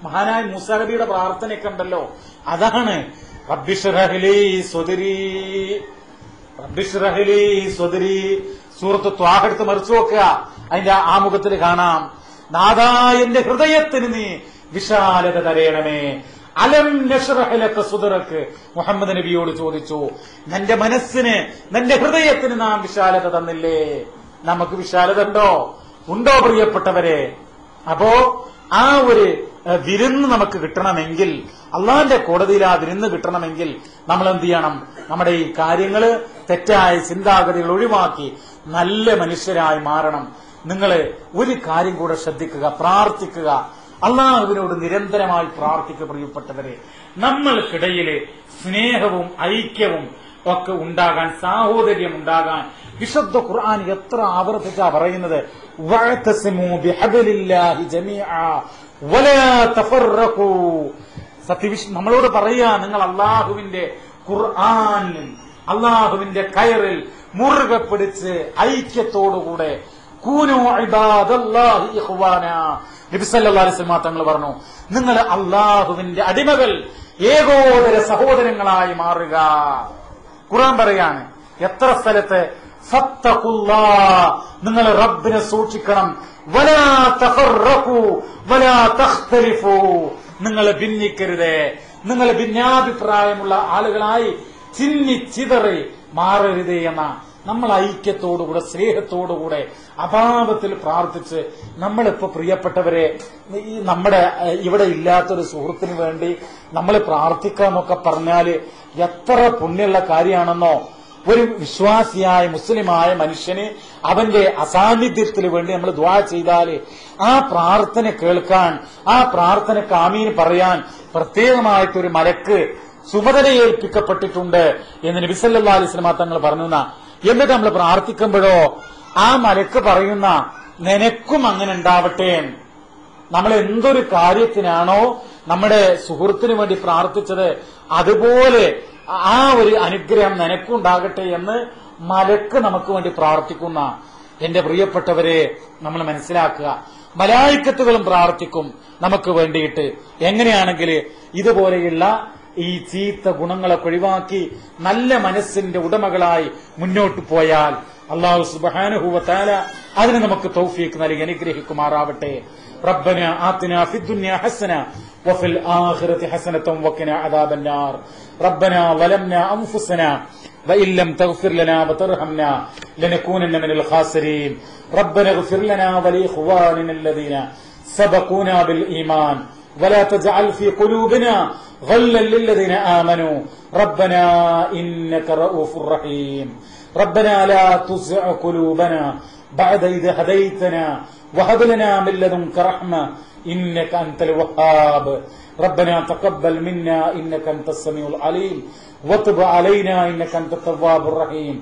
Speaker 1: മഹാനായ മൂസാ നബിയുടെ പ്രാർത്ഥനയൊക്കെ ഉണ്ടല്ലോ. അതാണ് റബ്ബിശ്റഹ് ലീ സ്വദ്രി സൂറത്ത് ത്വാഹ എടുത്ത് മറിച്ചു നോക്കുക, അതിന്റെ ആമുഖത്തിൽ കാണാം, നാഥാ എന്റെ ഹൃദയത്തിന് നീ വിശാലത തരയണമേ. അലം നശ്റഹ് ലക സുദ്റക്, മുഹമ്മദ് നബിയോട് ചോദിച്ചു, നിന്റെ മനസ്സിന് നിന്റെ ഹൃദയത്തിന് നാം വിശാലത തന്നില്ലേ? നമുക്ക് വിശാലത ഉണ്ടോ പ്രിയപ്പെട്ടവരെ? അപ്പോ ആ ഒരു വിരുന്ന് നമുക്ക് കിട്ടണമെങ്കിൽ, അള്ളാന്റെ കോടതിയിൽ ആ വിരുന്ന് കിട്ടണമെങ്കിൽ നമ്മൾ എന്ത് ചെയ്യണം? നമ്മുടെ ഈ കാര്യങ്ങള്, തെറ്റായ ചിന്താഗതികൾ ഒഴിവാക്കി നല്ല മനുഷ്യരായി മാറണം. നിങ്ങൾ ഒരു കാര്യം കൂടെ ശ്രദ്ധിക്കുക, പ്രാർത്ഥിക്കുക. അള്ളാഹുവിനോട് നിരന്തരമായി പ്രാർത്ഥിക്കുക പ്രിയപ്പെട്ടവരെ. നമ്മൾക്കിടയില് സ്നേഹവും ഐക്യവും ഒക്കെ ഉണ്ടാകാൻ, സാഹോദര്യം ഉണ്ടാകാൻ വിശുദ്ധ ഖുർആൻ എത്ര ആവർത്തിച്ചാ പറയുന്നത്? വഅതസിമു ബിഹബ്ലില്ലാഹി ജമീഅ വലാ തഫറഖൂ. നമ്മളോട് പറയാ, നിങ്ങൾ അള്ളാഹുവിന്റെ ഖുർആനിൽ, അള്ളാഹുവിന്റെ കയറിൽ മുറുകെ പിടിച്ച് ഐക്യത്തോടുകൂടെ കൂനു ഇബാദല്ലാഹി ഇഖ്വാന. നബി സല്ലല്ലാഹു അലൈഹി വസല്ലം തങ്ങൾ പറഞ്ഞു, നിങ്ങൾ അള്ളാഹുവിന്റെ അടിമകൾ, ഏകോദര സഹോദരങ്ങളായി മാറുക. ഖുർആൻ പറയാണ് എത്ര സ്ഥലത്ത്, ഫത്തഖുല്ലാഹ്, നിങ്ങൾ റബ്ബിനെ സൂക്ഷിക്കണം, വലാ തഫറഖൂ വലാ തഖ്തലിഫൂ, നിങ്ങൾ ഭിന്നിക്കരുത്, നിങ്ങൾ ഭിന്നാഭിപ്രായമുള്ള ആളുകളായി ചിന്നിച്ചിതറി മാറരുത് എന്ന നമ്മൾ ഐക്യത്തോടുകൂടെ സ്നേഹത്തോടുകൂടെ അഭാവത്തിൽ പ്രാർത്ഥിച്ച്, നമ്മളിപ്പോ പ്രിയപ്പെട്ടവരെ, ഈ നമ്മുടെ ഇവിടെ ഇല്ലാത്തൊരു സുഹൃത്തിന് വേണ്ടി നമ്മൾ പ്രാർത്ഥിക്കാന്നൊക്കെ പറഞ്ഞാല് എത്ര പുണ്യമുള്ള കാര്യമാണെന്നോ. ഒരു വിശ്വാസിയായ മുസ്ലിമായ മനുഷ്യന് അവന്റെ അസാന്നിധ്യത്തിന് വേണ്ടി നമ്മൾ ദുആ ചെയ്താല് ആ പ്രാർത്ഥന കേൾക്കാൻ, ആ പ്രാർത്ഥനക്ക് ആമീൻ പറയാൻ പ്രത്യേകമായിട്ടൊരു മലക്ക് ചുമതലയേൽപ്പിക്കപ്പെട്ടിട്ടുണ്ട് എന്ന് നബി സല്ലല്ലാഹു അലൈഹി വസല്ലം തങ്ങൾ പറഞ്ഞു. എന്നിട്ട് നമ്മൾ പ്രാർത്ഥിക്കുമ്പോഴോ ആ മലക്ക് പറയുന്ന, നിനക്കും അങ്ങനെ ഉണ്ടാവട്ടെ. നമ്മൾ എന്തൊരു കാര്യത്തിനാണോ നമ്മുടെ സുഹൃത്തിന് വേണ്ടി പ്രാർത്ഥിച്ചത്, അതുപോലെ ആ ഒരു അനുഗ്രഹം നിനക്കുണ്ടാകട്ടെ എന്ന് മലക്ക് നമുക്ക് വേണ്ടി പ്രാർത്ഥിക്കുന്ന എന്റെ പ്രിയപ്പെട്ടവരെ നമ്മൾ മനസ്സിലാക്കുക. മലായിക്കത്തുകളും പ്രാർത്ഥിക്കും നമുക്ക് വേണ്ടിയിട്ട്. എങ്ങനെയാണെങ്കിൽ ഇതുപോലെയുള്ള ഈ ചീത്ത ഗുണങ്ങളൊക്കെ ഒഴിവാക്കി നല്ല മനസ്സിന്റെ ഉടമകളായി മുന്നോട്ട് പോയാൽ അല്ലാഹു സുബ്ഹാനഹു വ തആല അതിന് നമുക്ക് തൗഫീഖ് നൽകി അനുഗ്രഹിക്കുമാറാവട്ടെ. റബ്ബനാ ആതിനാ ഫിദ്ദുനിയാ ഹസന വഫിൽ ആഖിറതി ഹസനതൻ വഖിനാ അദാബന്നാർ. റബ്ബനാ ളലംനാ അൻഫുസനാ വഇൻ ലം തഗ്ഫിർ ലനാ വതർഹംനാ ലനകൂനന്ന മിനൽ ഖാസിരീൻ. റബ്ബനാ ഇഗ്ഫിർ ലനാ വലിഇഖ്വാനിനാ അല്ലദീന സബഖൂനാ ബിൽ ഈമാൻ ولا تجعل في قلوبنا غلا للذين آمنوا ربنا إنك رؤوف رحيم. ربنا لا تزغ قلوبنا بعد إذ هديتنا وهب لنا من لدنك رحمة إنك أنت الوهاب. ربنا تقبل منا إنك أنت السميع العليم وتب علينا إنك أنت التواب الرحيم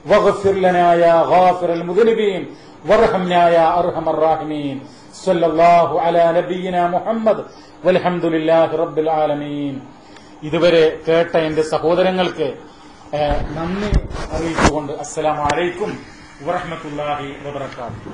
Speaker 1: واغفر لنا يا غافر المذنبين وارحمنا يا أرحم الراحمين. صلى الله على نبينا محمد വൽഹംദുലില്ലാഹി റബ്ബിൽ ആലമീൻ. ഇതുവരെ കേട്ട എന്റെ സഹോദരങ്ങൾക്ക് നന്ദി അറിയിച്ചുകൊണ്ട് അസ്സലാമു അലൈക്കും വറഹ്മത്തുള്ളാഹി വബറകാതുഹു.